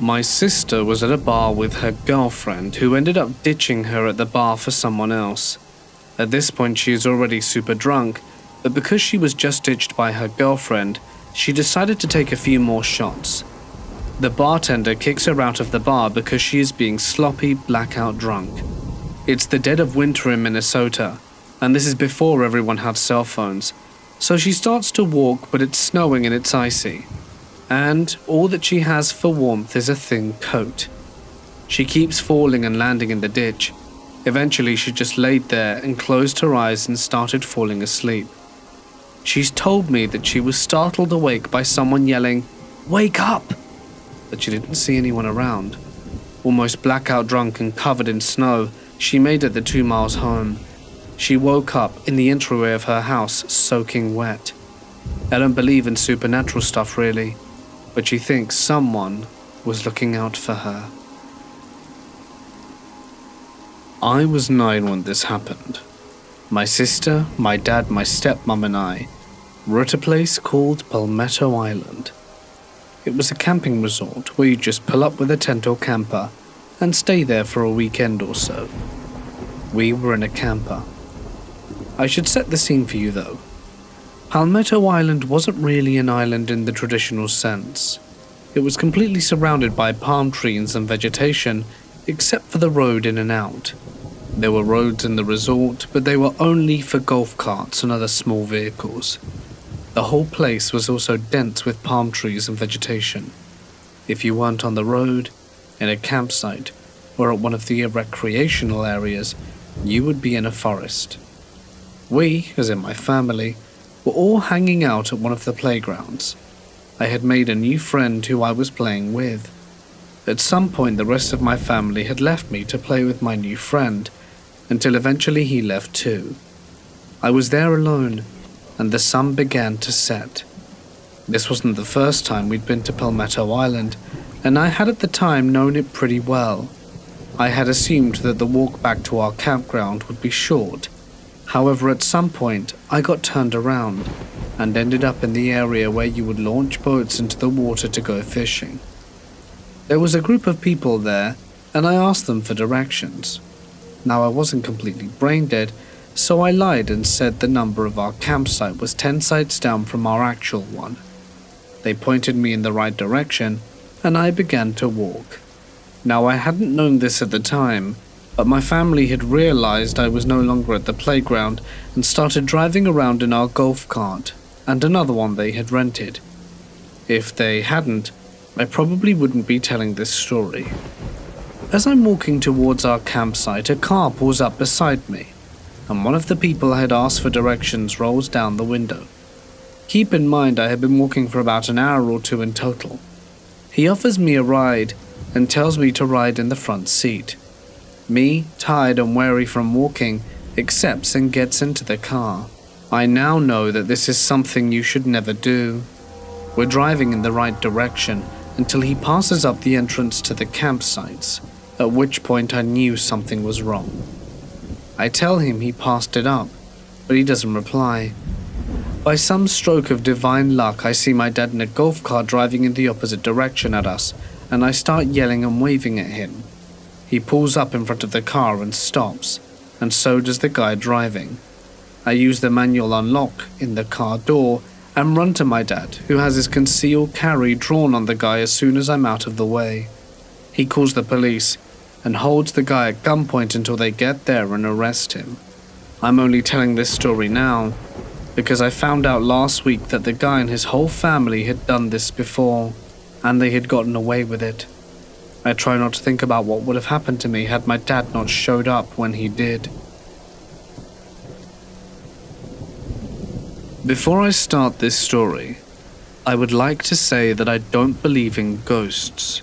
My sister was at a bar with her girlfriend, who ended up ditching her at the bar for someone else. At this point, she is already super drunk, but because she was just ditched by her girlfriend, she decided to take a few more shots. The bartender kicks her out of the bar because she is being sloppy, blackout drunk. It's the dead of winter in Minnesota, and this is before everyone had cell phones, so she starts to walk, but it's snowing and it's icy. And all that she has for warmth is a thin coat. She keeps falling and landing in the ditch. Eventually she just laid there and closed her eyes and started falling asleep. She's told me that she was startled awake by someone yelling, "Wake up!" but she didn't see anyone around. Almost blackout drunk and covered in snow, she made it the 2 miles home. She woke up in the entryway of her house soaking wet. I don't believe in supernatural stuff really, but she thinks someone was looking out for her. I was 9 when this happened. My sister, my dad, my stepmom and I were at a place called Palmetto Island. It was a camping resort where you just pull up with a tent or camper and stay there for a weekend or so. We were in a camper. I should set the scene for you though. Palmetto Island wasn't really an island in the traditional sense. It was completely surrounded by palm trees and vegetation, except for the road in and out. There were roads in the resort, but they were only for golf carts and other small vehicles. The whole place was also dense with palm trees and vegetation. If you weren't on the road, in a campsite, or at one of the recreational areas, you would be in a forest. We, as in my family, were all hanging out at one of the playgrounds. I had made a new friend who I was playing with. At some point, the rest of my family had left me to play with my new friend, until eventually he left too. I was there alone, and the sun began to set. This wasn't the first time we'd been to Palmetto Island, and I had at the time known it pretty well. I had assumed that the walk back to our campground would be short. However, at some point, I got turned around and ended up in the area where you would launch boats into the water to go fishing. There was a group of people there, and I asked them for directions. Now, I wasn't completely brain dead, so I lied and said the number of our campsite was 10 sites down from our actual one. They pointed me in the right direction, and I began to walk. Now, I hadn't known this at the time, but my family had realized I was no longer at the playground and started driving around in our golf cart and another one they had rented. If they hadn't, I probably wouldn't be telling this story. As I'm walking towards our campsite, a car pulls up beside me, and one of the people I had asked for directions rolls down the window. Keep in mind I had been walking for about an hour or 2 in total. He offers me a ride and tells me to ride in the front seat. Me, tired and weary from walking, accepts and gets into the car. I now know that this is something you should never do. We're driving in the right direction until he passes up the entrance to the campsites, at which point I knew something was wrong. I tell him he passed it up, but he doesn't reply. By some stroke of divine luck, I see my dad in a golf cart driving in the opposite direction at us, and I start yelling and waving at him. He pulls up in front of the car and stops, and so does the guy driving. I use the manual unlock in the car door and run to my dad, who has his concealed carry drawn on the guy as soon as I'm out of the way. He calls the police and holds the guy at gunpoint until they get there and arrest him. I'm only telling this story now because I found out last week that the guy and his whole family had done this before, and they had gotten away with it. I try not to think about what would have happened to me had my dad not showed up when he did. Before I start this story, I would like to say that I don't believe in ghosts.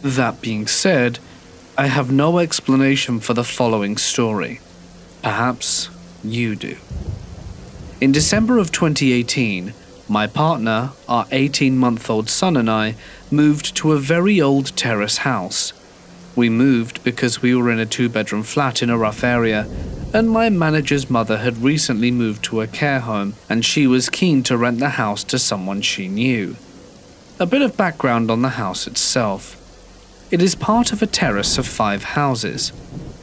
That being said, I have no explanation for the following story. Perhaps you do. In December of 2018, my partner, our 18-month-old son and I moved to a very old terrace house. We moved because we were in a 2-bedroom flat in a rough area, and my manager's mother had recently moved to a care home, and she was keen to rent the house to someone she knew. A bit of background on the house itself. It is part of a terrace of 5 houses.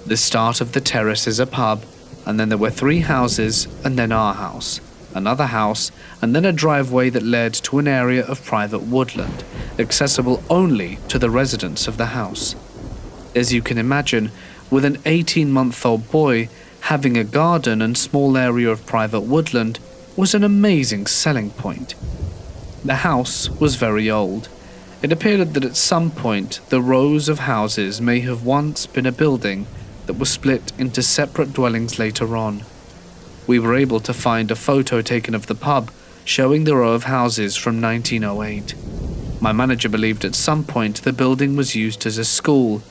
The start of the terrace is a pub, and then there were 3 houses, and then our house, another house, and then a driveway that led to an area of private woodland, accessible only to the residents of the house. As you can imagine, with an 18-month-old boy, having a garden and small area of private woodland was an amazing selling point. The house was very old. It appeared that at some point the rows of houses may have once been a building that was split into separate dwellings later on. We were able to find a photo taken of the pub showing the row of houses from 1908. My manager believed at some point the building was used as a school,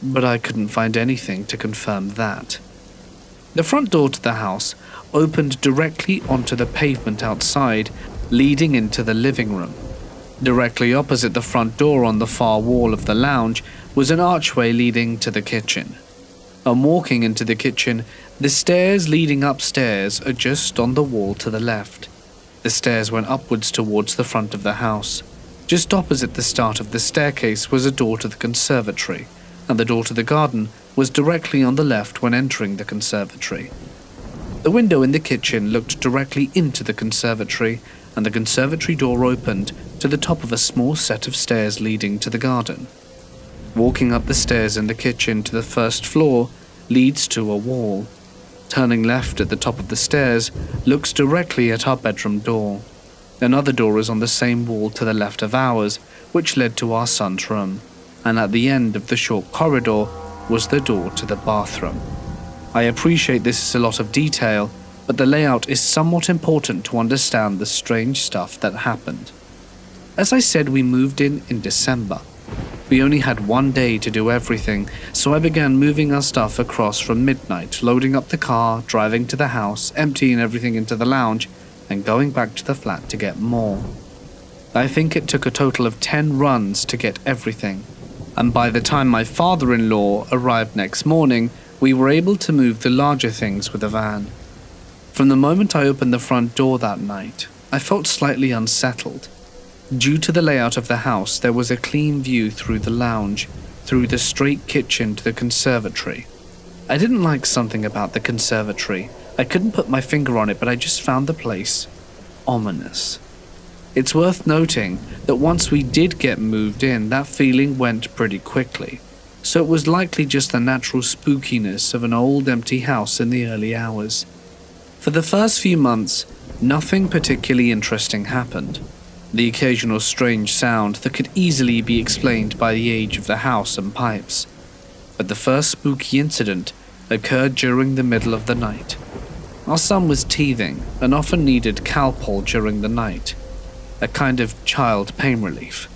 but I couldn't find anything to confirm that. The front door to the house opened directly onto the pavement outside, leading into the living room. Directly opposite the front door on the far wall of the lounge was an archway leading to the kitchen. On walking into the kitchen, the stairs leading upstairs are just on the wall to the left. The stairs went upwards towards the front of the house. Just opposite the start of the staircase was a door to the conservatory, and the door to the garden was directly on the left when entering the conservatory. The window in the kitchen looked directly into the conservatory, and the conservatory door opened to the top of a small set of stairs leading to the garden. Walking up the stairs in the kitchen to the first floor leads to a wall. Turning left at the top of the stairs looks directly at our bedroom door. Another door is on the same wall to the left of ours, which led to our son's room, and at the end of the short corridor was the door to the bathroom. I appreciate this is a lot of detail, but the layout is somewhat important to understand the strange stuff that happened. As I said, we moved in December. We only had 1 day to do everything, so I began moving our stuff across from midnight, loading up the car, driving to the house, emptying everything into the lounge, and going back to the flat to get more. I think it took a total of 10 runs to get everything, and by the time my father-in-law arrived next morning, we were able to move the larger things with a van. From the moment I opened the front door that night, I felt slightly unsettled. Due to the layout of the house, there was a clean view through the lounge, through the straight kitchen to the conservatory. I didn't like something about the conservatory. I couldn't put my finger on it, but I just found the place ominous. It's worth noting that once we did get moved in, that feeling went pretty quickly, so it was likely just the natural spookiness of an old empty house in the early hours. For the first few months, nothing particularly interesting happened. The occasional strange sound that could easily be explained by the age of the house and pipes. But the first spooky incident occurred during the middle of the night. Our son was teething and often needed Calpol during the night, a kind of child pain relief.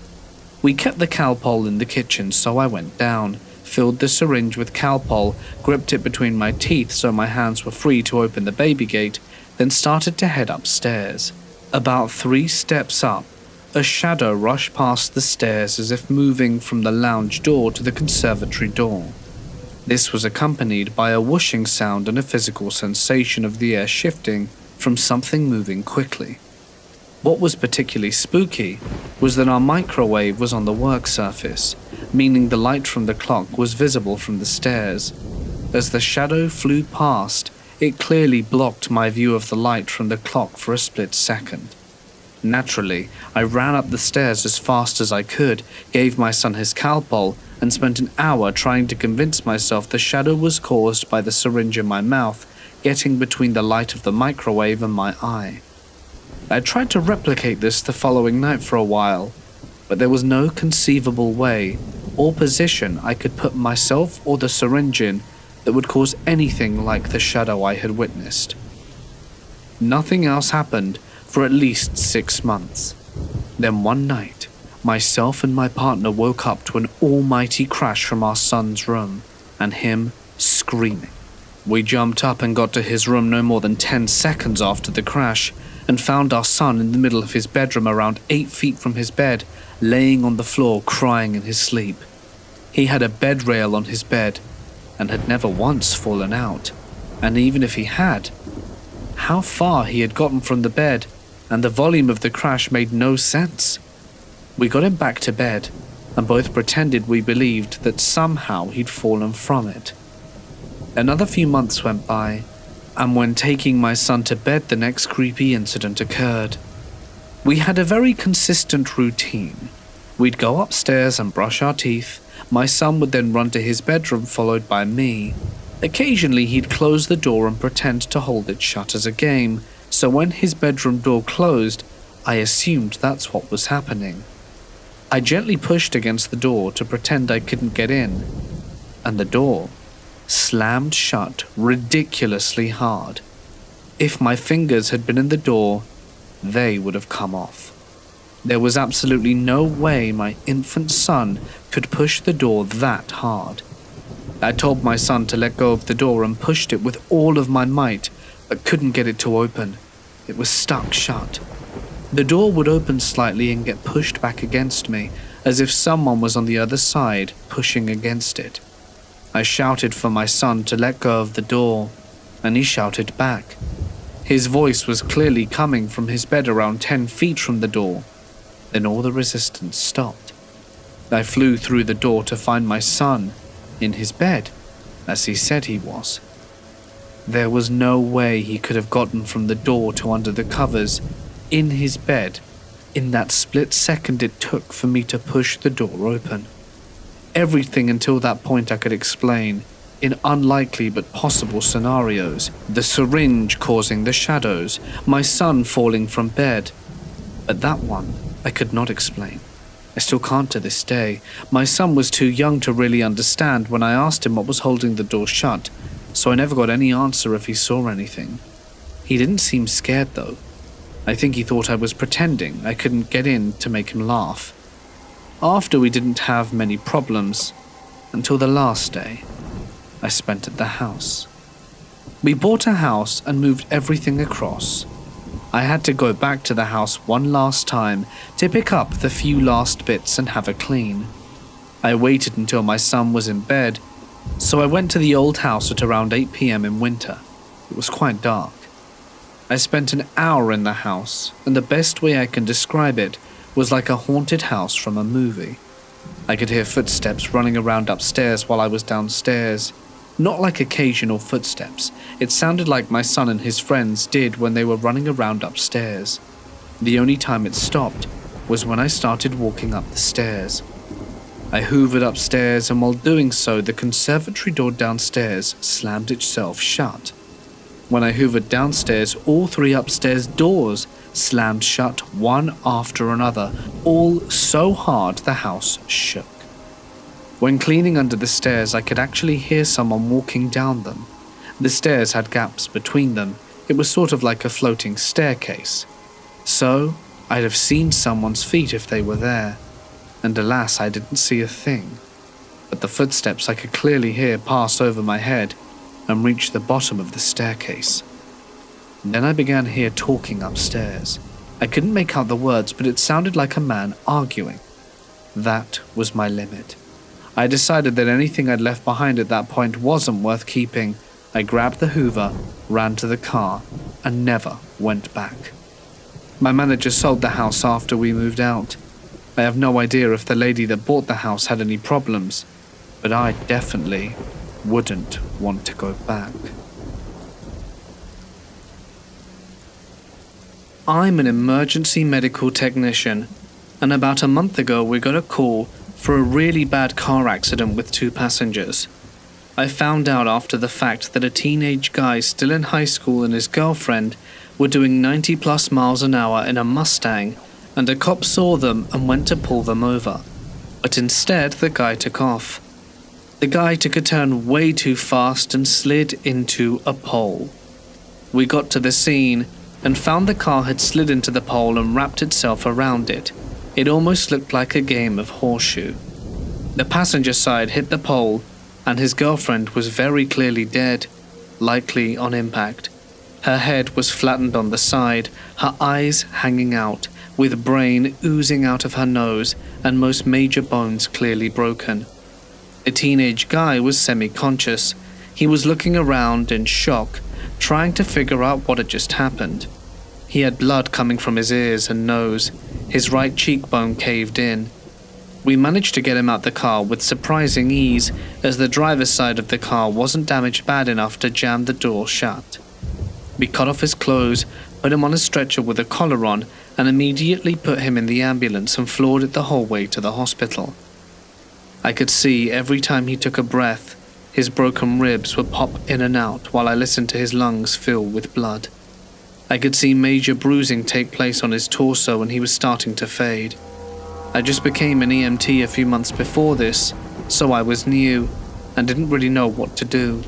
We kept the Calpol in the kitchen, so I went down, filled the syringe with Calpol, gripped it between my teeth so my hands were free to open the baby gate, then started to head upstairs. About 3 steps up, a shadow rushed past the stairs as if moving from the lounge door to the conservatory door. This was accompanied by a whooshing sound and a physical sensation of the air shifting from something moving quickly. What was particularly spooky was that our microwave was on the work surface, meaning the light from the clock was visible from the stairs. As the shadow flew past, it clearly blocked my view of the light from the clock for a split second. Naturally, I ran up the stairs as fast as I could, gave my son his Calpol, and spent an hour trying to convince myself the shadow was caused by the syringe in my mouth getting between the light of the microwave and my eye. I tried to replicate this the following night for a while, but there was no conceivable way or position I could put myself or the syringe in that would cause anything like the shadow I had witnessed. Nothing else happened for at least 6 months. Then one night, myself and my partner woke up to an almighty crash from our son's room, and him screaming. We jumped up and got to his room no more than 10 seconds after the crash, and found our son in the middle of his bedroom around 8 feet from his bed, laying on the floor crying in his sleep. He had a bed rail on his bed, and had never once fallen out, and even if he had, how far he had gotten from the bed, and the volume of the crash made no sense. We got him back to bed, and both pretended we believed that somehow he'd fallen from it. Another few months went by, and when taking my son to bed, the next creepy incident occurred. We had a very consistent routine. We'd go upstairs and brush our teeth. My son would then run to his bedroom, followed by me. Occasionally he'd close the door and pretend to hold it shut as a game, so when his bedroom door closed, I assumed that's what was happening. I gently pushed against the door to pretend I couldn't get in, and the door slammed shut ridiculously hard. If my fingers had been in the door, they would have come off. There was absolutely no way my infant son could push the door that hard. I told my son to let go of the door and pushed it with all of my might, but couldn't get it to open. It was stuck shut. The door would open slightly and get pushed back against me, as if someone was on the other side pushing against it. I shouted for my son to let go of the door, and he shouted back. His voice was clearly coming from his bed around 10 feet from the door. Then all the resistance stopped. I flew through the door to find my son in his bed, as he said he was. There was no way he could have gotten from the door to under the covers, in his bed, in that split second it took for me to push the door open. Everything until that point I could explain, in unlikely but possible scenarios. The syringe causing the shadows, my son falling from bed. But that one I could not explain. I still can't to this day. My son was too young to really understand when I asked him what was holding the door shut, so I never got any answer if he saw anything. He didn't seem scared though. I think he thought I was pretending I couldn't get in to make him laugh. After, we didn't have many problems, until the last day I spent at the house. We bought a house and moved everything across. I had to go back to the house one last time to pick up the few last bits and have a clean. I waited until my son was in bed, so I went to the old house at around 8 p.m. in winter. It was quite dark. I spent an hour in the house, and the best way I can describe it was like a haunted house from a movie. I could hear footsteps running around upstairs while I was downstairs. Not like occasional footsteps. It sounded like my son and his friends did when they were running around upstairs. The only time it stopped was when I started walking up the stairs. I hoovered upstairs, and while doing so, the conservatory door downstairs slammed itself shut. When I hoovered downstairs, all 3 upstairs doors slammed shut one after another, all so hard the house shook. When cleaning under the stairs, I could actually hear someone walking down them. The stairs had gaps between them. It was sort of like a floating staircase. So, I'd have seen someone's feet if they were there. And alas, I didn't see a thing. But the footsteps I could clearly hear pass over my head and reach the bottom of the staircase. Then I began to hear talking upstairs. I couldn't make out the words, but it sounded like a man arguing. That was my limit. I decided that anything I'd left behind at that point wasn't worth keeping. I grabbed the hoover, ran to the car, and never went back. My manager sold the house after we moved out. I have no idea if the lady that bought the house had any problems, but I definitely wouldn't want to go back. I'm an emergency medical technician, and about a month ago we got a call for a really bad car accident with 2 passengers. I found out after the fact that a teenage guy still in high school and his girlfriend were doing 90+ miles an hour in a Mustang, and a cop saw them and went to pull them over. But instead, the guy took off. The guy took a turn way too fast and slid into a pole. We got to the scene and found the car had slid into the pole and wrapped itself around it. It almost looked like a game of horseshoe. The passenger side hit the pole, and his girlfriend was very clearly dead, likely on impact. Her head was flattened on the side, her eyes hanging out, with brain oozing out of her nose and most major bones clearly broken. The teenage guy was semi-conscious. He was looking around in shock, trying to figure out what had just happened. He had blood coming from his ears and nose. His right cheekbone caved in. We managed to get him out the car with surprising ease, as the driver's side of the car wasn't damaged bad enough to jam the door shut. We cut off his clothes, put him on a stretcher with a collar on, and immediately put him in the ambulance and floored it the whole way to the hospital. I could see every time he took a breath, his broken ribs would pop in and out while I listened to his lungs fill with blood. I could see major bruising take place on his torso and he was starting to fade. I just became an EMT a few months before this, so I was new and didn't really know what to do.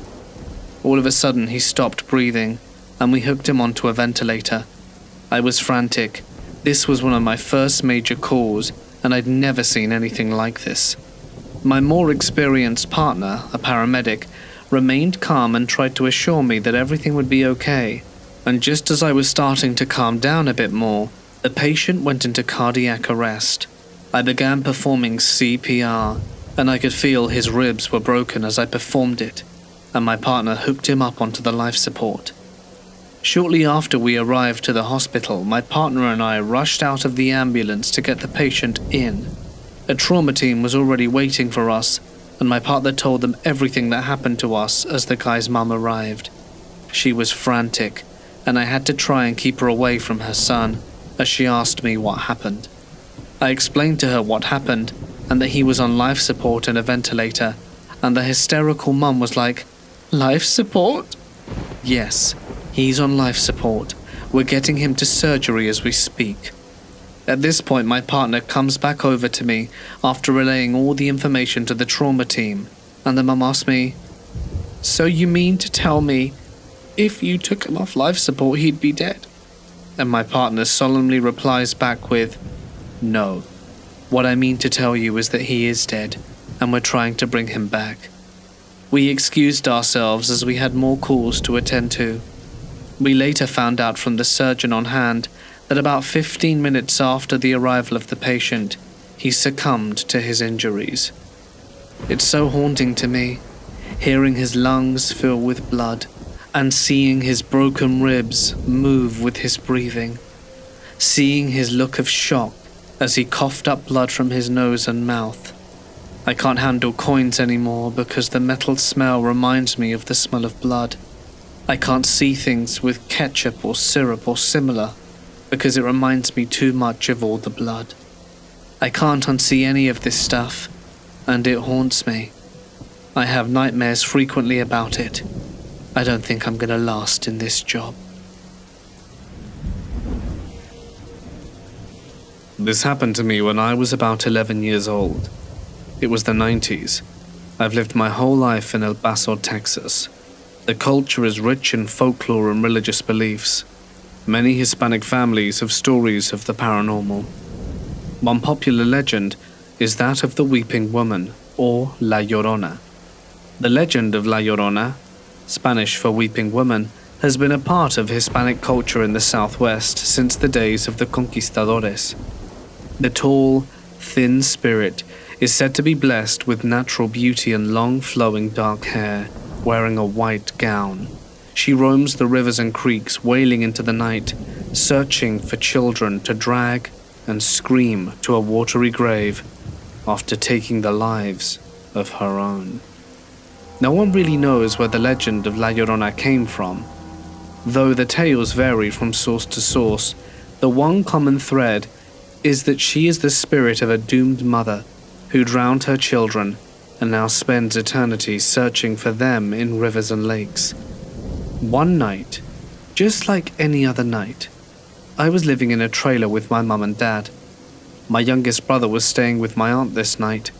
All of a sudden he stopped breathing and we hooked him onto a ventilator. I was frantic. This was one of my first major calls and I'd never seen anything like this. My more experienced partner, a paramedic, remained calm and tried to assure me that everything would be okay. And just as I was starting to calm down a bit more, the patient went into cardiac arrest. I began performing CPR, and I could feel his ribs were broken as I performed it, and my partner hooked him up onto the life support. Shortly after we arrived to the hospital, my partner and I rushed out of the ambulance to get the patient in. A trauma team was already waiting for us, and my partner told them everything that happened to us as the guy's mum arrived. She was frantic, and I had to try and keep her away from her son, as she asked me what happened. I explained to her what happened, and that he was on life support and a ventilator, and the hysterical mum was like, "Life support?" "Yes, he's on life support. We're getting him to surgery as we speak." At this point, my partner comes back over to me after relaying all the information to the trauma team, and the mum asked me, "So you mean to tell me if you took him off life support, he'd be dead?" And my partner solemnly replies back with, "No. What I mean to tell you is that he is dead, and we're trying to bring him back." We excused ourselves as we had more calls to attend to. We later found out from the surgeon on hand that about 15 minutes after the arrival of the patient, he succumbed to his injuries. It's so haunting to me, hearing his lungs fill with blood, and seeing his broken ribs move with his breathing, seeing his look of shock as he coughed up blood from his nose and mouth. I can't handle coins anymore because the metal smell reminds me of the smell of blood. I can't see things with ketchup or syrup or similar because it reminds me too much of all the blood. I can't unsee any of this stuff, and it haunts me. I have nightmares frequently about it. I don't think I'm gonna last in this job. This happened to me when I was about 11 years old. It was the 90s. I've lived my whole life in El Paso, Texas. The culture is rich in folklore and religious beliefs. Many Hispanic families have stories of the paranormal. One popular legend is that of the Weeping Woman, or La Llorona. The legend of La Llorona, Spanish for Weeping Woman, has been a part of Hispanic culture in the Southwest since the days of the conquistadores. The tall, thin spirit is said to be blessed with natural beauty and long flowing dark hair, wearing a white gown. She roams the rivers and creeks, wailing into the night, searching for children to drag and scream to a watery grave after taking the lives of her own. No one really knows where the legend of La Llorona came from. Though the tales vary from source to source, the one common thread is that she is the spirit of a doomed mother who drowned her children and now spends eternity searching for them in rivers and lakes. One night, just like any other night, I was living in a trailer with my mum and dad. My youngest brother was staying with my aunt this night,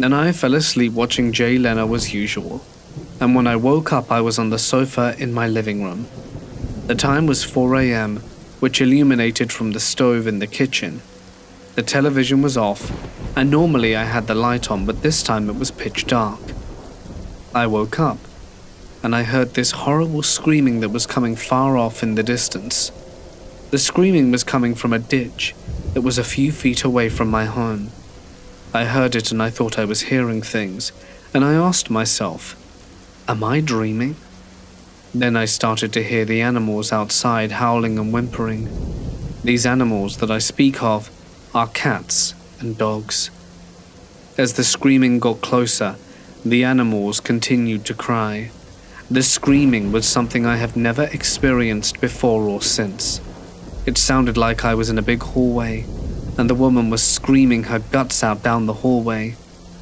and I fell asleep watching Jay Leno as usual. And when I woke up, I was on the sofa in my living room. The time was 4 a.m., which illuminated from the stove in the kitchen. The television was off, and normally I had the light on, but this time it was pitch dark. I woke up, and I heard this horrible screaming that was coming far off in the distance. The screaming was coming from a ditch that was a few feet away from my home. I heard it and I thought I was hearing things, and I asked myself, am I dreaming? Then I started to hear the animals outside howling and whimpering. These animals that I speak of are cats and dogs. As the screaming got closer, the animals continued to cry. The screaming was something I have never experienced before or since. It sounded like I was in a big hallway, and the woman was screaming her guts out down the hallway.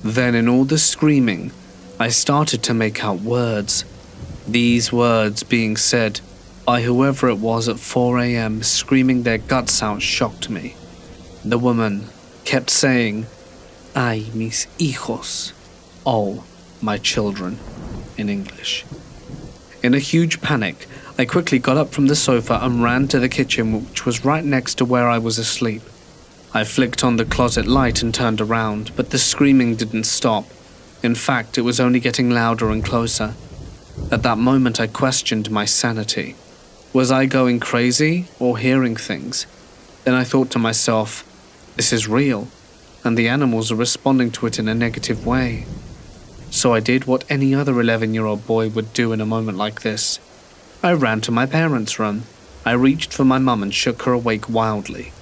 Then in all the screaming, I started to make out words. These words being said by whoever it was at 4 a.m. screaming their guts out shocked me. The woman kept saying, "Ay, mis hijos," "Oh, my children," in English. In a huge panic, I quickly got up from the sofa and ran to the kitchen, which was right next to where I was asleep. I flicked on the closet light and turned around, but the screaming didn't stop. In fact, it was only getting louder and closer. At that moment, I questioned my sanity. Was I going crazy or hearing things? Then I thought to myself, this is real, and the animals are responding to it in a negative way. So I did what any other 11-year-old boy would do in a moment like this. I ran to my parents' room. I reached for my mum and shook her awake wildly.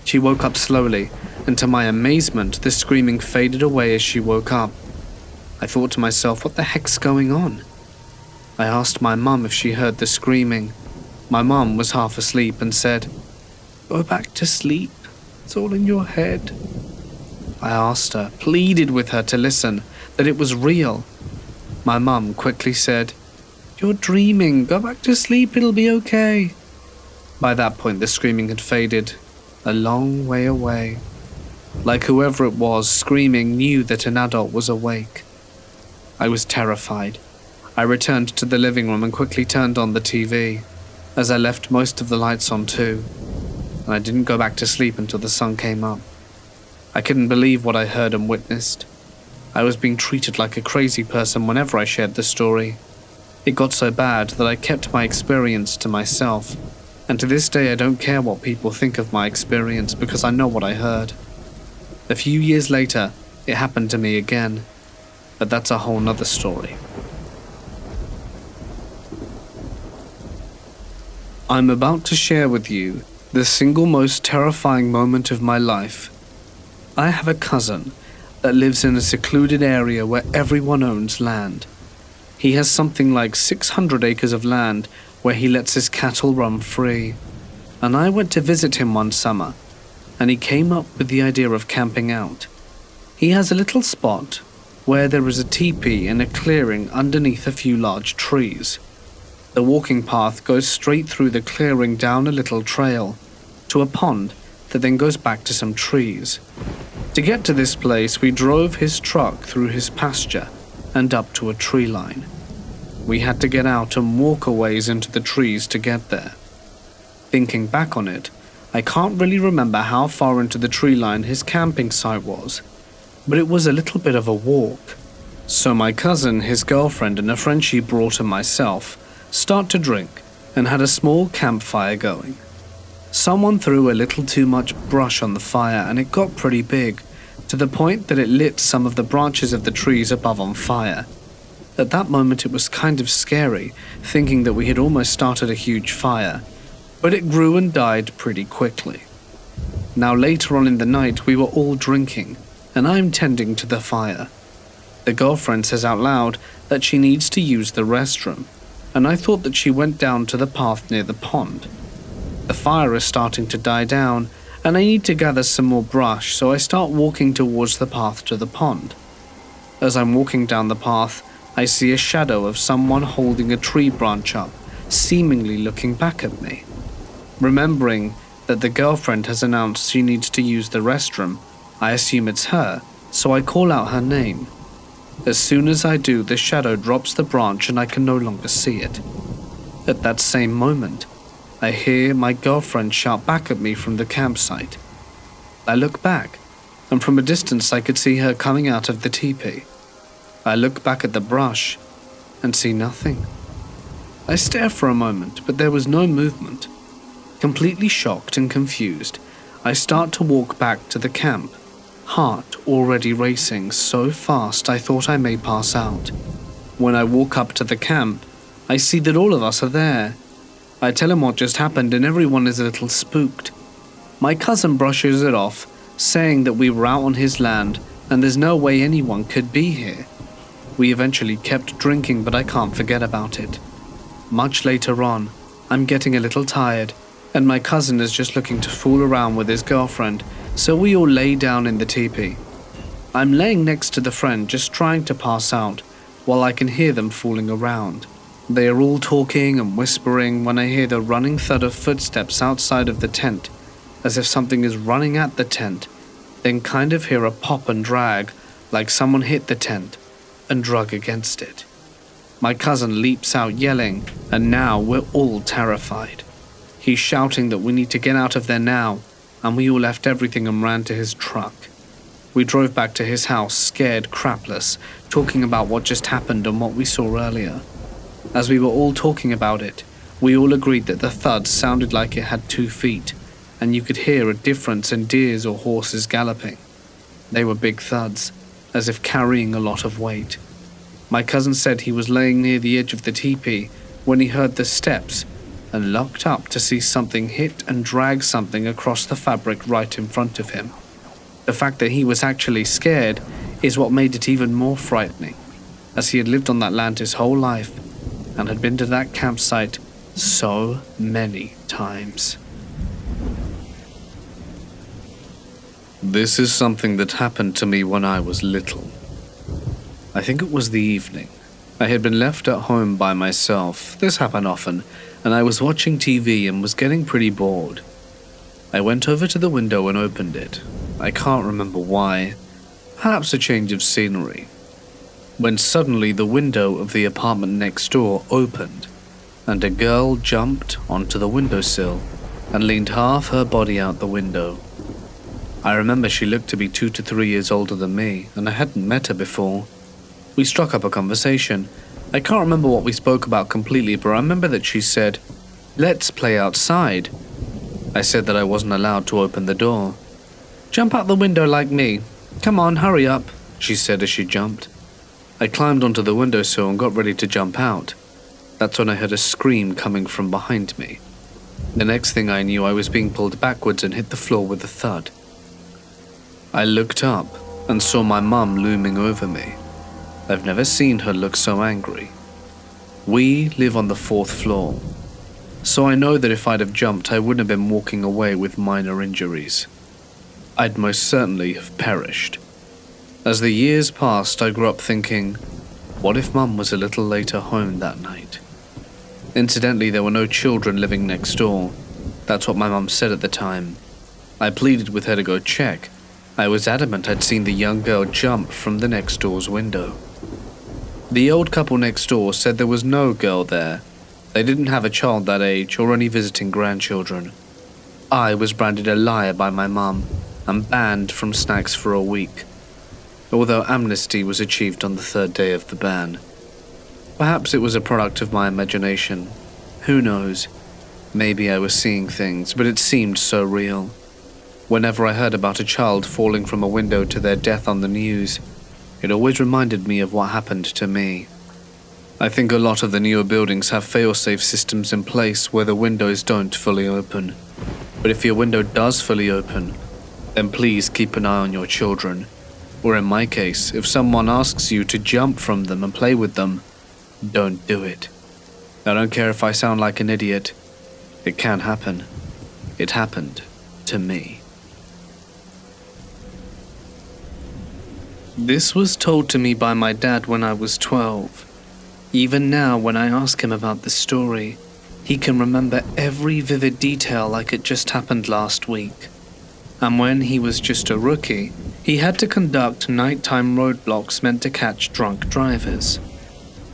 She woke up slowly, and to my amazement, the screaming faded away as she woke up. I thought to myself, what the heck's going on? I asked my mum if she heard the screaming. My mum was half asleep and said, "Go back to sleep. It's all in your head." I asked her, pleaded with her to listen, that it was real. My mum quickly said, "You're dreaming. Go back to sleep. It'll be okay." By that point, the screaming had faded, a long way away. Like whoever it was screaming knew that an adult was awake. I was terrified. I returned to the living room and quickly turned on the TV, as I left most of the lights on too, and I didn't go back to sleep until the sun came up. I couldn't believe what I heard and witnessed. I was being treated like a crazy person whenever I shared the story. It got so bad that I kept my experience to myself, and to this day I don't care what people think of my experience because I know what I heard. A few years later, it happened to me again, but that's a whole nother story. I'm about to share with you the single most terrifying moment of my life. I have a cousin that lives in a secluded area where everyone owns land. He has something like 600 acres of land where he lets his cattle roam free. And I went to visit him one summer, and he came up with the idea of camping out. He has a little spot where there is a teepee in a clearing underneath a few large trees. The walking path goes straight through the clearing down a little trail to a pond that then goes back to some trees. To get to this place, we drove his truck through his pasture and up to a tree line. We had to get out and walk a ways into the trees to get there. Thinking back on it, I can't really remember how far into the tree line his camping site was, but it was a little bit of a walk. So my cousin, his girlfriend, and a friend she brought and myself start to drink and had a small campfire going. Someone threw a little too much brush on the fire and it got pretty big, to the point that it lit some of the branches of the trees above on fire. At that moment it was kind of scary, thinking that we had almost started a huge fire, but it grew and died pretty quickly. Now later on in the night we were all drinking, and I'm tending to the fire. The girlfriend says out loud that she needs to use the restroom, and I thought that she went down to the path near the pond. The fire is starting to die down, and I need to gather some more brush, so I start walking towards the path to the pond. As I'm walking down the path, I see a shadow of someone holding a tree branch up, seemingly looking back at me. Remembering that the girlfriend has announced she needs to use the restroom, I assume it's her, so I call out her name. As soon as I do, the shadow drops the branch and I can no longer see it. At that same moment, I hear my girlfriend shout back at me from the campsite. I look back, and from a distance I could see her coming out of the teepee. I look back at the brush and see nothing. I stare for a moment, but there was no movement. Completely shocked and confused, I start to walk back to the camp, heart already racing so fast I thought I may pass out. When I walk up to the camp, I see that all of us are there. I tell him what just happened and everyone is a little spooked. My cousin brushes it off, saying that we were out on his land and there's no way anyone could be here. We eventually kept drinking, but I can't forget about it. Much later on, I'm getting a little tired, and my cousin is just looking to fool around with his girlfriend, so we all lay down in the teepee. I'm laying next to the friend, just trying to pass out, while I can hear them fooling around. They are all talking and whispering when I hear the running thud of footsteps outside of the tent, as if something is running at the tent, then kind of hear a pop and drag, like someone hit the tent and drug against it. My cousin leaps out yelling, and now we're all terrified. He's shouting that we need to get out of there now, and we all left everything and ran to his truck. We drove back to his house, scared crapless, talking about what just happened and what we saw earlier. As we were all talking about it, we all agreed that the thud sounded like it had 2 feet, and you could hear a difference in deers or horses galloping. They were big thuds, as if carrying a lot of weight. My cousin said he was laying near the edge of the teepee when he heard the steps and looked up to see something hit and drag something across the fabric right in front of him. The fact that he was actually scared is what made it even more frightening, as he had lived on that land his whole life and had been to that campsite so many times. This is something that happened to me when I was little. I think it was the evening. I had been left at home by myself. This happened often, and I was watching TV and was getting pretty bored. I went over to the window and opened it. I can't remember why. Perhaps a change of scenery. When suddenly the window of the apartment next door opened, and a girl jumped onto the windowsill and leaned half her body out the window. I remember she looked to be 2 to 3 years older than me, and I hadn't met her before. We struck up a conversation. I can't remember what we spoke about completely, but I remember that she said, "Let's play outside." I said that I wasn't allowed to open the door. "Jump out the window like me. Come on, hurry up," she said as she jumped. I climbed onto the windowsill and got ready to jump out. That's when I heard a scream coming from behind me. The next thing I knew, I was being pulled backwards and hit the floor with a thud. I looked up and saw my mum looming over me. I've never seen her look so angry. We live on the 4th floor, so I know that if I'd have jumped, I wouldn't have been walking away with minor injuries. I'd most certainly have perished. As the years passed, I grew up thinking, what if Mum was a little later home that night? Incidentally, there were no children living next door. That's what my mum said at the time. I pleaded with her to go check. I was adamant I'd seen the young girl jump from the next door's window. The old couple next door said there was no girl there. They didn't have a child that age or any visiting grandchildren. I was branded a liar by my mum and banned from snacks for a week, although amnesty was achieved on the 3rd day of the ban. Perhaps it was a product of my imagination. Who knows? Maybe I was seeing things, but it seemed so real. Whenever I heard about a child falling from a window to their death on the news, it always reminded me of what happened to me. I think a lot of the newer buildings have fail-safe systems in place where the windows don't fully open. But if your window does fully open, then please keep an eye on your children. Or in my case, if someone asks you to jump from them and play with them, don't do it. I don't care if I sound like an idiot. It can happen. It happened to me. This was told to me by my dad when I was 12. Even now, when I ask him about this story, he can remember every vivid detail like it just happened last week. And when he was just a rookie, he had to conduct nighttime roadblocks meant to catch drunk drivers.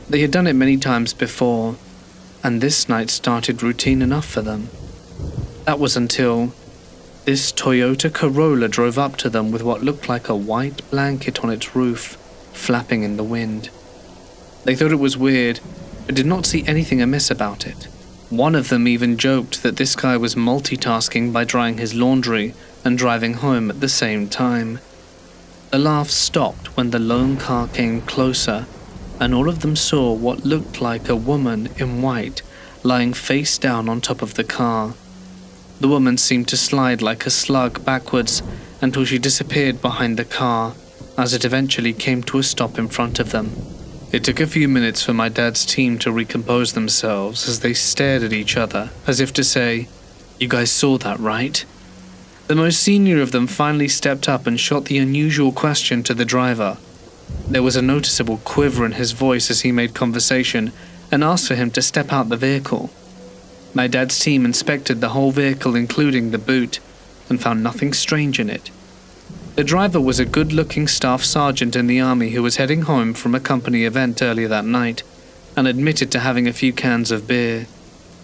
They had done it many times before, and this night started routine enough for them. That was until this Toyota Corolla drove up to them with what looked like a white blanket on its roof, flapping in the wind. They thought it was weird, but did not see anything amiss about it. One of them even joked that this guy was multitasking by drying his laundry and driving home at the same time. The laugh stopped when the lone car came closer, and all of them saw what looked like a woman in white lying face down on top of the car. The woman seemed to slide like a slug backwards until she disappeared behind the car, as it eventually came to a stop in front of them. It took a few minutes for my dad's team to recompose themselves as they stared at each other, as if to say, "You guys saw that, right?" The most senior of them finally stepped up and shot the unusual question to the driver. There was a noticeable quiver in his voice as he made conversation and asked for him to step out the vehicle. My dad's team inspected the whole vehicle, including the boot, and found nothing strange in it. The driver was a good-looking staff sergeant in the army who was heading home from a company event earlier that night and admitted to having a few cans of beer.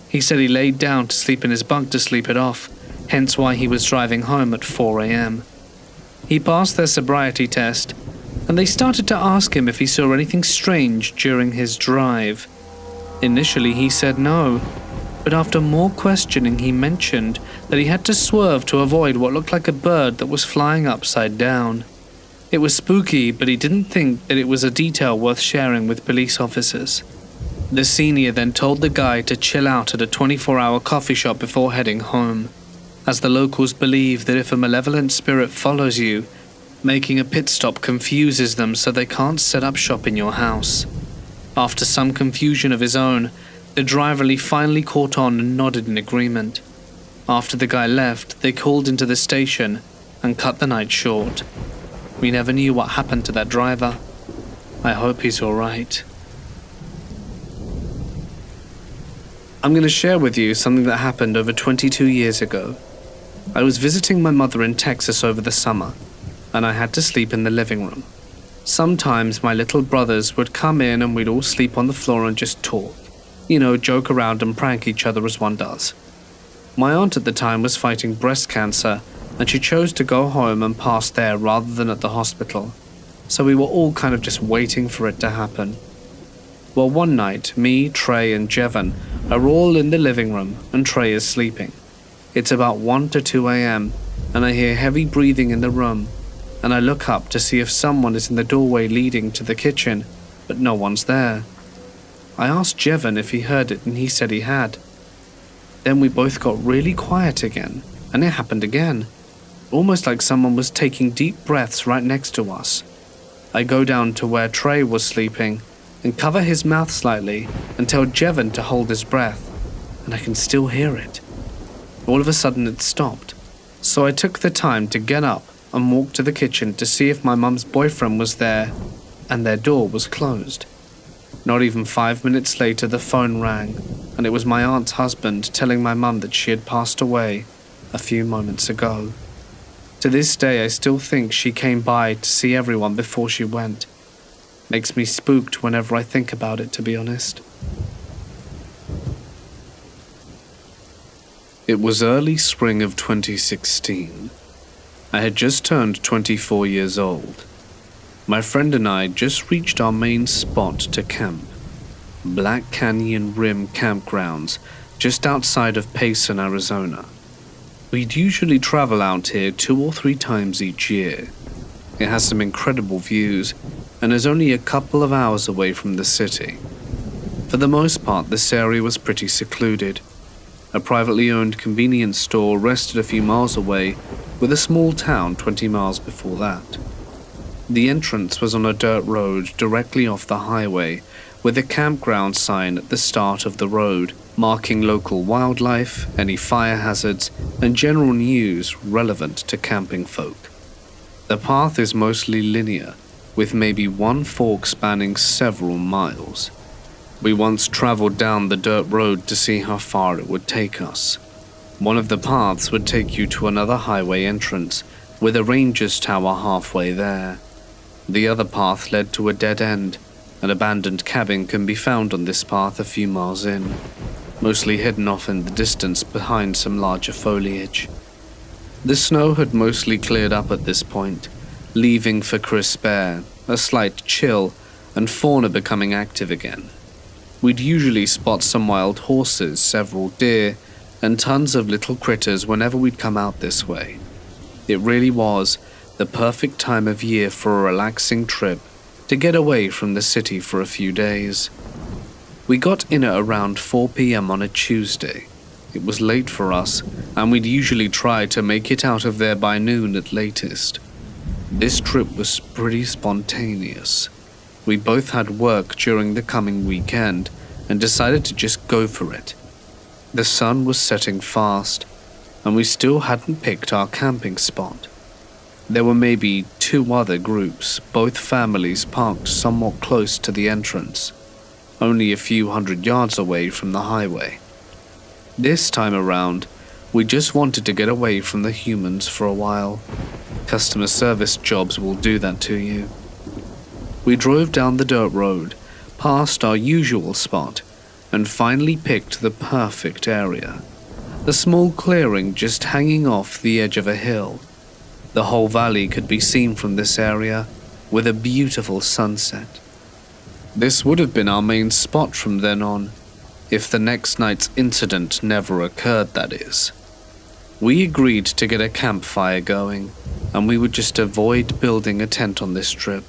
He said he laid down to sleep in his bunk to sleep it off, hence why he was driving home at 4 a.m. He passed their sobriety test, and they started to ask him if he saw anything strange during his drive. Initially he said no, but after more questioning he mentioned that he had to swerve to avoid what looked like a bird that was flying upside down. It was spooky, but he didn't think that it was a detail worth sharing with police officers. The senior then told the guy to chill out at a 24-hour coffee shop before heading home, as the locals believe that if a malevolent spirit follows you, making a pit stop confuses them so they can't set up shop in your house. After some confusion of his own, the driver finally caught on and nodded in agreement. After the guy left, they called into the station and cut the night short. We never knew what happened to that driver. I hope he's alright. I'm going to share with you something that happened over 22 years ago. I was visiting my mother in Texas over the summer, and I had to sleep in the living room. Sometimes my little brothers would come in and we'd all sleep on the floor and just talk. Joke around and prank each other as one does. My aunt at the time was fighting breast cancer, and she chose to go home and pass there rather than at the hospital. So we were all kind of just waiting for it to happen. Well, one night, me, Trey, and Jevon are all in the living room, and Trey is sleeping. It's about 1 to 2 a.m., and I hear heavy breathing in the room, and I look up to see if someone is in the doorway leading to the kitchen, but no one's there. I asked Jevon if he heard it, and he said he had. Then we both got really quiet again, and it happened again, almost like someone was taking deep breaths right next to us. I go down to where Trey was sleeping and cover his mouth slightly and tell Jevon to hold his breath, and I can still hear it. All of a sudden it stopped, so I took the time to get up and walk to the kitchen to see if my mum's boyfriend was there, and their door was closed. Not even 5 minutes later the phone rang, and it was my aunt's husband telling my mum that she had passed away a few moments ago. To this day I still think she came by to see everyone before she went. Makes me spooked whenever I think about it, to be honest. It was early spring of 2016. I had just turned 24 years old. My friend and I just reached our main spot to camp, Black Canyon Rim Campgrounds, just outside of Payson, Arizona. We'd usually travel out here 2 or 3 times each year. It has some incredible views and is only a couple of hours away from the city. For the most part, this area was pretty secluded. A privately owned convenience store rested a few miles away, with a small town 20 miles before that. The entrance was on a dirt road directly off the highway, with a campground sign at the start of the road, marking local wildlife, any fire hazards, and general news relevant to camping folk. The path is mostly linear, with maybe one fork spanning several miles. We once traveled down the dirt road to see how far it would take us. One of the paths would take you to another highway entrance, with a ranger's tower halfway there. The other path led to a dead end. An abandoned cabin can be found on this path a few miles in, mostly hidden off in the distance behind some larger foliage. The snow had mostly cleared up at this point, leaving for crisp air, a slight chill, and fauna becoming active again. We'd usually spot some wild horses, several deer, and tons of little critters whenever we'd come out this way. It really was the perfect time of year for a relaxing trip to get away from the city for a few days. We got in at around 4 p.m. on a Tuesday. It was late for us, and we'd usually try to make it out of there by noon at latest. This trip was pretty spontaneous. We both had work during the coming weekend and decided to just go for it. The sun was setting fast, and we still hadn't picked our camping spot. There were maybe 2 other groups, both families parked somewhat close to the entrance, only a few hundred yards away from the highway. This time around, we just wanted to get away from the humans for a while. Customer service jobs will do that to you. We drove down the dirt road, past our usual spot, and finally picked the perfect area. A small clearing just hanging off the edge of a hill. The whole valley could be seen from this area, with a beautiful sunset. This would have been our main spot from then on, if the next night's incident never occurred, that is. We agreed to get a campfire going, and we would just avoid building a tent on this trip.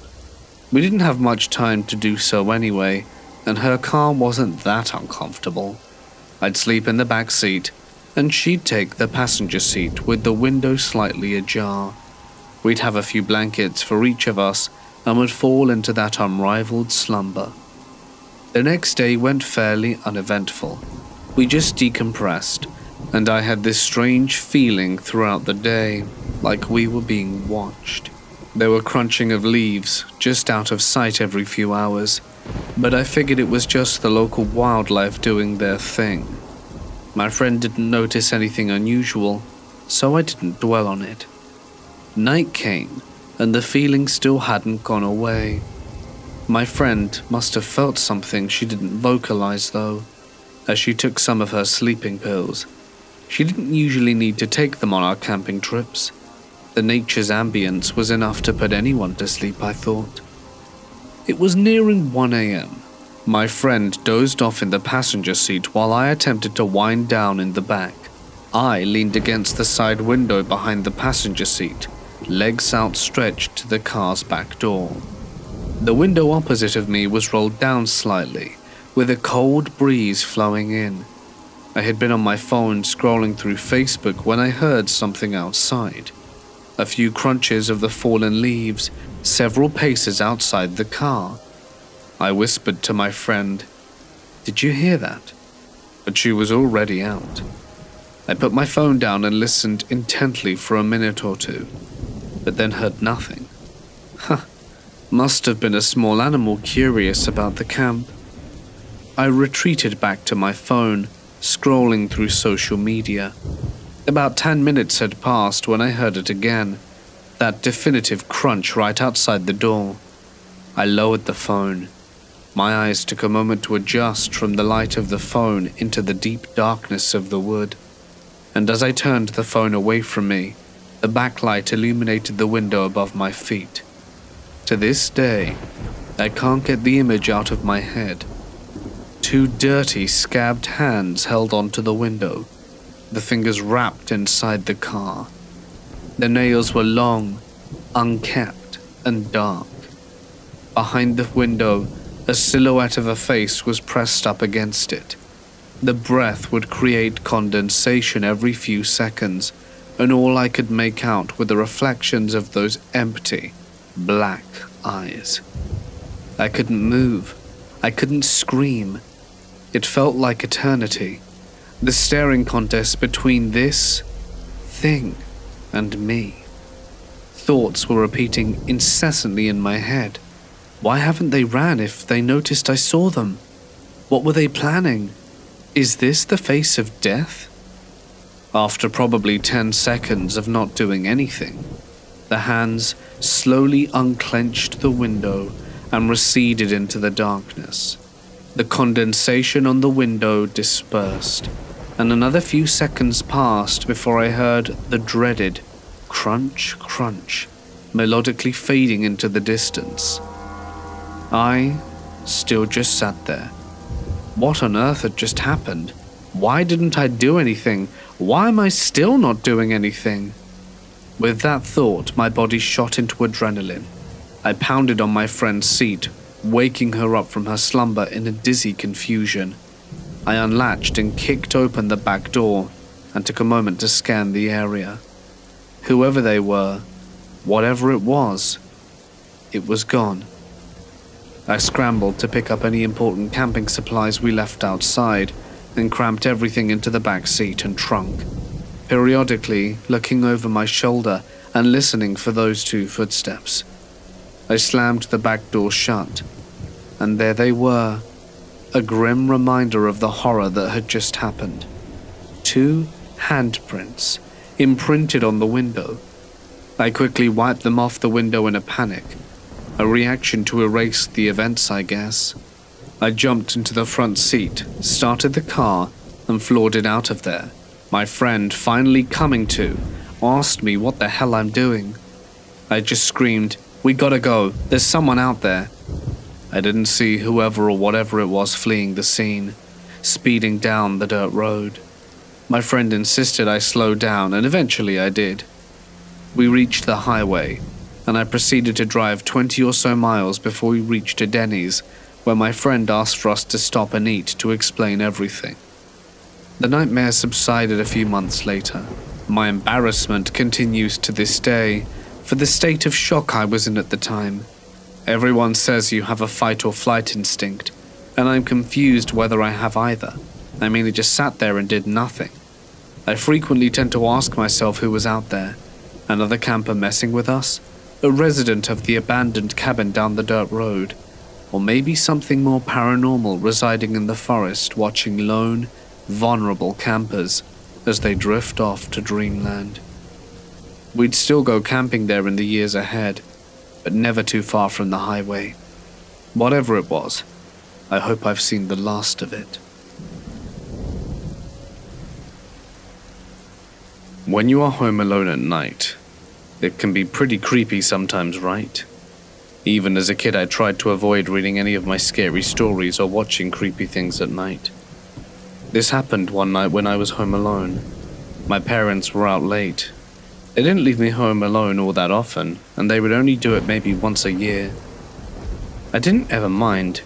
We didn't have much time to do so anyway, and her car wasn't that uncomfortable. I'd sleep in the back seat, and she'd take the passenger seat with the window slightly ajar. We'd have a few blankets for each of us and would fall into that unrivaled slumber. The next day went fairly uneventful. We just decompressed, and I had this strange feeling throughout the day, like we were being watched. There were crunching of leaves just out of sight every few hours, but I figured it was just the local wildlife doing their thing. My friend didn't notice anything unusual, so I didn't dwell on it. Night came, and the feeling still hadn't gone away. My friend must have felt something she didn't vocalize though, as she took some of her sleeping pills. She didn't usually need to take them on our camping trips. The nature's ambience was enough to put anyone to sleep, I thought. It was nearing 1 a.m. My friend dozed off in the passenger seat while I attempted to wind down in the back. I leaned against the side window behind the passenger seat, legs outstretched to the car's back door. The window opposite of me was rolled down slightly, with a cold breeze flowing in. I had been on my phone scrolling through Facebook when I heard something outside. A few crunches of the fallen leaves, several paces outside the car. I whispered to my friend, "Did you hear that?" But she was already out. I put my phone down and listened intently for a minute or two, but then heard nothing. Must have been a small animal curious about the camp. I retreated back to my phone, scrolling through social media. About 10 minutes had passed when I heard it again, that definitive crunch right outside the door. I lowered the phone. My eyes took a moment to adjust from the light of the phone into the deep darkness of the wood, and as I turned the phone away from me, the backlight illuminated the window above my feet. To this day, I can't get the image out of my head. 2 dirty, scabbed hands held onto the window, the fingers wrapped inside the car. The nails were long, unkempt, and dark. Behind the window, a silhouette of a face was pressed up against it. The breath would create condensation every few seconds, and all I could make out were the reflections of those empty, black eyes. I couldn't move. I couldn't scream. It felt like eternity. The staring contest between this thing and me. Thoughts were repeating incessantly in my head. Why haven't they ran if they noticed I saw them? What were they planning? Is this the face of death? After probably 10 seconds of not doing anything, the hands slowly unclenched the window and receded into the darkness. The condensation on the window dispersed, and another few seconds passed before I heard the dreaded crunch, crunch, melodically fading into the distance. I still just sat there. What on earth had just happened? Why didn't I do anything? Why am I still not doing anything? With that thought, my body shot into adrenaline. I pounded on my friend's seat, waking her up from her slumber in a dizzy confusion. I unlatched and kicked open the back door and took a moment to scan the area. Whoever they were, Whatever it was gone. I scrambled to pick up any important camping supplies we left outside and cramped everything into the back seat and trunk, periodically looking over my shoulder and listening for those 2 footsteps. I slammed the back door shut, and there they were, a grim reminder of the horror that had just happened. 2 handprints imprinted on the window. I quickly wiped them off the window in a panic, a reaction to erase the events, I guess. I jumped into the front seat, started the car, and floored it out of there. My friend, finally coming to, asked me what the hell I'm doing. I just screamed, "We gotta go, there's someone out there." I didn't see whoever or whatever it was fleeing the scene, speeding down the dirt road. My friend insisted I slow down, and eventually I did. We reached the highway, and I proceeded to drive 20 or so miles before we reached a Denny's, where my friend asked for us to stop and eat to explain everything. The nightmare subsided a few months later. My embarrassment continues to this day for the state of shock I was in at the time. Everyone says you have a fight or flight instinct, and I'm confused whether I have either. I mean, I just sat there and did nothing. I frequently tend to ask myself who was out there. Another camper messing with us? A resident of the abandoned cabin down the dirt road? Or maybe something more paranormal residing in the forest watching lone, vulnerable campers as they drift off to dreamland. We'd still go camping there in the years ahead, but never too far from the highway. Whatever it was, I hope I've seen the last of it. When you are home alone at night, it can be pretty creepy sometimes, right? Even as a kid, I tried to avoid reading any of my scary stories or watching creepy things at night. This happened one night when I was home alone. My parents were out late. They didn't leave me home alone all that often, and they would only do it maybe once a year. I didn't ever mind.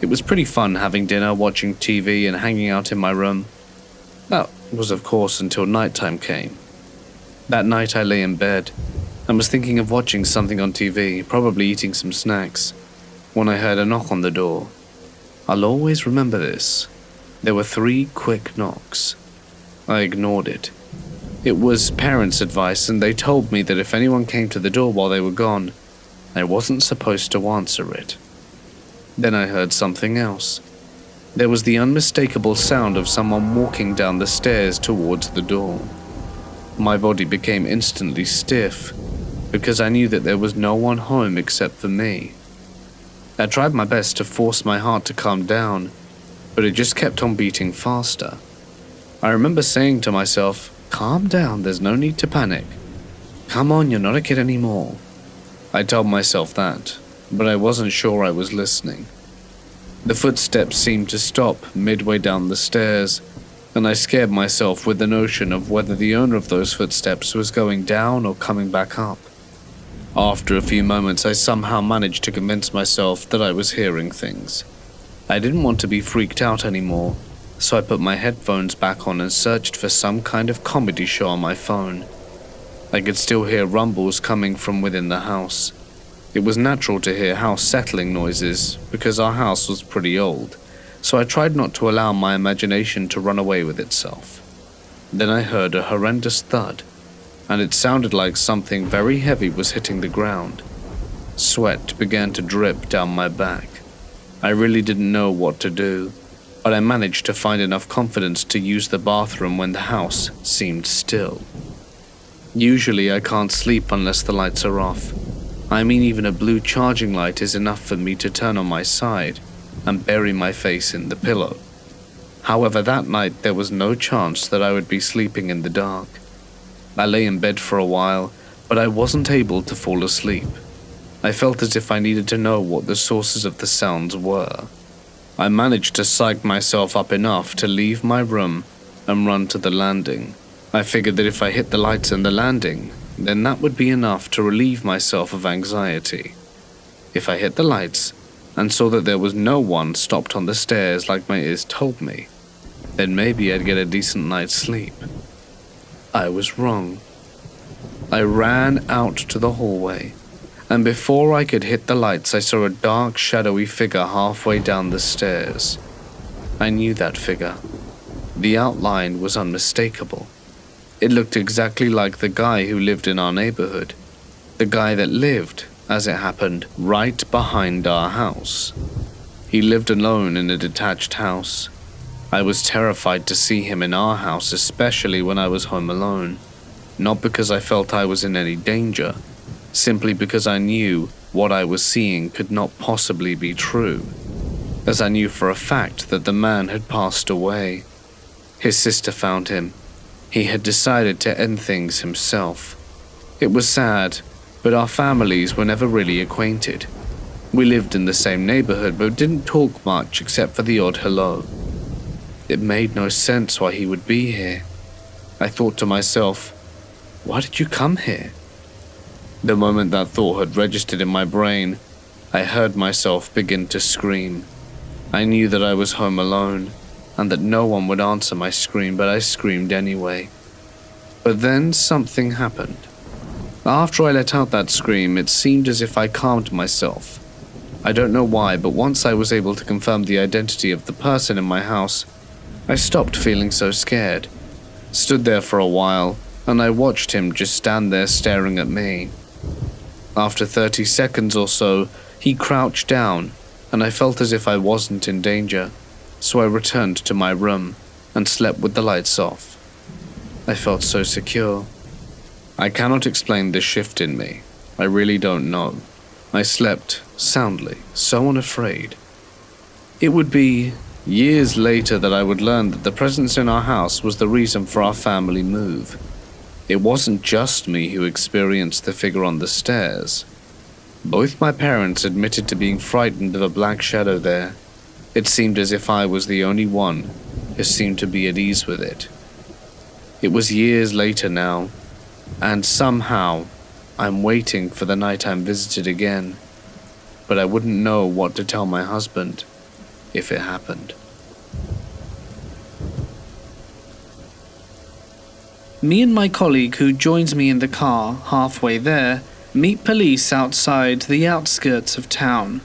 It was pretty fun having dinner, watching TV, and hanging out in my room. That was, of course, until nighttime came. That night I lay in bed and was thinking of watching something on TV, probably eating some snacks, when I heard a knock on the door. I'll always remember this. There were 3 quick knocks. I ignored it. It was parents' advice, and they told me that if anyone came to the door while they were gone, I wasn't supposed to answer it. Then I heard something else. There was the unmistakable sound of someone walking down the stairs towards the door. My body became instantly stiff, because I knew that there was no one home except for me. I tried my best to force my heart to calm down, but it just kept on beating faster. I remember saying to myself, "Calm down, there's no need to panic. Come on, you're not a kid anymore." I told myself that, but I wasn't sure I was listening. The footsteps seemed to stop midway down the stairs, and I scared myself with the notion of whether the owner of those footsteps was going down or coming back up. After a few moments, I somehow managed to convince myself that I was hearing things. I didn't want to be freaked out anymore, so I put my headphones back on and searched for some kind of comedy show on my phone. I could still hear rumbles coming from within the house. It was natural to hear house settling noises because our house was pretty old, so I tried not to allow my imagination to run away with itself. Then I heard a horrendous thud, and it sounded like something very heavy was hitting the ground. Sweat began to drip down my back. I really didn't know what to do, but I managed to find enough confidence to use the bathroom when the house seemed still. Usually I can't sleep unless the lights are off. I mean, even a blue charging light is enough for me to turn on my side and bury my face in the pillow. However, that night there was no chance that I would be sleeping in the dark. I lay in bed for a while, but I wasn't able to fall asleep. I felt as if I needed to know what the sources of the sounds were. I managed to psych myself up enough to leave my room and run to the landing. I figured that if I hit the lights in the landing, then that would be enough to relieve myself of anxiety. If I hit the lights and saw that there was no one stopped on the stairs like my ears told me, then maybe I'd get a decent night's sleep. I was wrong. I ran out to the hallway, and before I could hit the lights, I saw a dark, shadowy figure halfway down the stairs. I knew that figure. The outline was unmistakable. It looked exactly like the guy who lived in our neighborhood. The guy that lived, as it happened, right behind our house. He lived alone in a detached house. I was terrified to see him in our house, especially when I was home alone. Not because I felt I was in any danger, simply because I knew what I was seeing could not possibly be true, as I knew for a fact that the man had passed away. His sister found him. He had decided to end things himself. It was sad, but our families were never really acquainted. We lived in the same neighborhood but didn't talk much except for the odd hello. It made no sense why he would be here. I thought to myself, why did you come here? The moment that thought had registered in my brain, I heard myself begin to scream. I knew that I was home alone, and that no one would answer my scream, but I screamed anyway. But then something happened. After I let out that scream, it seemed as if I calmed myself. I don't know why, but once I was able to confirm the identity of the person in my house, I stopped feeling so scared. Stood there for a while, and I watched him just stand there staring at me. After 30 seconds or so, he crouched down, and I felt as if I wasn't in danger, so I returned to my room and slept with the lights off. I felt so secure. I cannot explain this shift in me. I really don't know. I slept soundly, so unafraid. It would be years later that I would learn that the presence in our house was the reason for our family move. It wasn't just me who experienced the figure on the stairs. Both my parents admitted to being frightened of a black shadow there. It seemed as if I was the only one who seemed to be at ease with it. It was years later now, and somehow I'm waiting for the night I'm visited again, but I wouldn't know what to tell my husband if it happened. Me and my colleague who joins me in the car halfway there meet police outside the outskirts of town.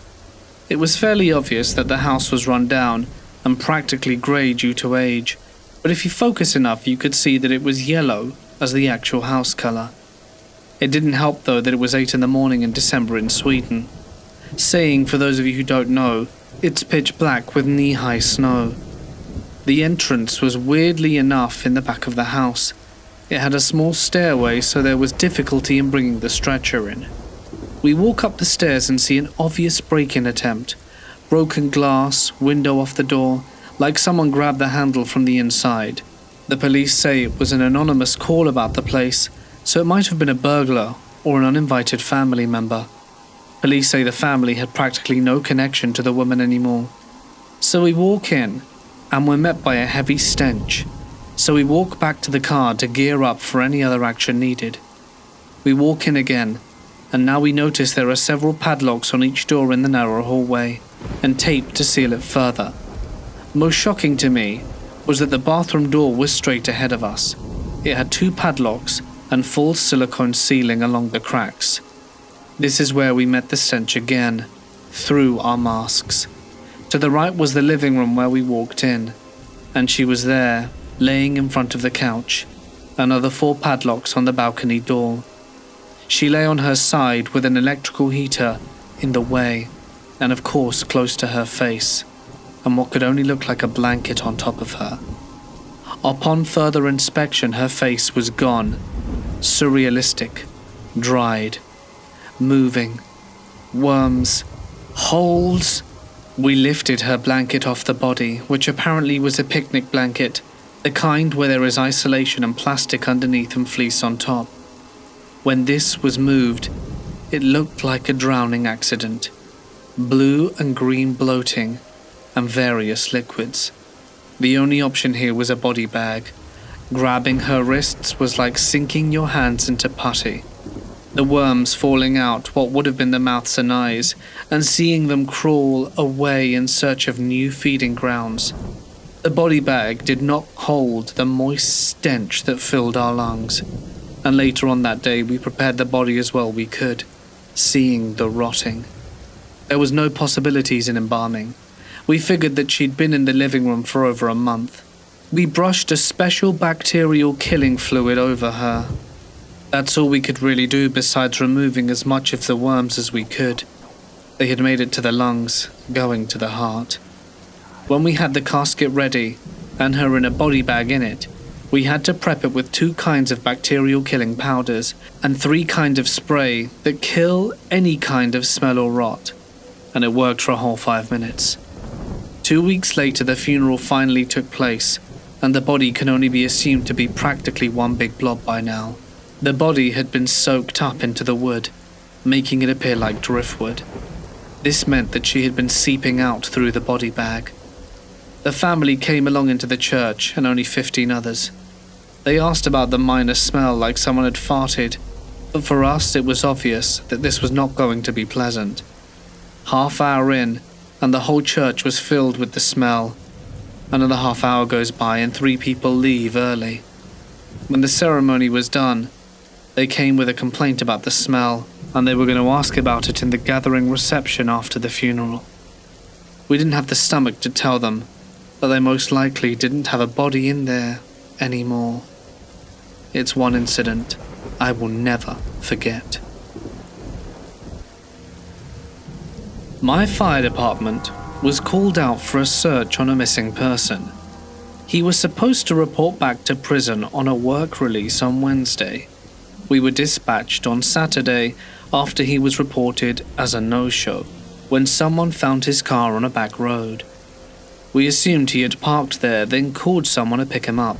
It was fairly obvious that the house was run down and practically grey due to age, but if you focus enough you could see that it was yellow as the actual house colour. It didn't help though that it was 8 in the morning in December in Sweden. Saying, for those of you who don't know, it's pitch black with knee-high snow. The entrance was weirdly enough in the back of the house. It had a small stairway, so there was difficulty in bringing the stretcher in. We walk up the stairs and see an obvious break-in attempt. Broken glass, window off the door, like someone grabbed the handle from the inside. The police say it was an anonymous call about the place, so it might have been a burglar or an uninvited family member. Police say the family had practically no connection to the woman anymore. So we walk in, and we're met by a heavy stench. So we walk back to the car to gear up for any other action needed. We walk in again, and now we notice there are several padlocks on each door in the narrow hallway, and tape to seal it further. Most shocking to me was that the bathroom door was straight ahead of us. It had 2 padlocks and full silicone sealing along the cracks. This is where we met the stench again, through our masks. To the right was the living room where we walked in, and she was there, laying in front of the couch, another 4 padlocks on the balcony door. She lay on her side with an electrical heater in the way, and of course close to her face, and what could only look like a blanket on top of her. Upon further inspection, her face was gone, surrealistic, dried, moving, worms, holes. We lifted her blanket off the body, which apparently was a picnic blanket, the kind where there is isolation and plastic underneath and fleece on top. When this was moved, it looked like a drowning accident. Blue and green bloating, and various liquids. The only option here was a body bag. Grabbing her wrists was like sinking your hands into putty. The worms falling out what would have been the mouths and eyes, and seeing them crawl away in search of new feeding grounds. The body bag did not hold the moist stench that filled our lungs. and later on that day we prepared the body as well we could, seeing the rotting. There was no possibilities in embalming. We figured that she'd been in the living room for over a month. We brushed a special bacterial killing fluid over her. That's all we could really do besides removing as much of the worms as we could. They had made it to the lungs, going to the heart. When we had the casket ready, and her in a body bag in it, we had to prep it with 2 kinds of bacterial killing powders and 3 kinds of spray that kill any kind of smell or rot, and it worked for a whole 5 minutes. 2 weeks later, the funeral finally took place, and the body can only be assumed to be practically one big blob by now. The body had been soaked up into the wood, making it appear like driftwood. This meant that she had been seeping out through the body bag. The family came along into the church, and only 15 others. They asked about the minor smell like someone had farted, but for us it was obvious that this was not going to be pleasant. Half hour in, and the whole church was filled with the smell. Another half hour goes by and 3 people leave early. When the ceremony was done, they came with a complaint about the smell, and they were going to ask about it in the gathering reception after the funeral. We didn't have the stomach to tell them that they most likely didn't have a body in there anymore. It's one incident I will never forget. My fire department was called out for a search on a missing person. He was supposed to report back to prison on a work release on Wednesday. We were dispatched on Saturday after he was reported as a no-show when someone found his car on a back road. We assumed he had parked there, then called someone to pick him up.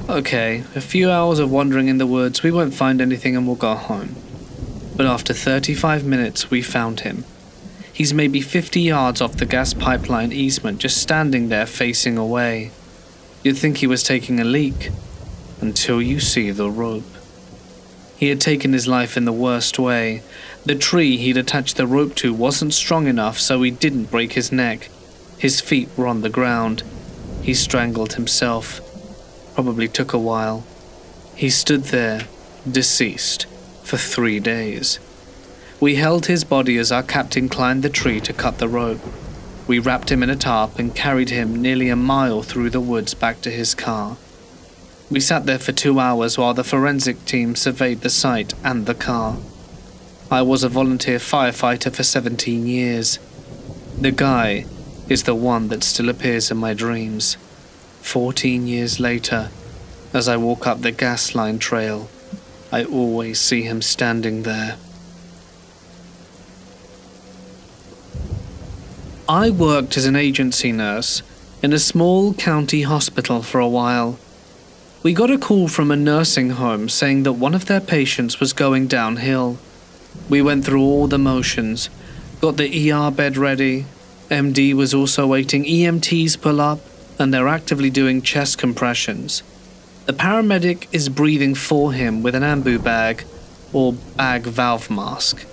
Okay, a few hours of wandering in the woods, we won't find anything and we'll go home. But after 35 minutes, we found him. He's maybe 50 yards off the gas pipeline easement, just standing there facing away. You'd think he was taking a leak, until you see the rope. He had taken his life in the worst way. The tree he'd attached the rope to wasn't strong enough, so he didn't break his neck. His feet were on the ground. He strangled himself. Probably took a while. He stood there, deceased, for 3 days. We held his body as our captain climbed the tree to cut the rope. We wrapped him in a tarp and carried him nearly a mile through the woods back to his car. We sat there for 2 hours while the forensic team surveyed the site and the car. I was a volunteer firefighter for 17 years. The guy is the one that still appears in my dreams. 14 years later, as I walk up the gas line trail, I always see him standing there. I worked as an agency nurse in a small county hospital for a while. We got a call from a nursing home saying that one of their patients was going downhill. We went through all the motions, got the ER bed ready, MD was also waiting, EMTs pull up, and they're actively doing chest compressions. The paramedic is breathing for him with an ambu bag, or bag valve mask.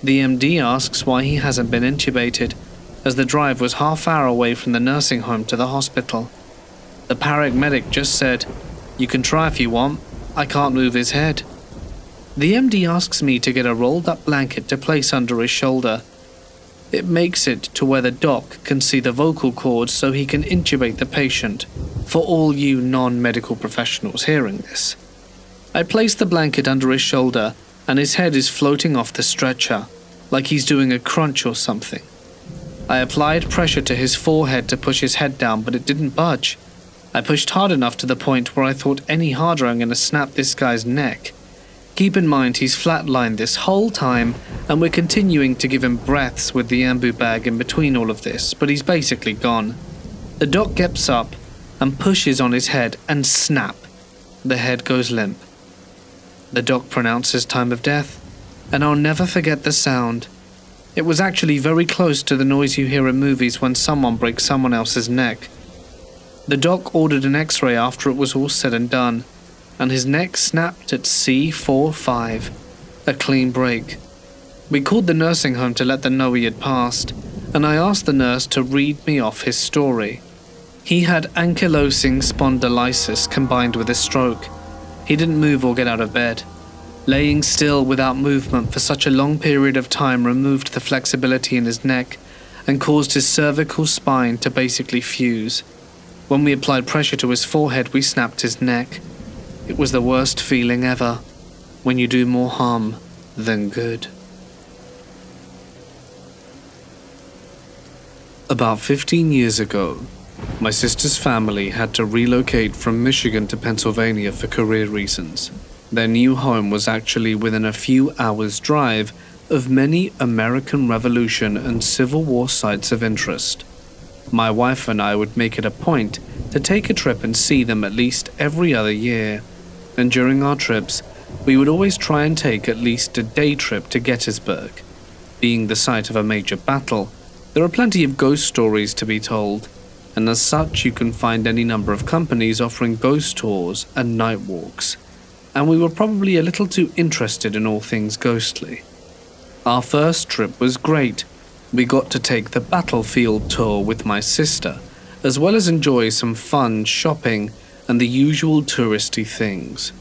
The MD asks why he hasn't been intubated, as the drive was half hour away from the nursing home to the hospital. The paramedic just said, "You can try if you want, I can't move his head." The MD asks me to get a rolled up blanket to place under his shoulder. It makes it to where the doc can see the vocal cords so he can intubate the patient, for all you non-medical professionals hearing this. I place the blanket under his shoulder and his head is floating off the stretcher, like he's doing a crunch or something. I applied pressure to his forehead to push his head down, but it didn't budge. I pushed hard enough to the point where I thought any harder I'm going to snap this guy's neck. Keep in mind he's flatlined this whole time, and we're continuing to give him breaths with the ambu bag in between all of this, but he's basically gone. The doc gets up and pushes on his head, and snap, the head goes limp. The doc pronounces time of death, and I'll never forget the sound. It was actually very close to the noise you hear in movies when someone breaks someone else's neck. The doc ordered an x-ray after it was all said and done, and his neck snapped at C45, a clean break. We called the nursing home to let them know he had passed, and I asked the nurse to read me off his story. He had ankylosing spondylitis combined with a stroke. He didn't move or get out of bed. Laying still without movement for such a long period of time removed the flexibility in his neck and caused his cervical spine to basically fuse. When we applied pressure to his forehead, we snapped his neck. It was the worst feeling ever, when you do more harm than good. About 15 years ago, my sister's family had to relocate from Michigan to Pennsylvania for career reasons. Their new home was actually within a few hours' drive of many American Revolution and Civil War sites of interest. My wife and I would make it a point to take a trip and see them at least every other year, and during our trips, we would always try and take at least a day trip to Gettysburg. Being the site of a major battle, there are plenty of ghost stories to be told, and as such you can find any number of companies offering ghost tours and night walks, and we were probably a little too interested in all things ghostly. Our first trip was great. We got to take the battlefield tour with my sister, as well as enjoy some fun shopping and the usual touristy things.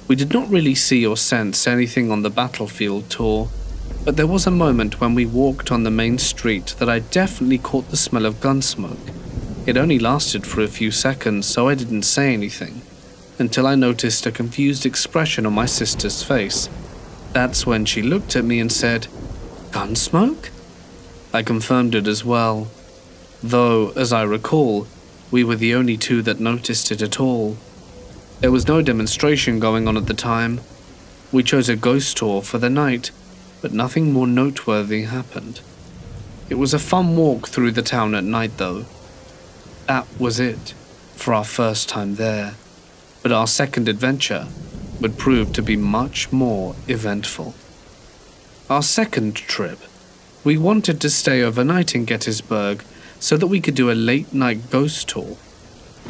We did not really see or sense anything on the battlefield tour, but there was a moment when we walked on the main street that I definitely caught the smell of gun smoke. It only lasted for a few seconds, so I didn't say anything, until I noticed a confused expression on my sister's face. That's when she looked at me and said, "Gun smoke?" I confirmed it as well, though, as I recall, we were the only two that noticed it at all. There was no demonstration going on at the time. We chose a ghost tour for the night, but nothing more noteworthy happened. It was a fun walk through the town at night, though. That was it for our first time there, but our second adventure would prove to be much more eventful. Our second trip, we wanted to stay overnight in Gettysburg so that we could do a late-night ghost tour.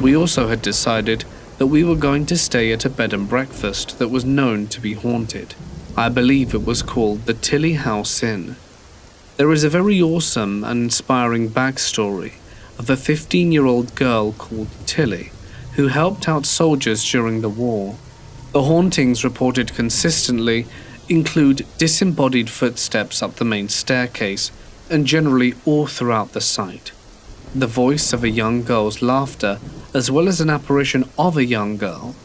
We also had decided that we were going to stay at a bed and breakfast that was known to be haunted. I believe it was called the Tilly House Inn. There is a very awesome and inspiring backstory of a 15-year-old girl called Tilly who helped out soldiers during the war. The hauntings reported consistently include disembodied footsteps up the main staircase and generally all throughout the site. The voice of a young girl's laughter, as well as an apparition of a young girl.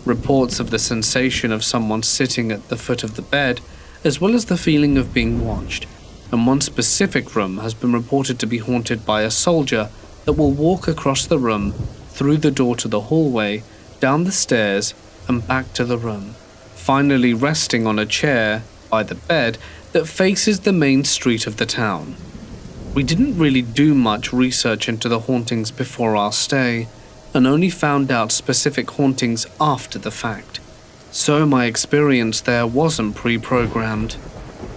Reports of the sensation of someone sitting at the foot of the bed, as well as the feeling of being watched. And one specific room has been reported to be haunted by a soldier that will walk across the room, through the door to the hallway, down the stairs, and back to the room, finally resting on a chair by the bed that faces the main street of the town. We didn't really do much research into the hauntings before our stay, and only found out specific hauntings after the fact. So my experience there wasn't pre-programmed.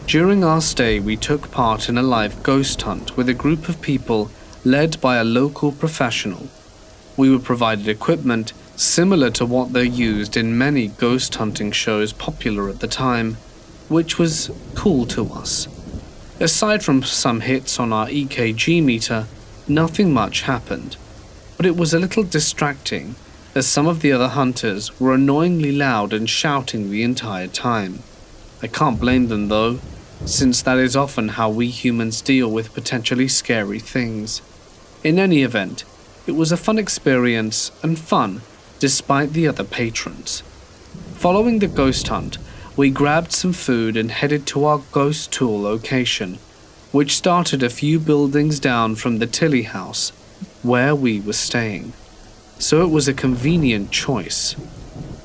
During our stay, we took part in a live ghost hunt with a group of people led by a local professional. We were provided equipment similar to what they used in many ghost hunting shows popular at the time, which was cool to us. Aside from some hits on our EKG meter, nothing much happened, but it was a little distracting as some of the other hunters were annoyingly loud and shouting the entire time. I can't blame them though, since that is often how we humans deal with potentially scary things. In any event, it was a fun experience and fun despite the other patrons. Following the ghost hunt, we grabbed some food and headed to our ghost tour location, which started a few buildings down from the Tilly house, where we were staying. So it was a convenient choice.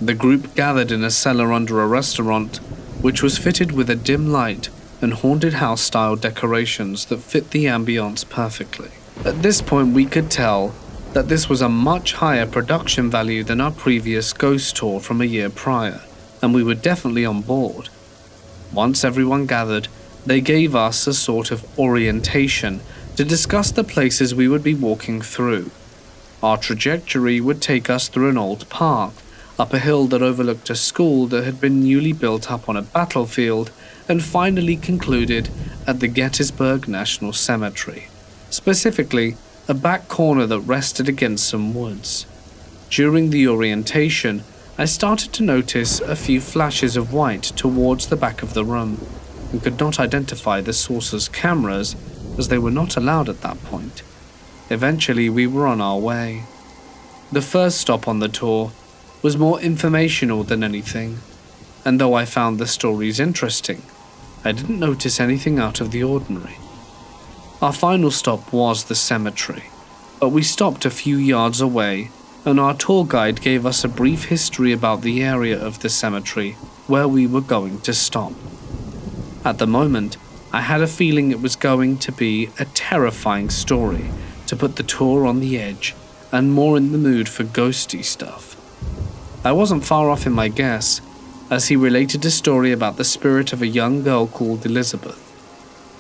The group gathered in a cellar under a restaurant, which was fitted with a dim light and haunted house-style decorations that fit the ambience perfectly. At this point we could tell that this was a much higher production value than our previous ghost tour from a year prior, and we were definitely on board. Once everyone gathered, they gave us a sort of orientation to discuss the places we would be walking through. Our trajectory would take us through an old park, up a hill that overlooked a school that had been newly built up on a battlefield, and finally concluded at the Gettysburg National Cemetery, specifically a back corner that rested against some woods. During the orientation, I started to notice a few flashes of white towards the back of the room and could not identify the source's cameras as they were not allowed at that point. Eventually, we were on our way. The first stop on the tour was more informational than anything, and though I found the stories interesting, I didn't notice anything out of the ordinary. Our final stop was the cemetery, but we stopped a few yards away, and our tour guide gave us a brief history about the area of the cemetery where we were going to stop. At the moment, I had a feeling it was going to be a terrifying story to put the tour on the edge and more in the mood for ghosty stuff. I wasn't far off in my guess, as he related a story about the spirit of a young girl called Elizabeth.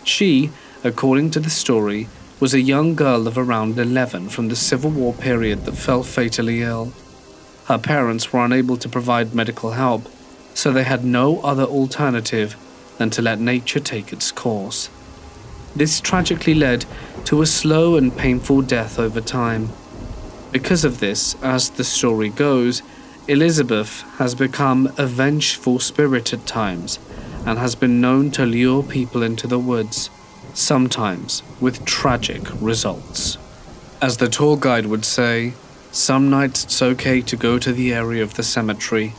She, according to the story, was a young girl of around 11 from the Civil War period that fell fatally ill. Her parents were unable to provide medical help, so they had no other alternative than to let nature take its course. This tragically led to a slow and painful death over time. Because of this, as the story goes, Elizabeth has become a vengeful spirit at times and has been known to lure people into the woods, sometimes with tragic results. As the tour guide would say, some nights it's okay to go to the area of the cemetery,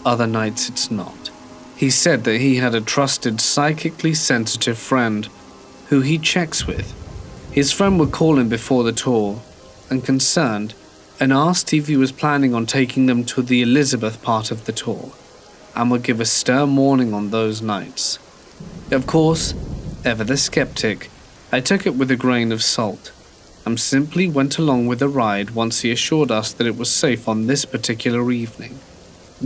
other nights it's not. He said that he had a trusted, psychically sensitive friend who he checks with. His friend would call him before the tour, and concerned, and asked if he was planning on taking them to the Elizabeth part of the tour, and would give a stern warning on those nights. Of course, ever the skeptic, I took it with a grain of salt, and simply went along with the ride once he assured us that it was safe on this particular evening.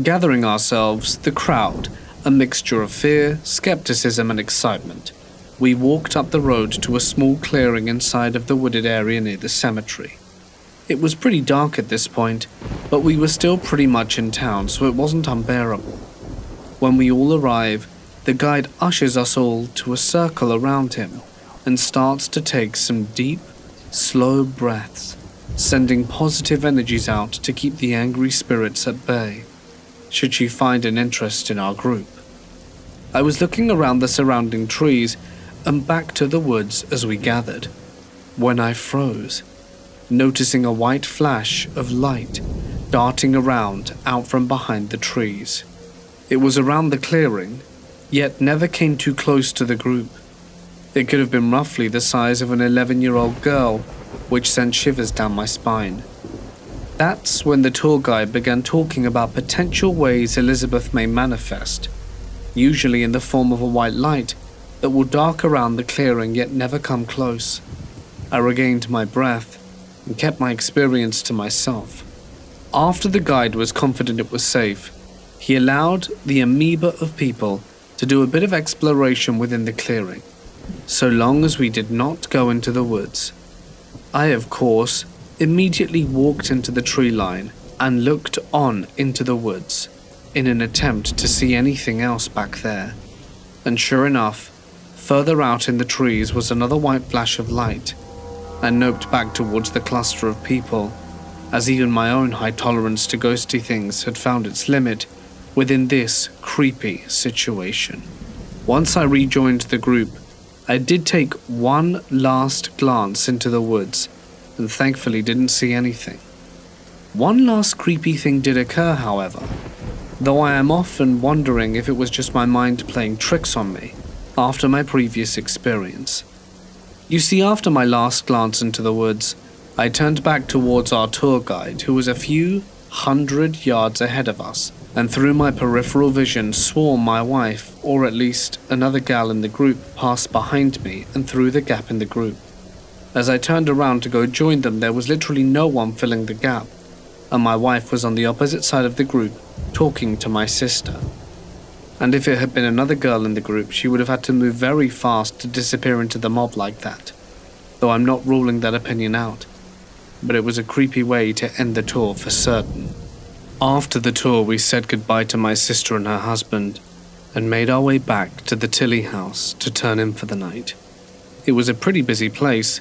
Gathering ourselves, the crowd, a mixture of fear, skepticism, and excitement, we walked up the road to a small clearing inside of the wooded area near the cemetery. It was pretty dark at this point, but we were still pretty much in town, so it wasn't unbearable. When we all arrive, the guide ushers us all to a circle around him and starts to take some deep, slow breaths, sending positive energies out to keep the angry spirits at bay, should she find an interest in our group. I was looking around the surrounding trees and back to the woods as we gathered, when I froze, noticing a white flash of light darting around out from behind the trees. It was around the clearing, yet never came too close to the group. It could have been roughly the size of an 11-year-old girl, which sent shivers down my spine. That's when the tour guide began talking about potential ways Elizabeth may manifest, usually in the form of a white light that will dark around the clearing yet never come close. I regained my breath and kept my experience to myself. After the guide was confident it was safe, he allowed the amoeba of people to do a bit of exploration within the clearing, so long as we did not go into the woods. I, of course, immediately walked into the tree line and looked on into the woods in an attempt to see anything else back there. And sure enough, further out in the trees was another white flash of light. I noped back towards the cluster of people, as even my own high tolerance to ghosty things had found its limit within this creepy situation. Once I rejoined the group, I did take one last glance into the woods and thankfully didn't see anything. One last creepy thing did occur, however, though I am often wondering if it was just my mind playing tricks on me after my previous experience. You see, after my last glance into the woods, I turned back towards our tour guide, who was a few 100 yards ahead of us, and through my peripheral vision swore my wife, or at least another gal in the group, passed behind me and through the gap in the group. As I turned around to go join them, there was literally no one filling the gap, and my wife was on the opposite side of the group, talking to my sister. And if it had been another girl in the group, she would have had to move very fast to disappear into the mob like that, though I'm not ruling that opinion out. But it was a creepy way to end the tour for certain. After the tour, we said goodbye to my sister and her husband, and made our way back to the Tilly house to turn in for the night. It was a pretty busy place,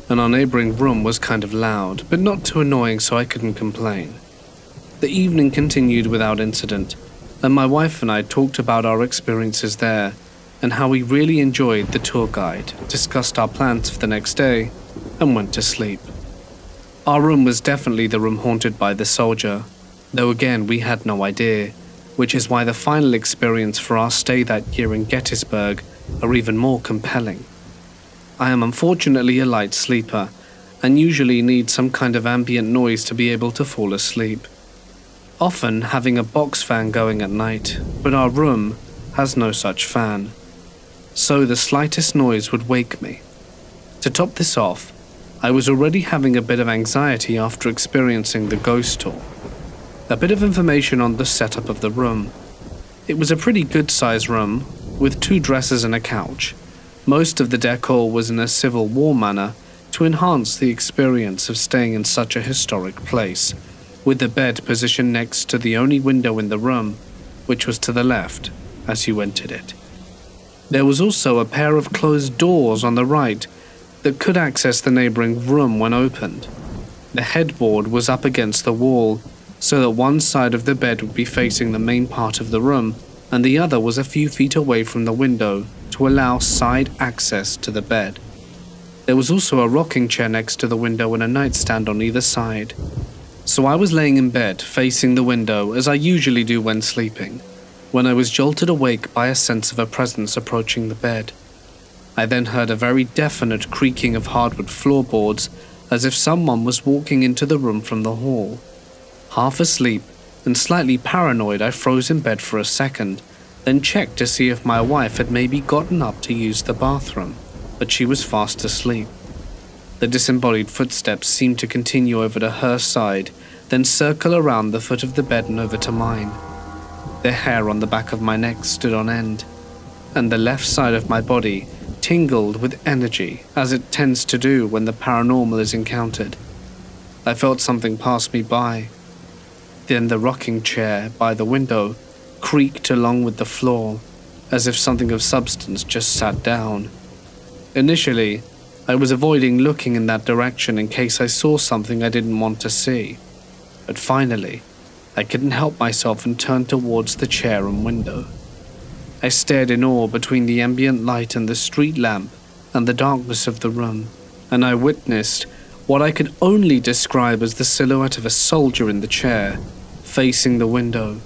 and our neighbouring room was kind of loud, but not too annoying so I couldn't complain. The evening continued without incident, and my wife and I talked about our experiences there and how we really enjoyed the tour guide, discussed our plans for the next day, and went to sleep. Our room was definitely the room haunted by the soldier, though again we had no idea, which is why the final experience for our stay that year in Gettysburg are even more compelling. I am unfortunately a light sleeper, and usually need some kind of ambient noise to be able to fall asleep. Often having a box fan going at night, but our room has no such fan, so the slightest noise would wake me. To top this off, I was already having a bit of anxiety after experiencing the ghost tour. A bit of information on the setup of the room. It was a pretty good-sized room, with 2 dressers and a couch. Most of the decor was in a Civil War manner to enhance the experience of staying in such a historic place, with the bed positioned next to the only window in the room, which was to the left as you entered it. There was also a pair of closed doors on the right that could access the neighboring room when opened. The headboard was up against the wall, so that one side of the bed would be facing the main part of the room, and the other was a few feet away from the window to allow side access to the bed. There was also a rocking chair next to the window and a nightstand on either side. So I was laying in bed, facing the window, as I usually do when sleeping, when I was jolted awake by a sense of a presence approaching the bed. I then heard a very definite creaking of hardwood floorboards, as if someone was walking into the room from the hall. Half asleep and slightly paranoid, I froze in bed for a second, then checked to see if my wife had maybe gotten up to use the bathroom, but she was fast asleep. The disembodied footsteps seemed to continue over to her side, then circle around the foot of the bed and over to mine. The hair on the back of my neck stood on end, and the left side of my body tingled with energy, as it tends to do when the paranormal is encountered. I felt something pass me by. Then the rocking chair by the window creaked along with the floor, as if something of substance just sat down. Initially, I was avoiding looking in that direction in case I saw something I didn't want to see. But finally, I couldn't help myself and turned towards the chair and window. I stared in awe between the ambient light and the street lamp and the darkness of the room, and I witnessed what I could only describe as the silhouette of a soldier in the chair, facing the window.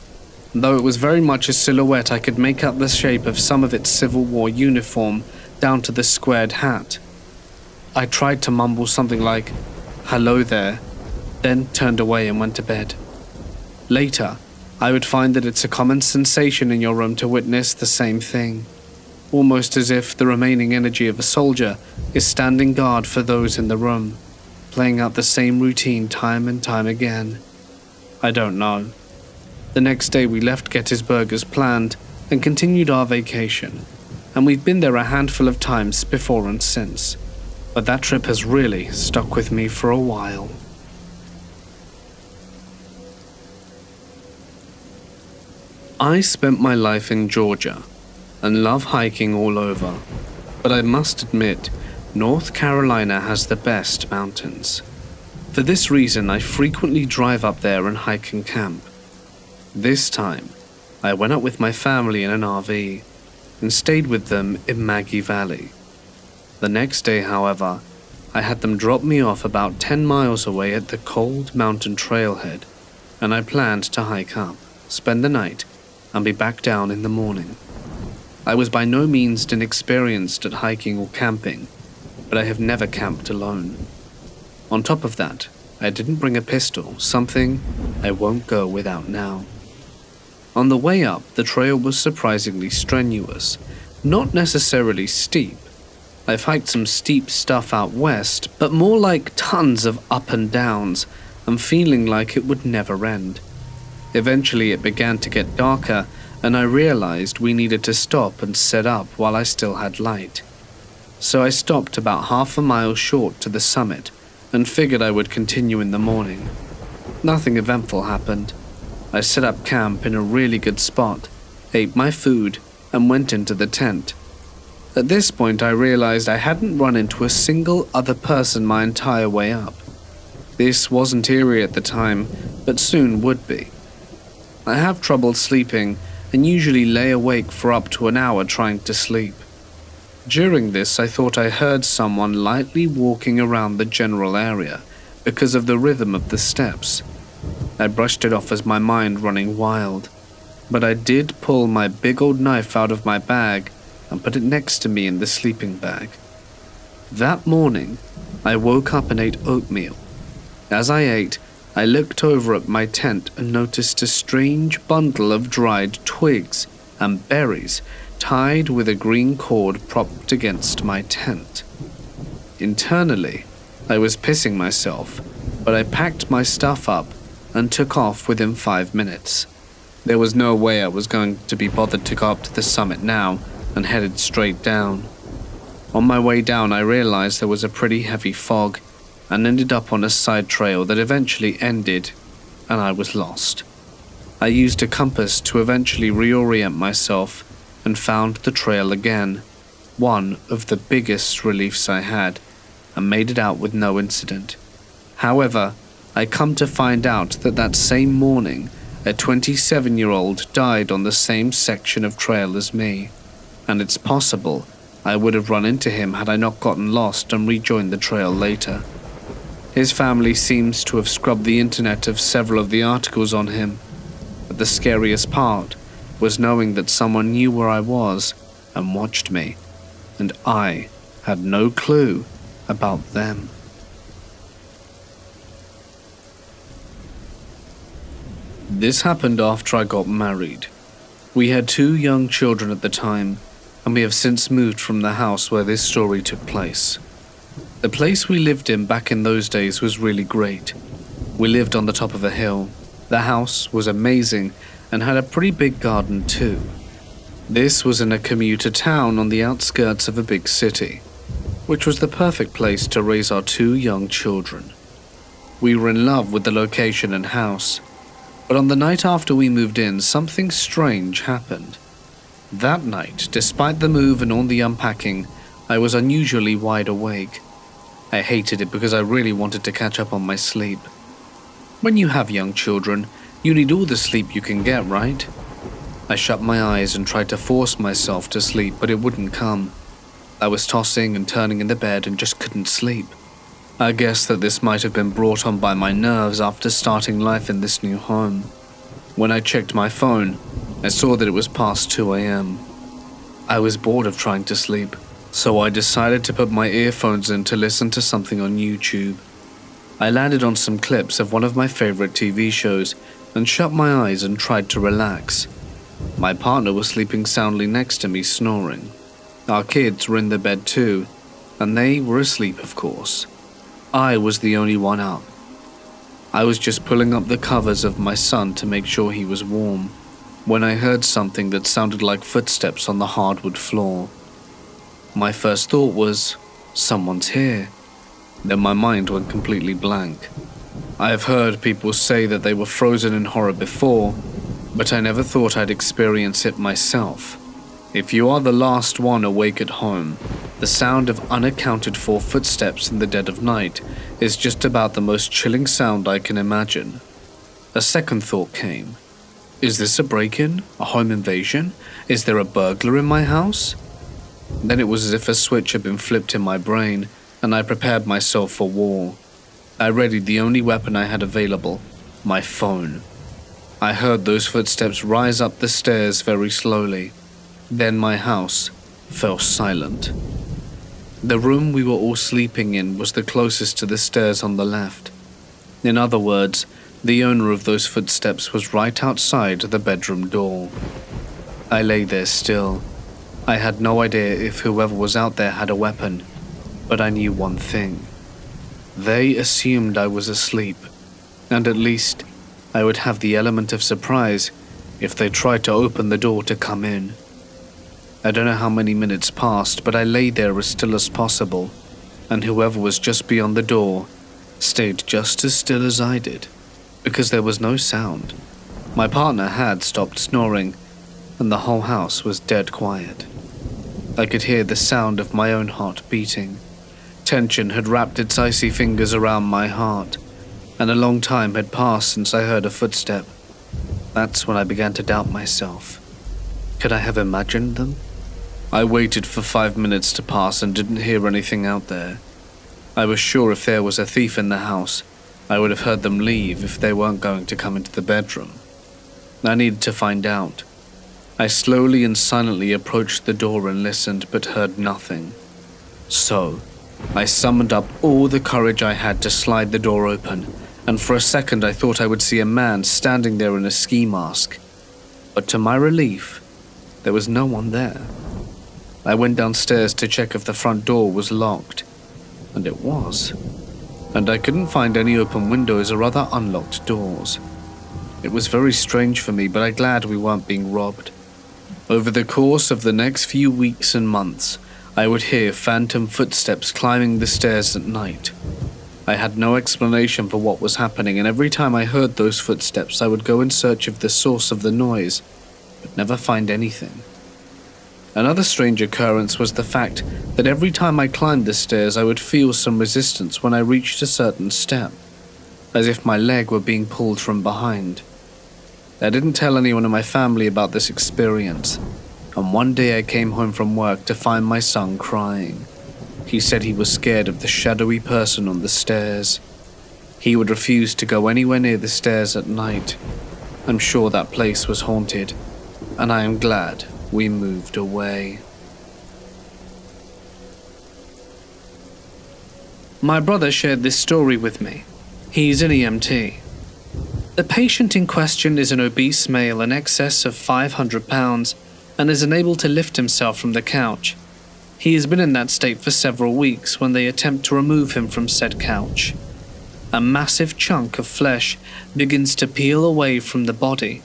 Though it was very much a silhouette, I could make out the shape of some of its Civil War uniform down to the squared hat. I tried to mumble something like, "Hello there," then turned away and went to bed. Later, I would find that it's a common sensation in your room to witness the same thing, almost as if the remaining energy of a soldier is standing guard for those in the room, playing out the same routine time and time again. I don't know. The next day we left Gettysburg as planned and continued our vacation, and we've been there a handful of times before and since, but that trip has really stuck with me for a while. I spent my life in Georgia and love hiking all over, but I must admit, North Carolina has the best mountains. For this reason, I frequently drive up there and hike and camp. This time, I went up with my family in an RV and stayed with them in Maggie Valley. The next day, however, I had them drop me off about 10 miles away at the cold mountain trailhead, and I planned to hike up, spend the night, and be back down in the morning. I was by no means inexperienced at hiking or camping, but I have never camped alone. On top of that, I didn't bring a pistol, something I won't go without now. On the way up, the trail was surprisingly strenuous, not necessarily steep. I've hiked some steep stuff out west, but more like tons of up and downs, and feeling like it would never end. Eventually it began to get darker, and I realized we needed to stop and set up while I still had light. So I stopped about half a mile short to the summit, and figured I would continue in the morning. Nothing eventful happened. I set up camp in a really good spot, ate my food, and went into the tent. At this point I realized I hadn't run into a single other person my entire way up. This wasn't eerie at the time, but soon would be. I have trouble sleeping and usually lay awake for up to an hour trying to sleep. During this, I thought I heard someone lightly walking around the general area because of the rhythm of the steps. I brushed it off as my mind running wild, but I did pull my big old knife out of my bag and put it next to me in the sleeping bag. That morning, I woke up and ate oatmeal. As I ate, I looked over at my tent and noticed a strange bundle of dried twigs and berries tied with a green cord propped against my tent. Internally, I was pissing myself, but I packed my stuff up and took off within 5 minutes. There was no way I was going to be bothered to go up to the summit now and headed straight down. On my way down, I realized there was a pretty heavy fog and ended up on a side trail that eventually ended, and I was lost. I used a compass to eventually reorient myself and found the trail again, one of the biggest reliefs I had, and made it out with no incident. However, I come to find out that that same morning, a 27-year-old died on the same section of trail as me, and it's possible I would have run into him had I not gotten lost and rejoined the trail later. His family seems to have scrubbed the internet of several of the articles on him, but the scariest part was knowing that someone knew where I was and watched me, and I had no clue about them. This happened after I got married. We had 2 young children at the time, and we have since moved from the house where this story took place. The place we lived in back in those days was really great. We lived on the top of a hill. The house was amazing and had a pretty big garden too. This was in a commuter town on the outskirts of a big city, which was the perfect place to raise our 2 young children. We were in love with the location and house, but on the night after we moved in, something strange happened. That night, despite the move and all the unpacking, I was unusually wide awake. I hated it because I really wanted to catch up on my sleep. When you have young children, you need all the sleep you can get, right? I shut my eyes and tried to force myself to sleep, but it wouldn't come. I was tossing and turning in the bed and just couldn't sleep. I guess that this might have been brought on by my nerves after starting life in this new home. When I checked my phone, I saw that it was past 2 a.m. I was bored of trying to sleep, so I decided to put my earphones in to listen to something on YouTube. I landed on some clips of one of my favorite TV shows and shut my eyes and tried to relax. My partner was sleeping soundly next to me, snoring. Our kids were in the bed too, and they were asleep, of course. I was the only one up. I was just pulling up the covers of my son to make sure he was warm, when I heard something that sounded like footsteps on the hardwood floor. My first thought was, someone's here. Then my mind went completely blank. I have heard people say that they were frozen in horror before, but I never thought I'd experience it myself. If you are the last one awake at home, the sound of unaccounted for footsteps in the dead of night is just about the most chilling sound I can imagine. A second thought came. Is this a break-in? A home invasion? Is there a burglar in my house? Then it was as if a switch had been flipped in my brain, and I prepared myself for war. I readied the only weapon I had available, my phone. I heard those footsteps rise up the stairs very slowly. Then my house fell silent. The room we were all sleeping in was the closest to the stairs on the left. In other words, the owner of those footsteps was right outside the bedroom door. I lay there still. I had no idea if whoever was out there had a weapon, but I knew one thing. They assumed I was asleep, and at least I would have the element of surprise if they tried to open the door to come in. I don't know how many minutes passed, but I lay there as still as possible, and whoever was just beyond the door stayed just as still as I did, because there was no sound. My partner had stopped snoring, and the whole house was dead quiet. I could hear the sound of my own heart beating. Tension had wrapped its icy fingers around my heart. and a long time had passed since I heard a footstep. That's when I began to doubt myself. Could I have imagined them? I waited for 5 minutes to pass and didn't hear anything out there. I was sure if there was a thief in the house, I would have heard them leave if they weren't going to come into the bedroom. I needed to find out. I slowly and silently approached the door and listened, but heard nothing. So, I summoned up all the courage I had to slide the door open, and for a second I thought I would see a man standing there in a ski mask. But to my relief, there was no one there. I went downstairs to check if the front door was locked, and it was. And I couldn't find any open windows or other unlocked doors. It was very strange for me, but I'm glad we weren't being robbed. Over the course of the next few weeks and months, I would hear phantom footsteps climbing the stairs at night. I had no explanation for what was happening, and every time I heard those footsteps, I would go in search of the source of the noise, but never find anything. Another strange occurrence was the fact that every time I climbed the stairs, I would feel some resistance when I reached a certain step, as if my leg were being pulled from behind. I didn't tell anyone in my family about this experience, and one day I came home from work to find my son crying. He said he was scared of the shadowy person on the stairs. He would refuse to go anywhere near the stairs at night. I'm sure that place was haunted, and I am glad we moved away. My brother shared this story with me. He's an EMT. The patient in question is an obese male in excess of 500 pounds and is unable to lift himself from the couch. He has been in that state for several weeks when they attempt to remove him from said couch. A massive chunk of flesh begins to peel away from the body,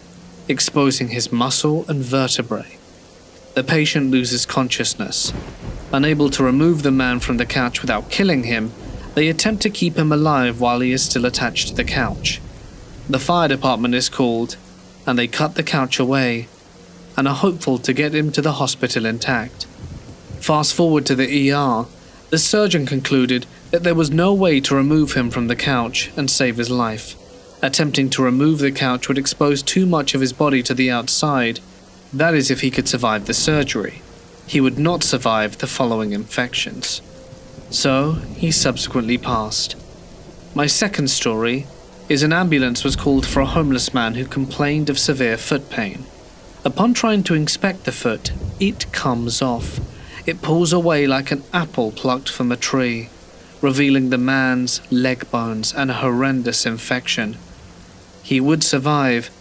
exposing his muscle and vertebrae. The patient loses consciousness. Unable to remove the man from the couch without killing him, they attempt to keep him alive while he is still attached to the couch. The fire department is called, and they cut the couch away, and are hopeful to get him to the hospital intact. Fast forward to the ER, the surgeon concluded that there was no way to remove him from the couch and save his life. Attempting to remove the couch would expose too much of his body to the outside. That is if he could survive the surgery. He would not survive the following infections. So, he subsequently passed. My second story is an ambulance was called for a homeless man who complained of severe foot pain. Upon trying to inspect the foot, it comes off. It pulls away like an apple plucked from a tree, revealing the man's leg bones and a horrendous infection. He would survive,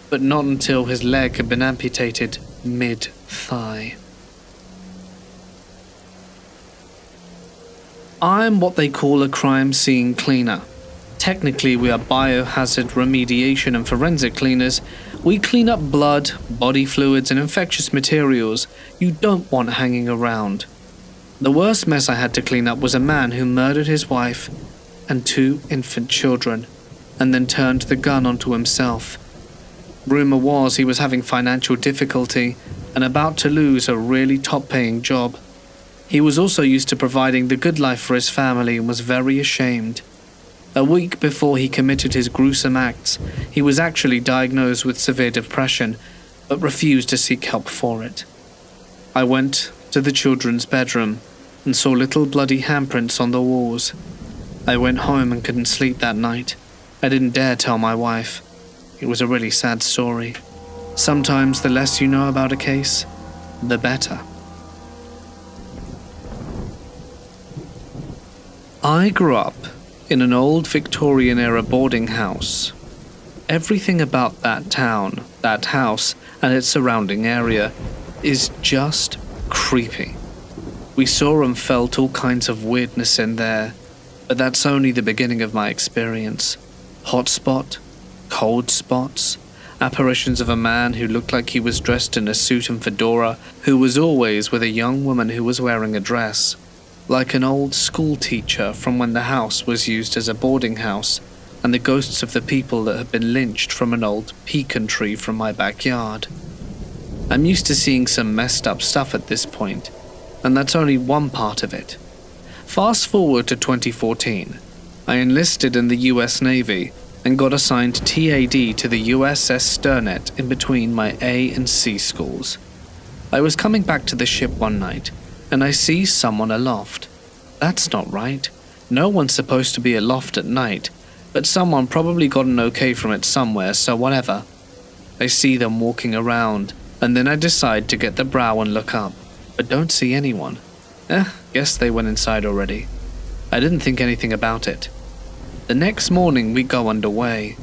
but not until his leg had been amputated mid-thigh. I'm what they call a crime scene cleaner. Technically, we are biohazard remediation and forensic cleaners. We clean up blood, body fluids, and infectious materials you don't want hanging around. The worst mess I had to clean up was a man who murdered his wife and 2 infant children, and then turned the gun onto himself. Rumor was he was having financial difficulty and about to lose a really top-paying job. He was also used to providing the good life for his family and was very ashamed. A week before he committed his gruesome acts, he was actually diagnosed with severe depression, but refused to seek help for it. I went to the children's bedroom and saw little bloody handprints on the walls. I went home and couldn't sleep that night. I didn't dare tell my wife. It was a really sad story. Sometimes the less you know about a case, the better. I grew up in an old Victorian-era boarding house. Everything about that town, that house, and its surrounding area is just creepy. We saw and felt all kinds of weirdness in there, but that's only the beginning of my experience. Hot spot, cold spots, apparitions of a man who looked like he was dressed in a suit and fedora, who was always with a young woman who was wearing a dress, like an old school teacher from when the house was used as a boarding house, and the ghosts of the people that had been lynched from an old pecan tree from my backyard. I'm used to seeing some messed up stuff at this point, and that's only one part of it. Fast forward to 2014. I enlisted in the US Navy and got assigned TAD to the USS Sternet in between my A and C schools. I was coming back to the ship one night, and I see someone aloft. That's not right. No one's supposed to be aloft at night, but someone probably got an okay from it somewhere, so whatever. I see them walking around, and then I decide to get the brow and look up, but don't see anyone. Guess they went inside already. I didn't think anything about it. The next morning we go underway.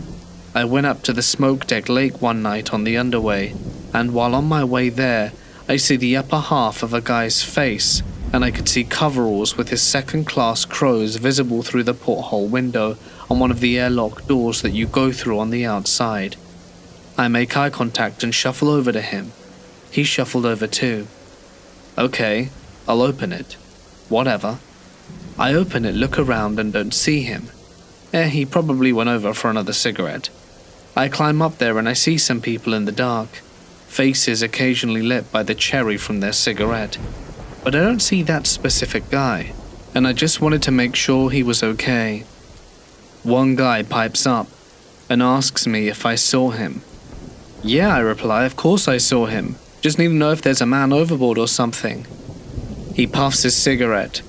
I went up to the smoke deck lake one night on the underway, and while on my way there, I see the upper half of a guy's face, and I could see coveralls with his second-class crows visible through the porthole window on one of the airlock doors that you go through on the outside. I make eye contact and shuffle over to him. He shuffled over too. Okay, I'll open it. Whatever. I open it, look around, and don't see him. He probably went over for another cigarette. I climb up there and I see some people in the dark, faces occasionally lit by the cherry from their cigarette. But I don't see that specific guy, and I just wanted to make sure he was okay. One guy pipes up and asks me if I saw him. Yeah, I reply, of course I saw him. Just need to know if there's a man overboard or something. He puffs his cigarette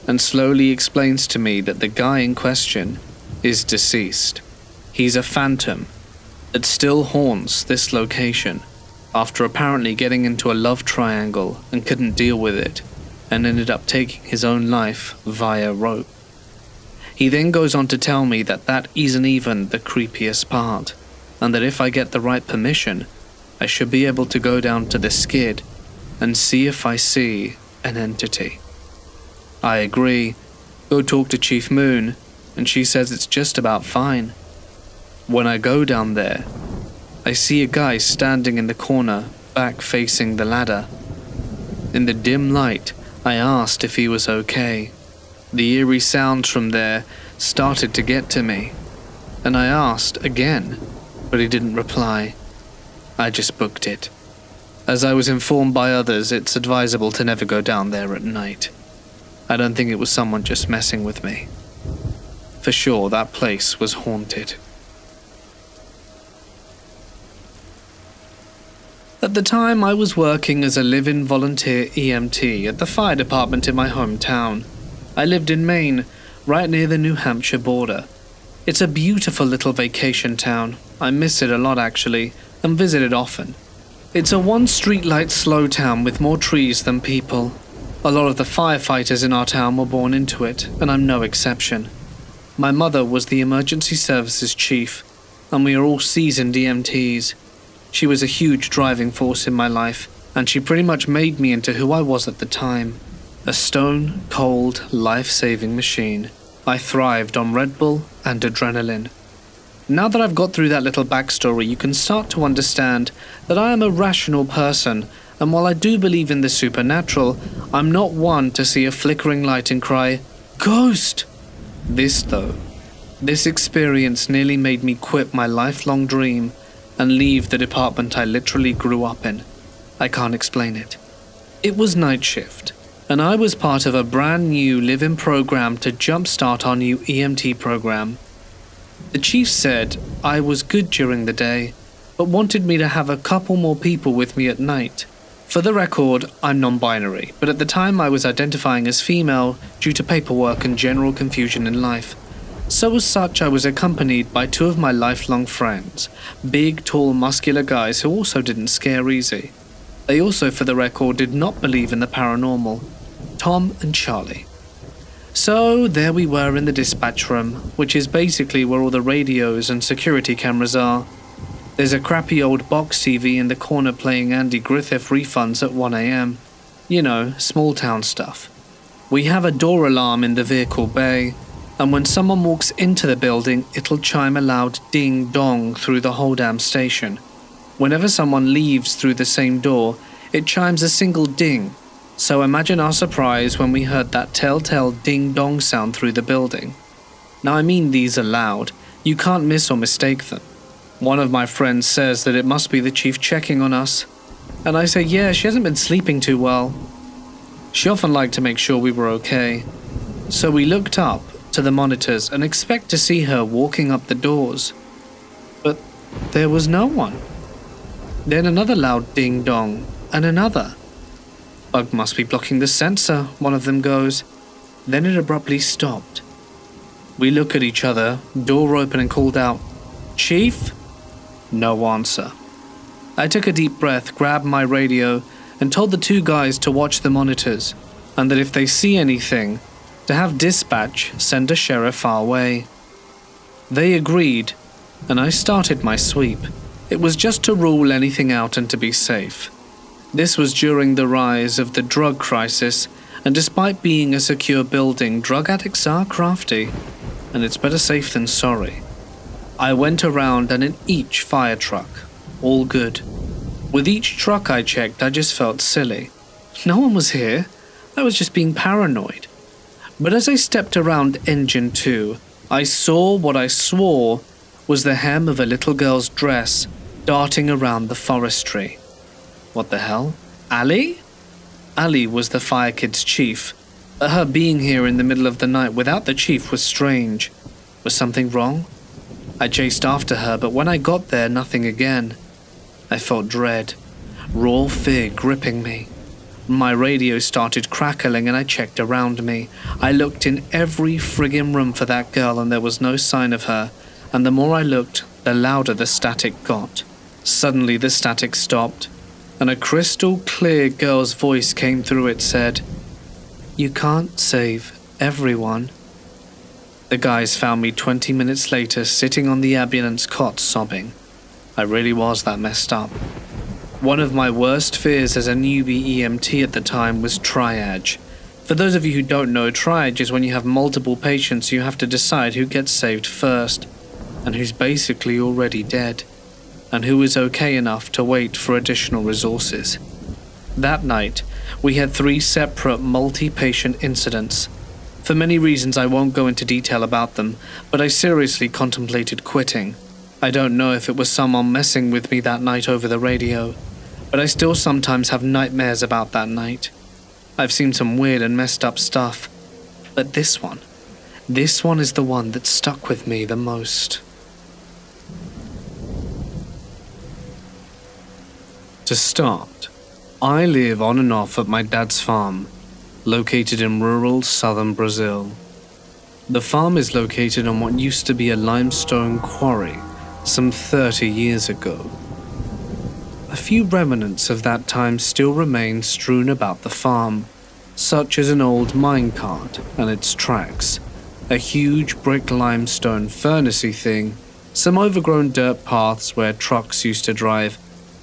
and slowly explains to me that the guy in question is deceased. He's a phantom that still haunts this location after apparently getting into a love triangle and couldn't deal with it and ended up taking his own life via rope. He then goes on to tell me that that isn't even the creepiest part, and that if I get the right permission, I should be able to go down to the skid and see if I see an entity. I agree, go talk to Chief Moon, and she says it's just about fine. When I go down there, I see a guy standing in the corner, back facing the ladder. In the dim light, I asked if he was okay. The eerie sounds from there started to get to me, and I asked again, but he didn't reply. I just booked it. As I was informed by others, it's advisable to never go down there at night. I don't think it was someone just messing with me. For sure, that place was haunted. At the time, I was working as a live-in volunteer EMT at the fire department in my hometown. I lived in Maine, right near the New Hampshire border. It's a beautiful little vacation town. I miss it a lot actually, and visit it often. It's a one-streetlight slow town with more trees than people. A lot of the firefighters in our town were born into it, and I'm no exception. My mother was the emergency services chief, and we are all seasoned EMTs. She was a huge driving force in my life, and she pretty much made me into who I was at the time. A stone, cold, life-saving machine. I thrived on Red Bull and adrenaline. Now that I've got through that little backstory, you can start to understand that I am a rational person, and while I do believe in the supernatural, I'm not one to see a flickering light and cry, "Ghost!" This experience nearly made me quit my lifelong dream and leave the department I literally grew up in. I can't explain it. It was night shift, and I was part of a brand new live-in program to jumpstart our new EMT program. The chief said I was good during the day, but wanted me to have a couple more people with me at night. For the record, I'm non-binary, but at the time I was identifying as female due to paperwork and general confusion in life. So as such, I was accompanied by two of my lifelong friends, big, tall, muscular guys who also didn't scare easy. They also, for the record, did not believe in the paranormal. Tom and Charlie. So there we were in the dispatch room, which is basically where all the radios and security cameras are. There's a crappy old box TV in the corner playing Andy Griffith refunds at 1 a.m. You know, small town stuff. We have a door alarm in the vehicle bay, and when someone walks into the building, it'll chime a loud ding-dong through the whole damn station. Whenever someone leaves through the same door, it chimes a single ding. So imagine our surprise when we heard that telltale ding-dong sound through the building. Now I mean these are loud. You can't miss or mistake them. One of my friends says that it must be the chief checking on us. And I say, yeah, she hasn't been sleeping too well. She often liked to make sure we were okay. So we looked up to the monitors and expect to see her walking up the doors. But there was no one. Then another loud ding-dong, and another. Bug must be blocking the sensor, one of them goes. Then it abruptly stopped. We look at each other, door open, and called out, "Chief?" No answer. I took a deep breath, grabbed my radio, and told the two guys to watch the monitors, and that if they see anything, to have dispatch send a sheriff our way. They agreed, and I started my sweep. It was just to rule anything out and to be safe. This was during the rise of the drug crisis, and despite being a secure building, drug addicts are crafty, and it's better safe than sorry. I went around and in each fire truck, all good. With each truck I checked, I just felt silly. No one was here. I was just being paranoid. But as I stepped around engine 2, I saw what I swore was the hem of a little girl's dress darting around the forestry. What the hell? Ali? Ali was the fire kid's chief, but her being here in the middle of the night without the chief was strange. Was something wrong? I chased after her, but when I got there, nothing again. I felt dread, raw fear gripping me. My radio started crackling and I checked around me. I looked in every friggin' room for that girl and there was no sign of her, and the more I looked, the louder the static got. Suddenly the static stopped, and a crystal clear girl's voice came through. It said, "You can't save everyone." The guys found me 20 minutes later sitting on the ambulance cot sobbing. I really was that messed up. One of my worst fears as a newbie EMT at the time was triage. For those of you who don't know, triage is when you have multiple patients, you have to decide who gets saved first, and who's basically already dead, and who is okay enough to wait for additional resources. That night, we had 3 separate multi-patient incidents. For many reasons I won't go into detail about them, but I seriously contemplated quitting. I don't know if it was someone messing with me that night over the radio, but I still sometimes have nightmares about that night. I've seen some weird and messed up stuff, but this one is the one that stuck with me the most. To start, I live on and off at my dad's farm, located in rural southern Brazil. The farm is located on what used to be a limestone quarry some 30 years ago. A few remnants of that time still remain strewn about the farm, such as an old minecart and its tracks, a huge brick limestone furnacey thing, some overgrown dirt paths where trucks used to drive,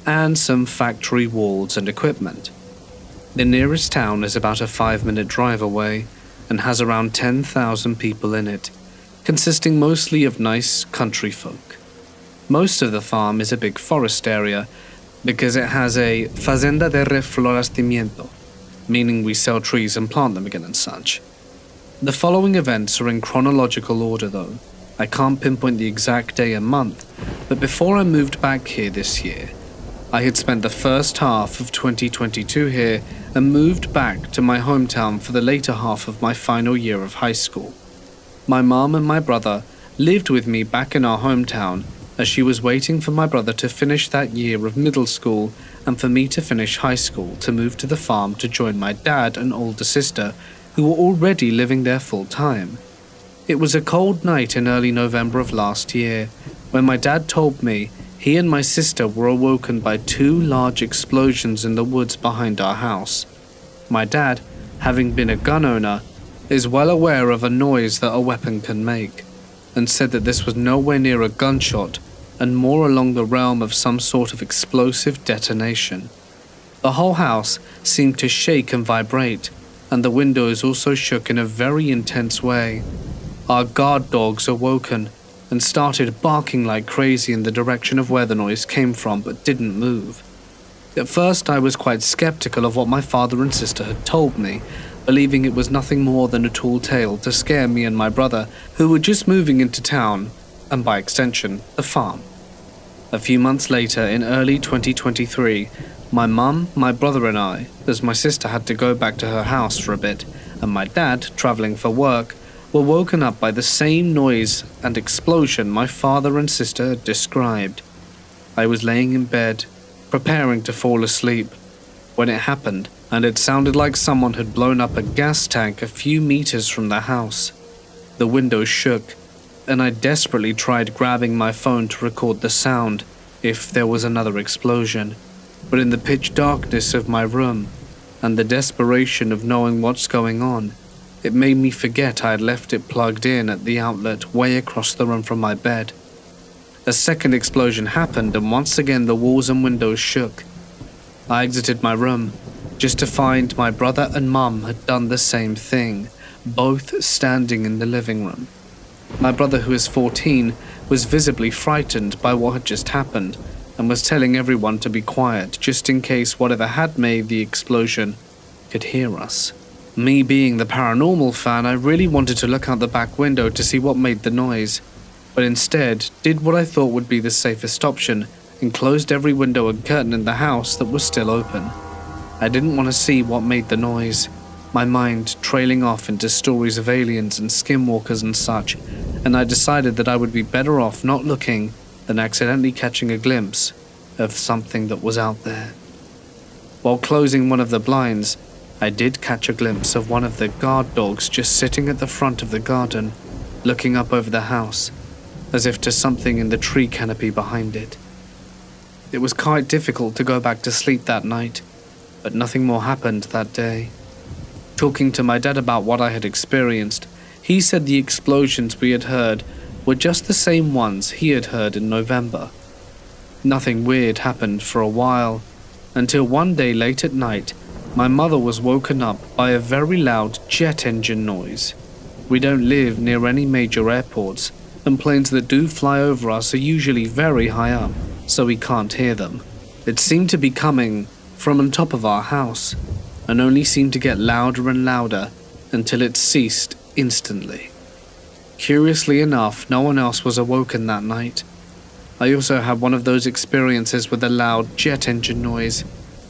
and some factory walls and equipment. The nearest town is about a 5-minute drive away and has around 10,000 people in it, consisting mostly of nice country folk. Most of the farm is a big forest area because it has a fazenda de reflorestamiento, meaning we sell trees and plant them again and such. The following events are in chronological order though. I can't pinpoint the exact day and month, but before I moved back here this year, I had spent the first half of 2022 here and moved back to my hometown for the later half of my final year of high school. My mom and my brother lived with me back in our hometown as she was waiting for my brother to finish that year of middle school and for me to finish high school to move to the farm to join my dad and older sister who were already living there full time. It was a cold night in early November of last year when my dad told me he and my sister were awoken by 2 large explosions in the woods behind our house. My dad, having been a gun owner, is well aware of a noise that a weapon can make, and said that this was nowhere near a gunshot and more along the realm of some sort of explosive detonation. The whole house seemed to shake and vibrate, and the windows also shook in a very intense way. Our guard dogs awoken and started barking like crazy in the direction of where the noise came from but didn't move. At first I was quite skeptical of what my father and sister had told me, believing it was nothing more than a tall tale to scare me and my brother, who were just moving into town, and by extension, the farm. A few months later, in early 2023, my mum, my brother and I, as my sister had to go back to her house for a bit, and my dad, travelling for work, were woken up by the same noise and explosion my father and sister had described. I was laying in bed, preparing to fall asleep, when it happened, and it sounded like someone had blown up a gas tank a few meters from the house. The windows shook, and I desperately tried grabbing my phone to record the sound if there was another explosion. But in the pitch darkness of my room, and the desperation of knowing what's going on, it made me forget I had left it plugged in at the outlet way across the room from my bed. A second explosion happened, and once again the walls and windows shook. I exited my room, just to find my brother and mum had done the same thing, both standing in the living room. My brother, who is 14, was visibly frightened by what had just happened, and was telling everyone to be quiet just in case whatever had made the explosion could hear us. Me being the paranormal fan, I really wanted to look out the back window to see what made the noise, but instead did what I thought would be the safest option and closed every window and curtain in the house that was still open. I didn't want to see what made the noise, my mind trailing off into stories of aliens and skinwalkers and such, and I decided that I would be better off not looking than accidentally catching a glimpse of something that was out there. While closing one of the blinds, I did catch a glimpse of one of the guard dogs just sitting at the front of the garden, looking up over the house, as if to something in the tree canopy behind it. It was quite difficult to go back to sleep that night, but nothing more happened that day. Talking to my dad about what I had experienced, he said the explosions we had heard were just the same ones he had heard in November. Nothing weird happened for a while, until one day late at night, my mother was woken up by a very loud jet engine noise. We don't live near any major airports, and planes that do fly over us are usually very high up, so we can't hear them. It seemed to be coming from on top of our house, and only seemed to get louder and louder until it ceased instantly. Curiously enough, no one else was awoken that night. I also had one of those experiences with a loud jet engine noise.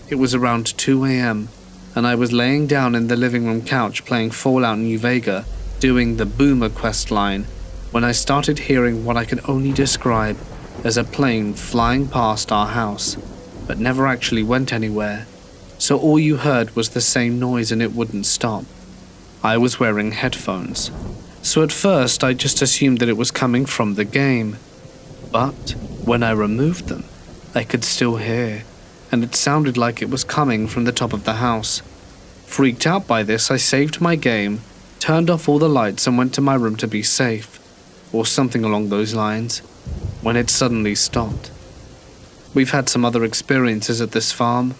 It was around 2 a.m, and I was laying down in the living room couch playing Fallout New Vega, doing the Boomer quest line, when I started hearing what I could only describe as a plane flying past our house, but never actually went anywhere, so all you heard was the same noise and it wouldn't stop. I was wearing headphones, so at first I just assumed that it was coming from the game, but when I removed them, I could still hear, and it sounded like it was coming from the top of the house. Freaked out by this, I saved my game, turned off all the lights and went to my room to be safe, or something along those lines, when it suddenly stopped. We've had some other experiences at this farm,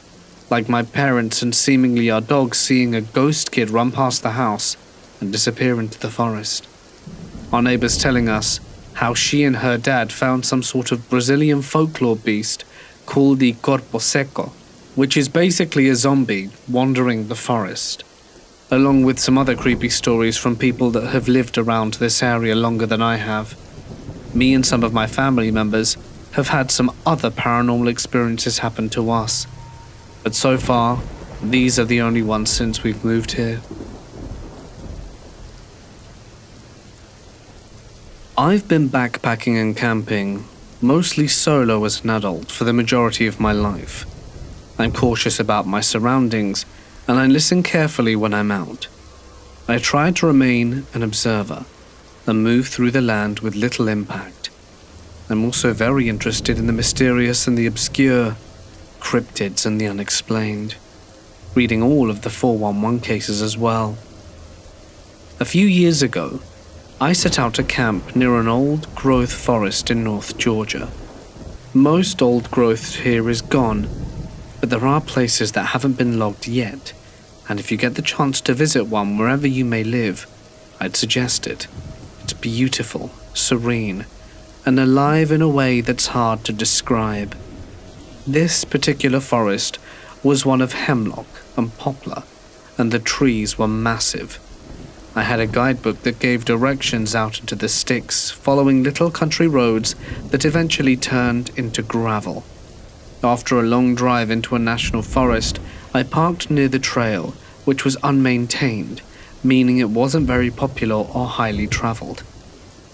like my parents and seemingly our dog seeing a ghost kid run past the house and disappear into the forest. Our neighbors telling us how she and her dad found some sort of Brazilian folklore beast called the corpo seco, which is basically a zombie wandering the forest, along with some other creepy stories from people that have lived around this area longer than I have. Me and some of my family members have had some other paranormal experiences happen to us, but so far, these are the only ones since we've moved here. I've been backpacking and camping, mostly solo as an adult, for the majority of my life. I'm cautious about my surroundings, and I listen carefully when I'm out. I try to remain an observer and move through the land with little impact. I'm also very interested in the mysterious and the obscure, cryptids and the unexplained, reading all of the 411 cases as well. A few years ago, I set out to camp near an old-growth forest in North Georgia. Most old growth here is gone, but there are places that haven't been logged yet, and if you get the chance to visit one wherever you may live, I'd suggest it. It's beautiful, serene, and alive in a way that's hard to describe. This particular forest was one of hemlock and poplar, and the trees were massive. I had a guidebook that gave directions out into the sticks, following little country roads that eventually turned into gravel. After a long drive into a national forest, I parked near the trail, which was unmaintained, meaning it wasn't very popular or highly traveled.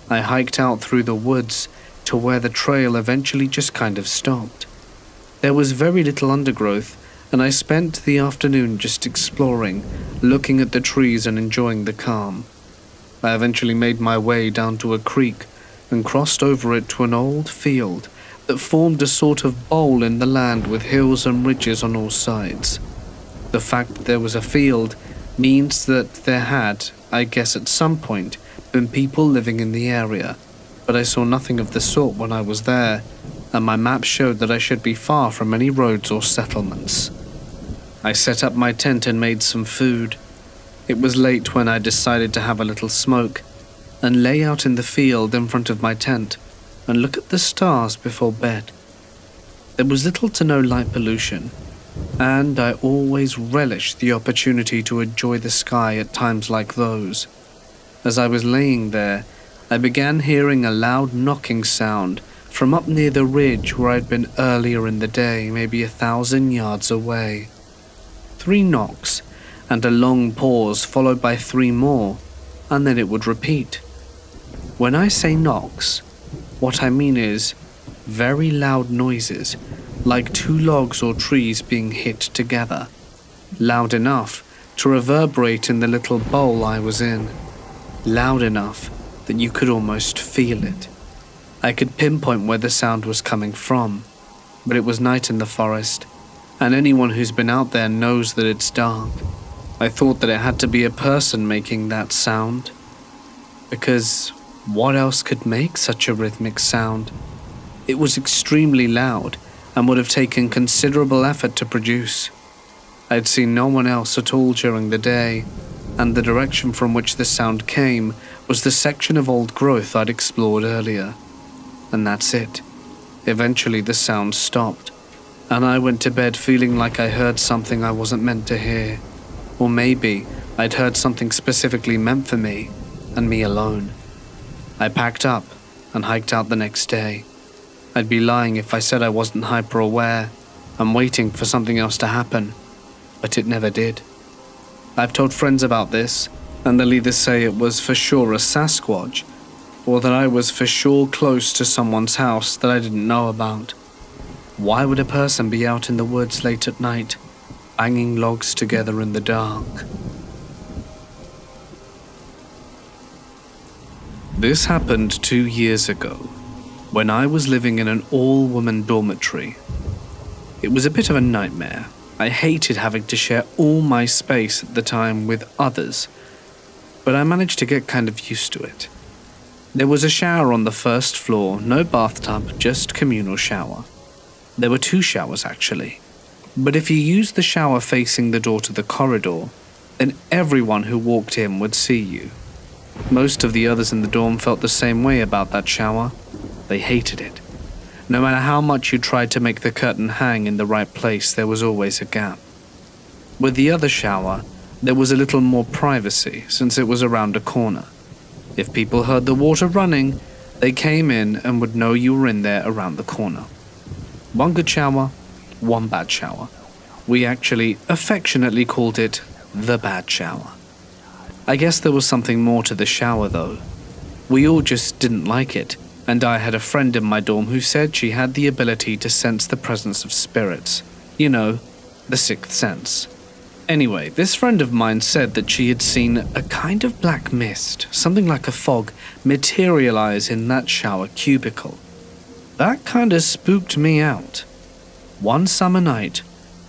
I hiked out through the woods to where the trail eventually just kind of stopped. There was very little undergrowth, and I spent the afternoon just exploring, looking at the trees and enjoying the calm. I eventually made my way down to a creek and crossed over it to an old field that formed a sort of bowl in the land with hills and ridges on all sides. The fact that there was a field means that there had, I guess at some point, been people living in the area, but I saw nothing of the sort when I was there, and my map showed that I should be far from any roads or settlements. I set up my tent and made some food. It was late when I decided to have a little smoke and lay out in the field in front of my tent and look at the stars before bed. There was little to no light pollution, and I always relished the opportunity to enjoy the sky at times like those. As I was laying there, I began hearing a loud knocking sound from up near the ridge where I'd been earlier in the day, maybe 1,000 yards away. 3 knocks, and a long pause followed by 3 more, and then it would repeat. When I say knocks, what I mean is very loud noises, like 2 logs or trees being hit together, loud enough to reverberate in the little bowl I was in, loud enough that you could almost feel it. I could pinpoint where the sound was coming from, but it was night in the forest, and anyone who's been out there knows that it's dark. I thought that it had to be a person making that sound, because what else could make such a rhythmic sound? It was extremely loud and would have taken considerable effort to produce. I'd seen no one else at all during the day, and the direction from which the sound came was the section of old growth I'd explored earlier. And that's it. Eventually the sound stopped, and I went to bed feeling like I heard something I wasn't meant to hear. Or maybe I'd heard something specifically meant for me, and me alone. I packed up and hiked out the next day. I'd be lying if I said I wasn't hyper-aware and waiting for something else to happen, but it never did. I've told friends about this, and they'll either say it was for sure a Sasquatch, or that I was for sure close to someone's house that I didn't know about. Why would a person be out in the woods late at night, banging logs together in the dark? This happened 2 years ago, when I was living in an all-woman dormitory. It was a bit of a nightmare. I hated having to share all my space at the time with others, but I managed to get kind of used to it. There was a shower on the first floor, no bathtub, just communal shower. There were 2 showers actually, but if you used the shower facing the door to the corridor, then everyone who walked in would see you. Most of the others in the dorm felt the same way about that shower. They hated it. No matter how much you tried to make the curtain hang in the right place, there was always a gap. With the other shower, there was a little more privacy since it was around a corner. If people heard the water running, they came in and would know you were in there around the corner. 1 good shower, 1 bad shower. We actually affectionately called it the bad shower. I guess there was something more to the shower though. We all just didn't like it, and I had a friend in my dorm who said she had the ability to sense the presence of spirits. You know, the 6th sense. Anyway, this friend of mine said that she had seen a kind of black mist, something like a fog, materialize in that shower cubicle. That kind of spooked me out. One summer night,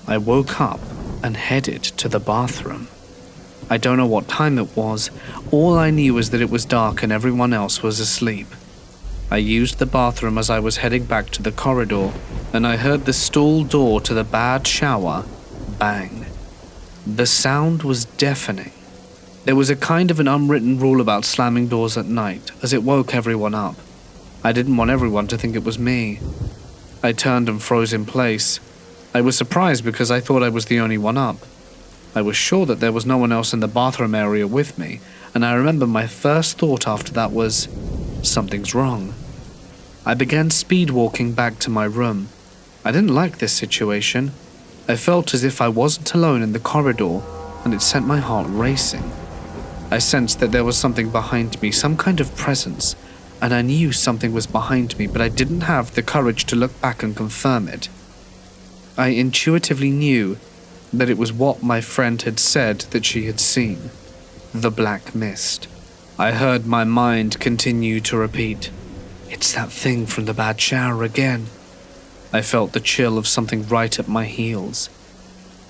I woke up and headed to the bathroom. I don't know what time it was. All I knew was that it was dark and everyone else was asleep. I used the bathroom as I was heading back to the corridor, and I heard the stall door to the bad shower bang. The sound was deafening. There was a kind of an unwritten rule about slamming doors at night, as it woke everyone up. I didn't want everyone to think it was me. I turned and froze in place. I was surprised because I thought I was the only one up. I was sure that there was no one else in the bathroom area with me, and I remember my first thought after that was, something's wrong. I began speed walking back to my room. I didn't like this situation. I felt as if I wasn't alone in the corridor, and it sent my heart racing. I sensed that there was something behind me, some kind of presence, and I knew something was behind me, but I didn't have the courage to look back and confirm it. I intuitively knew that it was what my friend had said that she had seen, the black mist. I heard my mind continue to repeat, "It's that thing from the bad shower again." I felt the chill of something right at my heels.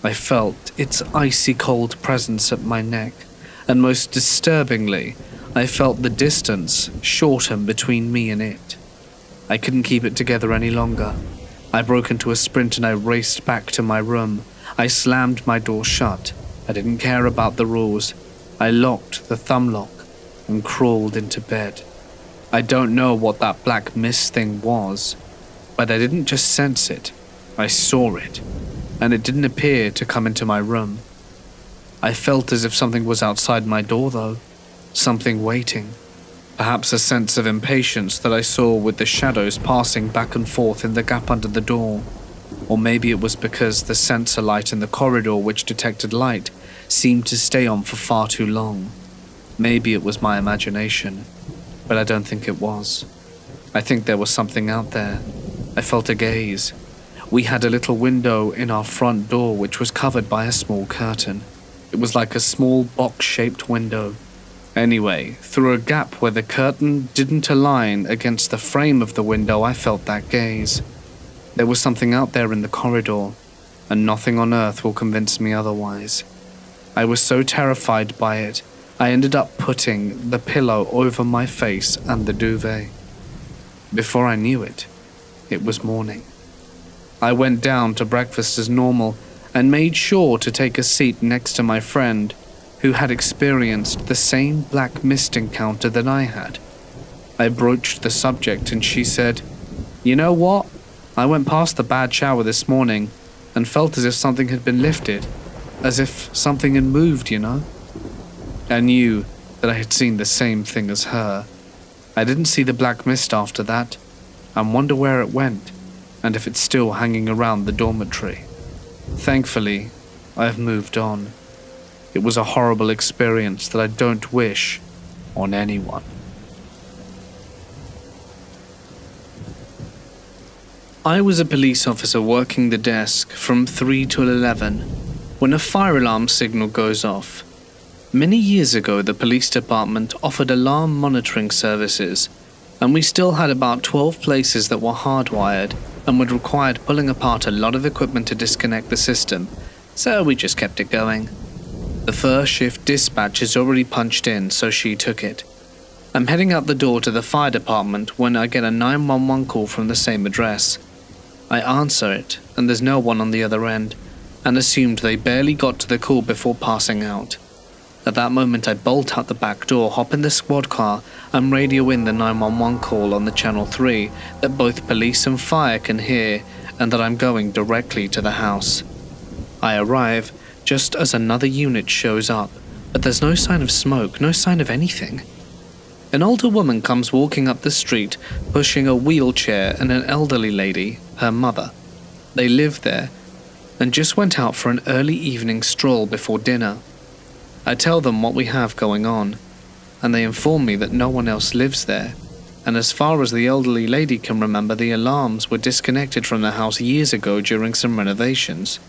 I felt its icy cold presence at my neck, and most disturbingly, I felt the distance shorten between me and it. I couldn't keep it together any longer. I broke into a sprint and I raced back to my room. I slammed my door shut. I didn't care about the rules. I locked the thumb lock and crawled into bed. I don't know what that black mist thing was, but I didn't just sense it. I saw it, and it didn't appear to come into my room. I felt as if something was outside my door though, something waiting. Perhaps a sense of impatience that I saw with the shadows passing back and forth in the gap under the door. Or maybe it was because the sensor light in the corridor which detected light seemed to stay on for far too long. Maybe it was my imagination, but I don't think it was. I think there was something out there. I felt a gaze. We had a little window in our front door which was covered by a small curtain. It was like a small box-shaped window. Anyway, through a gap where the curtain didn't align against the frame of the window, I felt that gaze. There was something out there in the corridor, and nothing on earth will convince me otherwise. I was so terrified by it, I ended up putting the pillow over my face and the duvet. Before I knew it, it was morning. I went down to breakfast as normal and made sure to take a seat next to my friend who had experienced the same black mist encounter that I had. I broached the subject and she said, "You know what? I went past the bad shower this morning and felt as if something had been lifted, as if something had moved, you know?" I knew that I had seen the same thing as her. I didn't see the black mist after that, and wonder where it went, and if it's still hanging around the dormitory. Thankfully, I have moved on. It was a horrible experience that I don't wish on anyone. I was a police officer working the desk from 3 till 11 when a fire alarm signal goes off. Many years ago, the police department offered alarm monitoring services, and we still had about 12 places that were hardwired and would require pulling apart a lot of equipment to disconnect the system, so we just kept it going. The first shift dispatch is already punched in, so she took it. I'm heading out the door to the fire department when I get a 911 call from the same address. I answer it, and there's no one on the other end, and assumed they barely got to the call before passing out. At that moment, I bolt out the back door, hop in the squad car, and radio in the 911 call on the channel 3 that both police and fire can hear, and that I'm going directly to the house. I arrive just as another unit shows up, but there's no sign of smoke, no sign of anything. An older woman comes walking up the street, pushing a wheelchair, and an elderly lady, her mother. They live there, and just went out for an early evening stroll before dinner. I tell them what we have going on, and they inform me that no one else lives there, and as far as the elderly lady can remember, the alarms were disconnected from the house years ago during some renovations.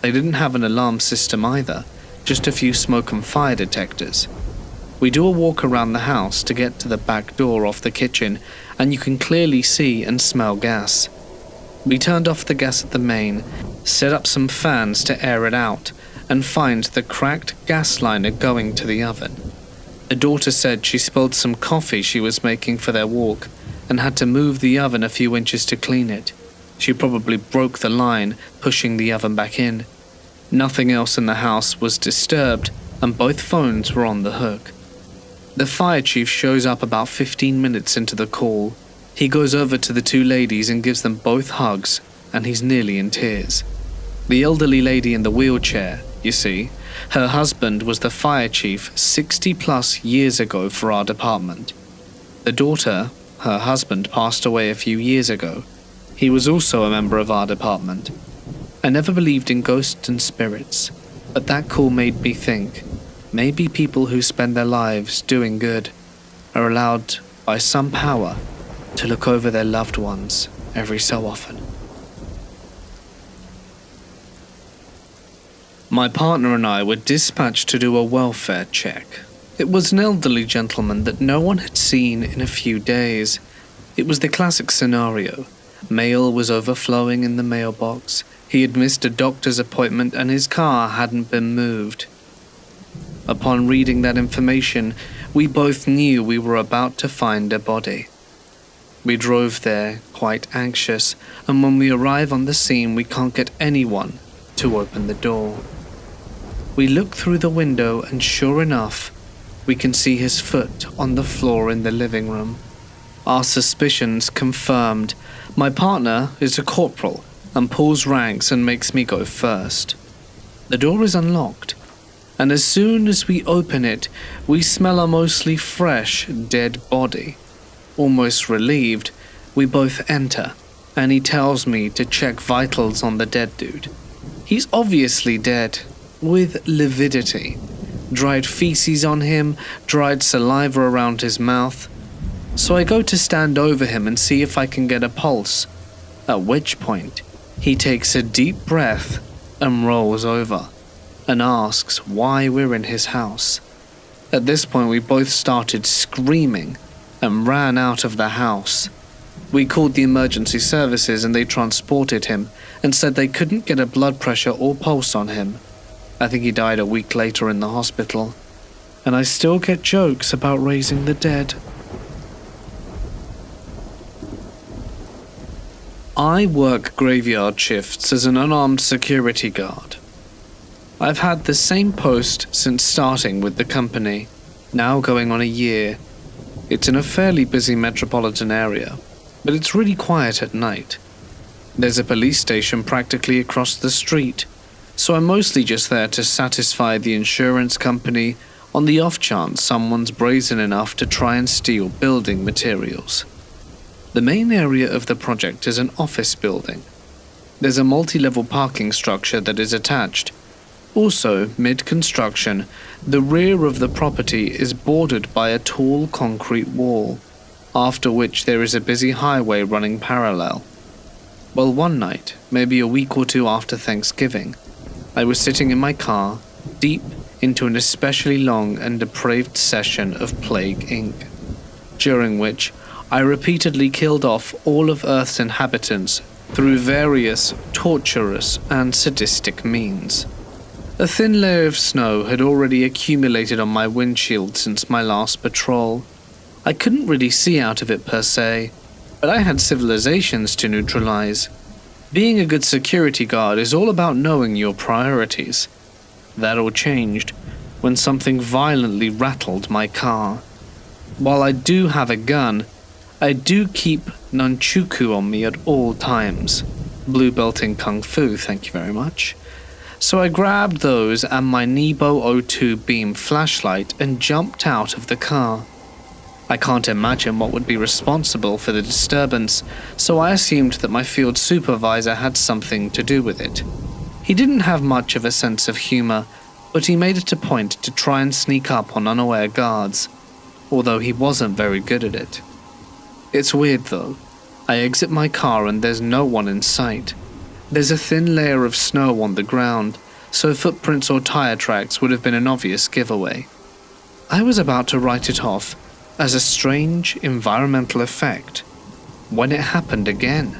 They didn't have an alarm system either, just a few smoke and fire detectors. We do a walk around the house to get to the back door off the kitchen, and you can clearly see and smell gas. We turned off the gas at the main, set up some fans to air it out, and find the cracked gas liner going to the oven. A daughter said she spilled some coffee she was making for their walk and had to move the oven a few inches to clean it. She probably broke the line, pushing the oven back in. Nothing else in the house was disturbed, and both phones were on the hook. The fire chief shows up about 15 minutes into the call. He goes over to the two ladies and gives them both hugs, and he's nearly in tears. The elderly lady in the wheelchair, you see, her husband was the fire chief 60 plus years ago for our department. The daughter, her husband, passed away a few years ago. He was also a member of our department. I never believed in ghosts and spirits, but that call made me think, Maybe people who spend their lives doing good are allowed by some power to look over their loved ones every so often. My partner and I were dispatched to do a welfare check. It was an elderly gentleman that no one had seen in a few days. It was the classic scenario. Mail was overflowing in the mailbox. He had missed a doctor's appointment and his car hadn't been moved. Upon reading that information, we both knew we were about to find a body. We drove there, quite anxious, and when we arrive on the scene, we can't get anyone to open the door. We look through the window and sure enough, we can see his foot on the floor in the living room. Our suspicions confirmed. My partner is a corporal and pulls ranks and makes me go first. The door is unlocked, and as soon as we open it, we smell a mostly fresh, dead body. Almost relieved, we both enter, and he tells me to check vitals on the dead dude. He's obviously dead, with lividity. Dried feces on him, dried saliva around his mouth. So I go to stand over him and see if I can get a pulse, at which point he takes a deep breath and rolls over and asks why we're in his house. At this point we both started screaming and ran out of the house. We called the emergency services and they transported him and said they couldn't get a blood pressure or pulse on him. I think he died a week later in the hospital. And I still get jokes about raising the dead. I work graveyard shifts as an unarmed security guard. I've had the same post since starting with the company, now going on a year. It's in a fairly busy metropolitan area, but it's really quiet at night. There's a police station practically across the street, so I'm mostly just there to satisfy the insurance company on the off chance someone's brazen enough to try and steal building materials. The main area of the project is an office building. There's a multi-level parking structure that is attached. Also, mid-construction, the rear of the property is bordered by a tall concrete wall, after which there is a busy highway running parallel. Well, one night, maybe a week or two after Thanksgiving, I was sitting in my car, deep into an especially long and depraved session of Plague Inc., during which I repeatedly killed off all of Earth's inhabitants through various torturous and sadistic means. A thin layer of snow had already accumulated on my windshield since my last patrol. I couldn't really see out of it per se, but I had civilizations to neutralize. Being a good security guard is all about knowing your priorities. That all changed when something violently rattled my car. While I do have a gun, I do keep nunchuku on me at all times. Blue belt in Kung Fu, thank you very much. So I grabbed those and my Nebo O2 beam flashlight and jumped out of the car. I can't imagine what would be responsible for the disturbance, so I assumed that my field supervisor had something to do with it. He didn't have much of a sense of humor, but he made it a point to try and sneak up on unaware guards, although he wasn't very good at it. It's weird though. I exit my car and there's no one in sight. There's a thin layer of snow on the ground, so footprints or tire tracks would have been an obvious giveaway. I was about to write it off as a strange environmental effect when it happened again.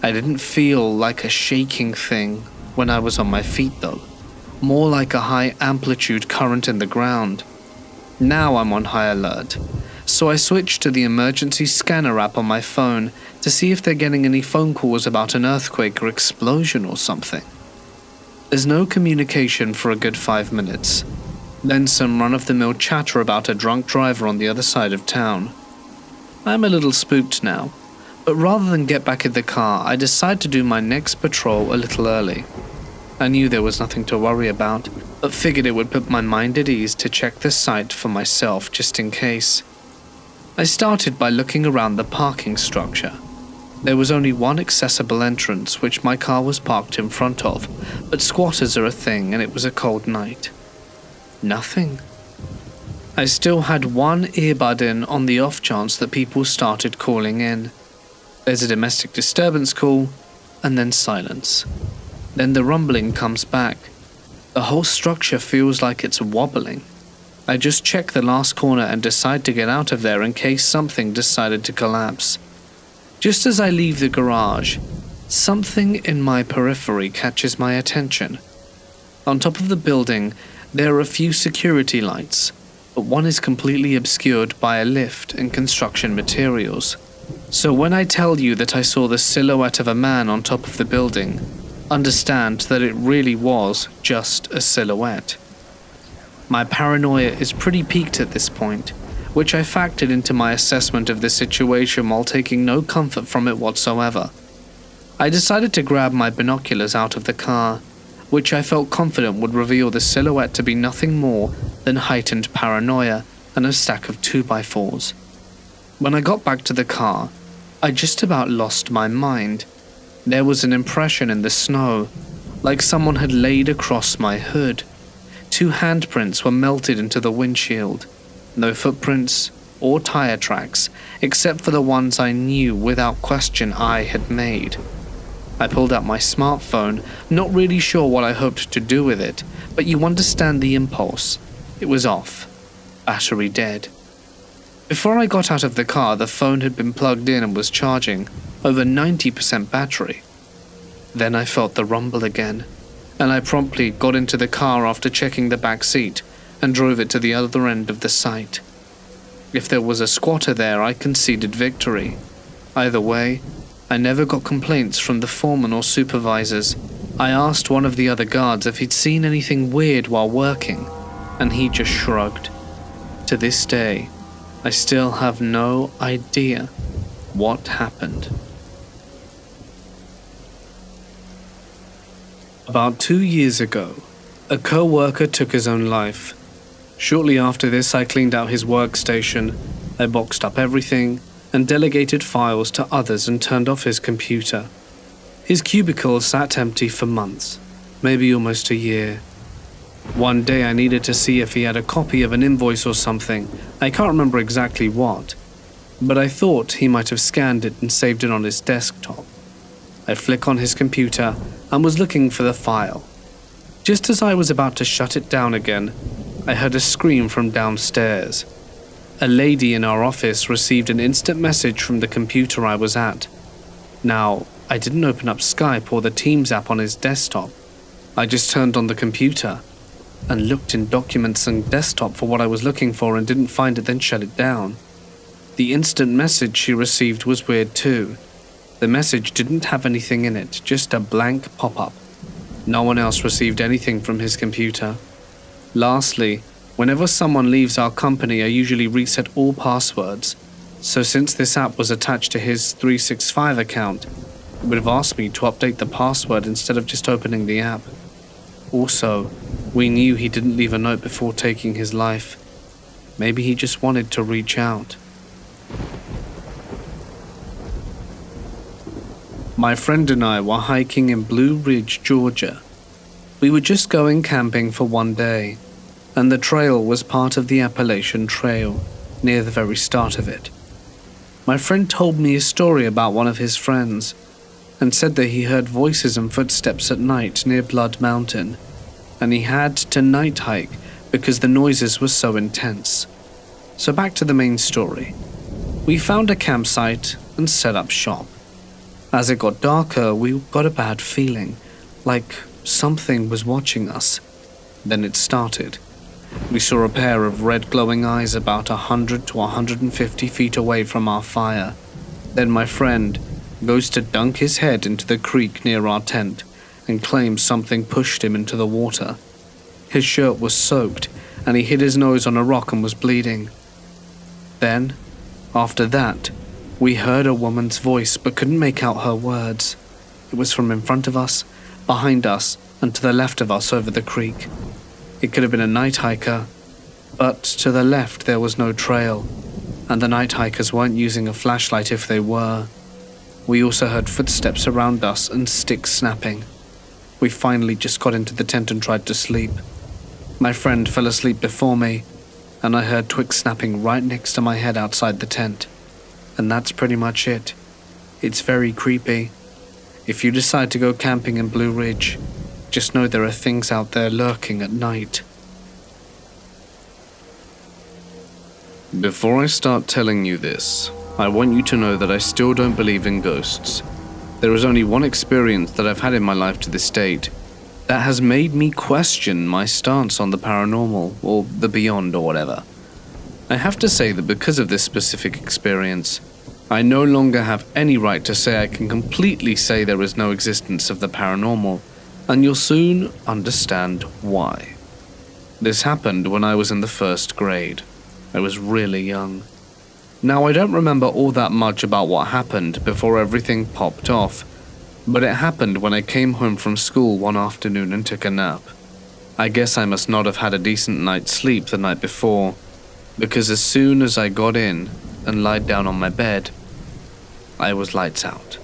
I didn't feel like a shaking thing when I was on my feet though, more like a high amplitude current in the ground. Now I'm on high alert, so I switched to the emergency scanner app on my phone to see if they're getting any phone calls about an earthquake or explosion or something. There's no communication for a good 5 minutes. Then some run-of-the-mill chatter about a drunk driver on the other side of town. I'm a little spooked now, but rather than get back in the car, I decide to do my next patrol a little early. I knew there was nothing to worry about, but figured it would put my mind at ease to check the site for myself just in case. I started by looking around the parking structure. There was only one accessible entrance, which my car was parked in front of, but squatters are a thing and it was a cold night. Nothing. I still had one earbud in on the off chance that people started calling in. There's a domestic disturbance call, and then silence. Then the rumbling comes back. The whole structure feels like it's wobbling. I just check the last corner and decide to get out of there in case something decided to collapse. Just as I leave the garage, something in my periphery catches my attention. On top of the building, there are a few security lights, but one is completely obscured by a lift and construction materials. So when I tell you that I saw the silhouette of a man on top of the building, understand that it really was just a silhouette. My paranoia is pretty peaked at this point, which I factored into my assessment of the situation while taking no comfort from it whatsoever. I decided to grab my binoculars out of the car, which I felt confident would reveal the silhouette to be nothing more than heightened paranoia and a stack of 2x4s. When I got back to the car, I just about lost my mind. There was an impression in the snow, like someone had laid across my hood. 2 handprints were melted into the windshield. No footprints or tire tracks, except for the ones I knew without question I had made. I pulled out my smartphone, not really sure what I hoped to do with it, but you understand the impulse. It was off. Battery dead. Before I got out of the car, the phone had been plugged in and was charging, over 90% battery. Then I felt the rumble again, and I promptly got into the car after checking the back seat and drove it to the other end of the site. If there was a squatter there, I conceded victory. Either way, I never got complaints from the foreman or supervisors. I asked one of the other guards if he'd seen anything weird while working, and he just shrugged. To this day, I still have no idea what happened. About 2 years ago, a co-worker took his own life. Shortly after this, I cleaned out his workstation. I boxed up everything and delegated files to others and turned off his computer. His cubicle sat empty for months, maybe almost a year. One day I needed to see if he had a copy of an invoice or something. I can't remember exactly what, but I thought he might have scanned it and saved it on his desktop. I flick on his computer and was looking for the file. Just as I was about to shut it down again, I heard a scream from downstairs. A lady in our office received an instant message from the computer I was at. Now, I didn't open up Skype or the Teams app on his desktop. I just turned on the computer and looked in documents and desktop for what I was looking for and didn't find it, then shut it down. The instant message she received was weird too. The message didn't have anything in it, just a blank pop-up. No one else received anything from his computer. Lastly, whenever someone leaves our company, I usually reset all passwords. So since this app was attached to his 365 account, it would have asked me to update the password instead of just opening the app. Also, we knew he didn't leave a note before taking his life. Maybe he just wanted to reach out. My friend and I were hiking in Blue Ridge, Georgia. We were just going camping for one day, and the trail was part of the Appalachian Trail, near the very start of it. My friend told me a story about one of his friends, and said that he heard voices and footsteps at night near Blood Mountain, and he had to night hike because the noises were so intense. So back to the main story. We found a campsite and set up shop. As it got darker, we got a bad feeling, like something was watching us. Then it started. We saw a pair of red glowing eyes about 100 to 150 feet away from our fire. Then my friend goes to dunk his head into the creek near our tent and claims something pushed him into the water. His shirt was soaked and he hit his nose on a rock and was bleeding. Then, after that, we heard a woman's voice but couldn't make out her words. It was from in front of us, behind us, and to the left of us over the creek. It could have been a night hiker, but to the left there was no trail, and the night hikers weren't using a flashlight if they were. We also heard footsteps around us and sticks snapping. We finally just got into the tent and tried to sleep. My friend fell asleep before me, and I heard twigs snapping right next to my head outside the tent. And that's pretty much it. It's very creepy. If you decide to go camping in Blue Ridge, just know there are things out there lurking at night. Before I start telling you this, I want you to know that I still don't believe in ghosts. There is only one experience that I've had in my life to this date that has made me question my stance on the paranormal, or the beyond, or whatever. I have to say that because of this specific experience, I no longer have any right to say I can completely say there is no existence of the paranormal, and you'll soon understand why. This happened when I was in the 1st grade. I was really young. Now, I don't remember all that much about what happened before everything popped off, but it happened when I came home from school one afternoon and took a nap. I guess I must not have had a decent night's sleep the night before, because as soon as I got in and lied down on my bed, I was lights out.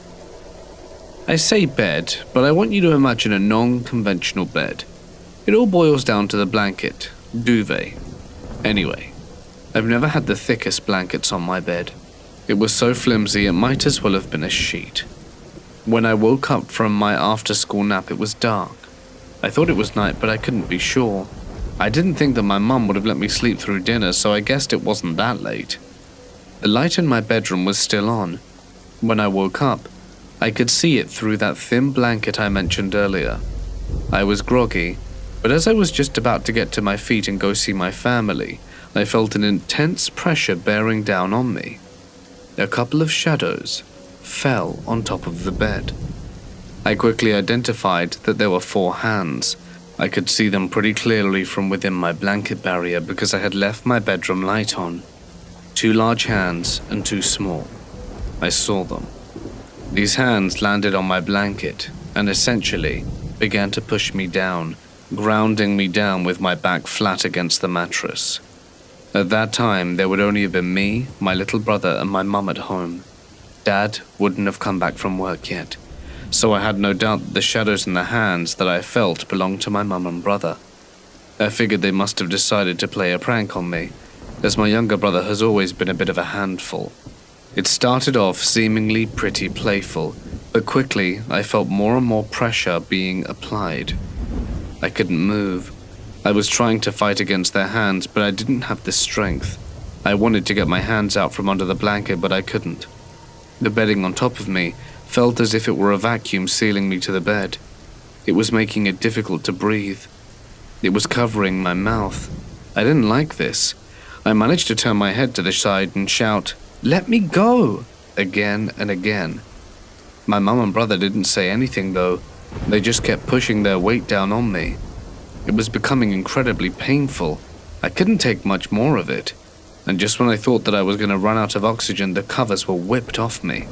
I say bed, but I want you to imagine a non-conventional bed. It all boils down to the blanket, duvet. Anyway, I've never had the thickest blankets on my bed. It was so flimsy it might as well have been a sheet. When I woke up from my after-school nap, it was dark. I thought it was night, but I couldn't be sure. I didn't think that my mum would have let me sleep through dinner, so I guessed it wasn't that late. The light in my bedroom was still on. When I woke up, I could see it through that thin blanket I mentioned earlier. I was groggy, but as I was just about to get to my feet and go see my family, I felt an intense pressure bearing down on me. A couple of shadows fell on top of the bed. I quickly identified that there were 4 hands. I could see them pretty clearly from within my blanket barrier because I had left my bedroom light on. 2 large hands and 2 small. I saw them. These hands landed on my blanket and essentially began to push me down, grounding me down with my back flat against the mattress. At that time, there would only have been me, my little brother, and my mum at home. Dad wouldn't have come back from work yet, so I had no doubt that the shadows in the hands that I felt belonged to my mum and brother. I figured they must have decided to play a prank on me, as my younger brother has always been a bit of a handful. It started off seemingly pretty playful, but quickly I felt more and more pressure being applied. I couldn't move. I was trying to fight against their hands, but I didn't have the strength. I wanted to get my hands out from under the blanket, but I couldn't. The bedding on top of me felt as if it were a vacuum sealing me to the bed. It was making it difficult to breathe. It was covering my mouth. I didn't like this. I managed to turn my head to the side and shout, "Let me go!" again and again. My mum and brother didn't say anything though. They just kept pushing their weight down on me. It was becoming incredibly painful. I couldn't take much more of it. And just when I thought that I was going to run out of oxygen, the covers were whipped off me.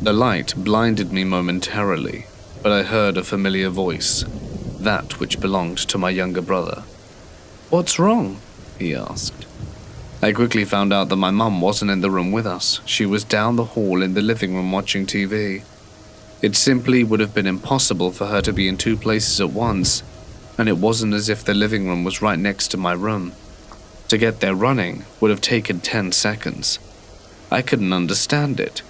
The light blinded me momentarily, but I heard a familiar voice, that which belonged to my younger brother. "What's wrong?" he asked. I quickly found out that my mum wasn't in the room with us. She was down the hall in the living room watching TV. It simply would have been impossible for her to be in 2 places at once, and it wasn't as if the living room was right next to my room. To get there running would have taken 10 seconds. I couldn't understand it.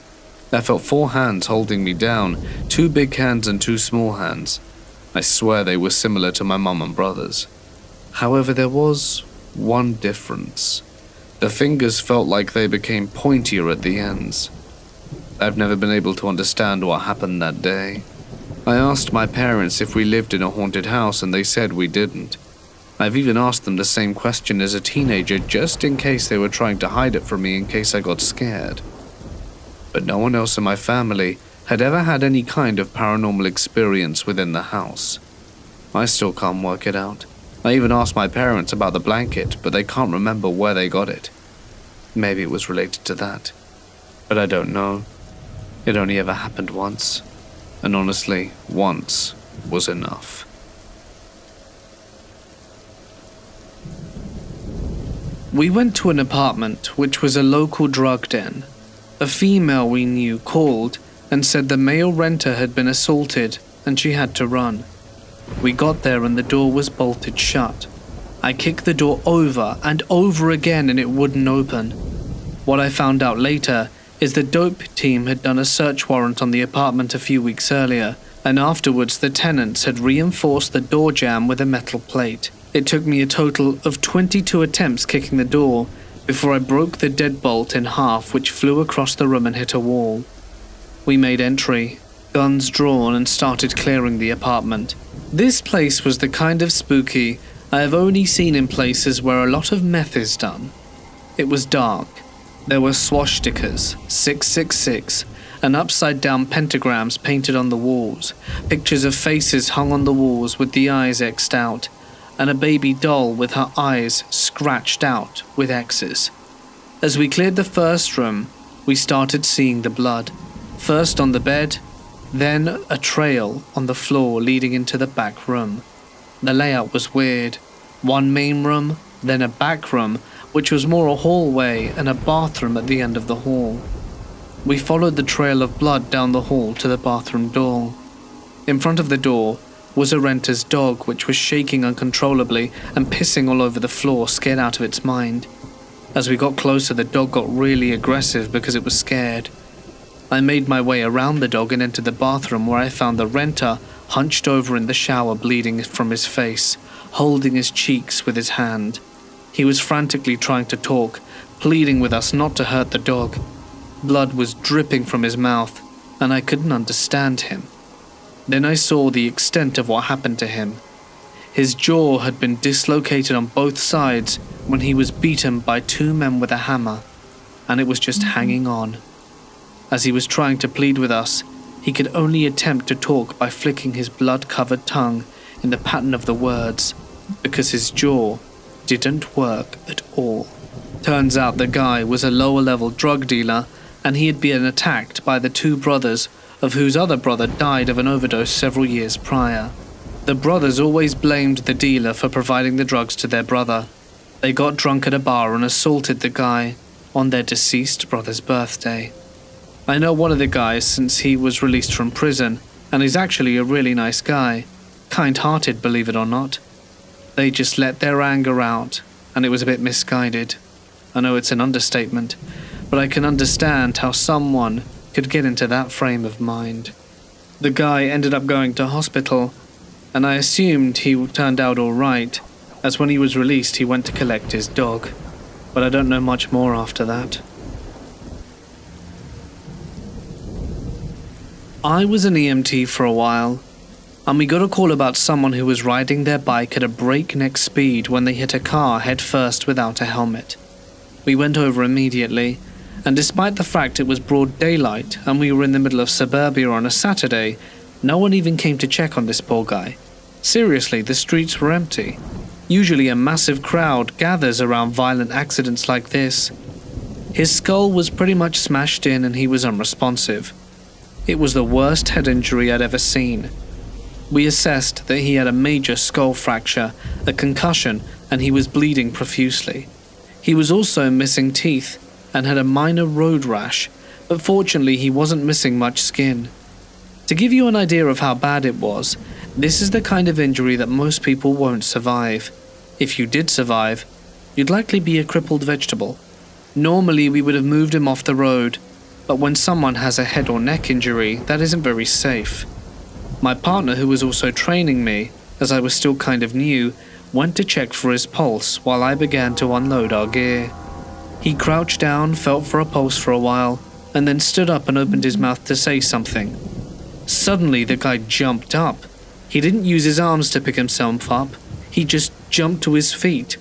I felt 4 hands holding me down, 2 big hands and 2 small hands. I swear they were similar to my mum and brother's. However, there was one difference. The fingers felt like they became pointier at the ends. I've never been able to understand what happened that day. I asked my parents if we lived in a haunted house and they said we didn't. I've even asked them the same question as a teenager just in case they were trying to hide it from me in case I got scared. But no one else in my family had ever had any kind of paranormal experience within the house. I still can't work it out. I even asked my parents about the blanket, but they can't remember where they got it. Maybe it was related to that. But I don't know. It only ever happened once. And honestly, once was enough. We went to an apartment which was a local drug den. A female we knew called and said the male renter had been assaulted and she had to run. We got there and the door was bolted shut. I kicked the door over and over again and it wouldn't open. What I found out later is the dope team had done a search warrant on the apartment a few weeks earlier, and afterwards the tenants had reinforced the door jamb with a metal plate. It took me a total of 22 attempts kicking the door before I broke the deadbolt in half, which flew across the room and hit a wall. We made entry, guns drawn, and started clearing the apartment. This place was the kind of spooky I have only seen in places where a lot of meth is done. It was dark. There were swastikas, 666, and upside-down pentagrams painted on the walls, pictures of faces hung on the walls with the eyes X'd out, and a baby doll with her eyes scratched out with X's. As we cleared the first room, we started seeing the blood, first on the bed, then a trail on the floor leading into the back room. The layout was weird. One main room, then a back room, which was more a hallway, and a bathroom at the end of the hall. We followed the trail of blood down the hall to the bathroom door. In front of the door was a renter's dog, which was shaking uncontrollably and pissing all over the floor, scared out of its mind. As we got closer, the dog got really aggressive because it was scared. I made my way around the dog and entered the bathroom, where I found the renter hunched over in the shower, bleeding from his face, holding his cheeks with his hand. He was frantically trying to talk, pleading with us not to hurt the dog. Blood was dripping from his mouth, and I couldn't understand him. Then I saw the extent of what happened to him. His jaw had been dislocated on both sides when he was beaten by two men with a hammer, and it was just hanging on. As he was trying to plead with us, he could only attempt to talk by flicking his blood-covered tongue in the pattern of the words, because his jaw didn't work at all. Turns out the guy was a lower-level drug dealer, and he had been attacked by the two brothers, of whose other brother died of an overdose several years prior. The brothers always blamed the dealer for providing the drugs to their brother. They got drunk at a bar and assaulted the guy on their deceased brother's birthday. I know one of the guys since he was released from prison, and he's actually a really nice guy. Kind-hearted, believe it or not. They just let their anger out, and it was a bit misguided. I know it's an understatement, but I can understand how someone could get into that frame of mind. The guy ended up going to hospital, and I assumed he turned out alright, as when he was released he went to collect his dog, but I don't know much more after that. I was an EMT for a while, and we got a call about someone who was riding their bike at a breakneck speed when they hit a car head first without a helmet. We went over immediately, and despite the fact it was broad daylight and we were in the middle of suburbia on a Saturday, no one even came to check on this poor guy. Seriously, the streets were empty. Usually a massive crowd gathers around violent accidents like this. His skull was pretty much smashed in and he was unresponsive. It was the worst head injury I'd ever seen. We assessed that he had a major skull fracture, a concussion, and he was bleeding profusely. He was also missing teeth and had a minor road rash, but fortunately he wasn't missing much skin. To give you an idea of how bad it was, this is the kind of injury that most people won't survive. If you did survive, you'd likely be a crippled vegetable. Normally we would have moved him off the road, but when someone has a head or neck injury, that isn't very safe. My partner, who was also training me, as I was still kind of new, went to check for his pulse while I began to unload our gear. He crouched down, felt for a pulse for a while, and then stood up and opened his mouth to say something. Suddenly the guy jumped up. He didn't use his arms to pick himself up, he just jumped to his feet.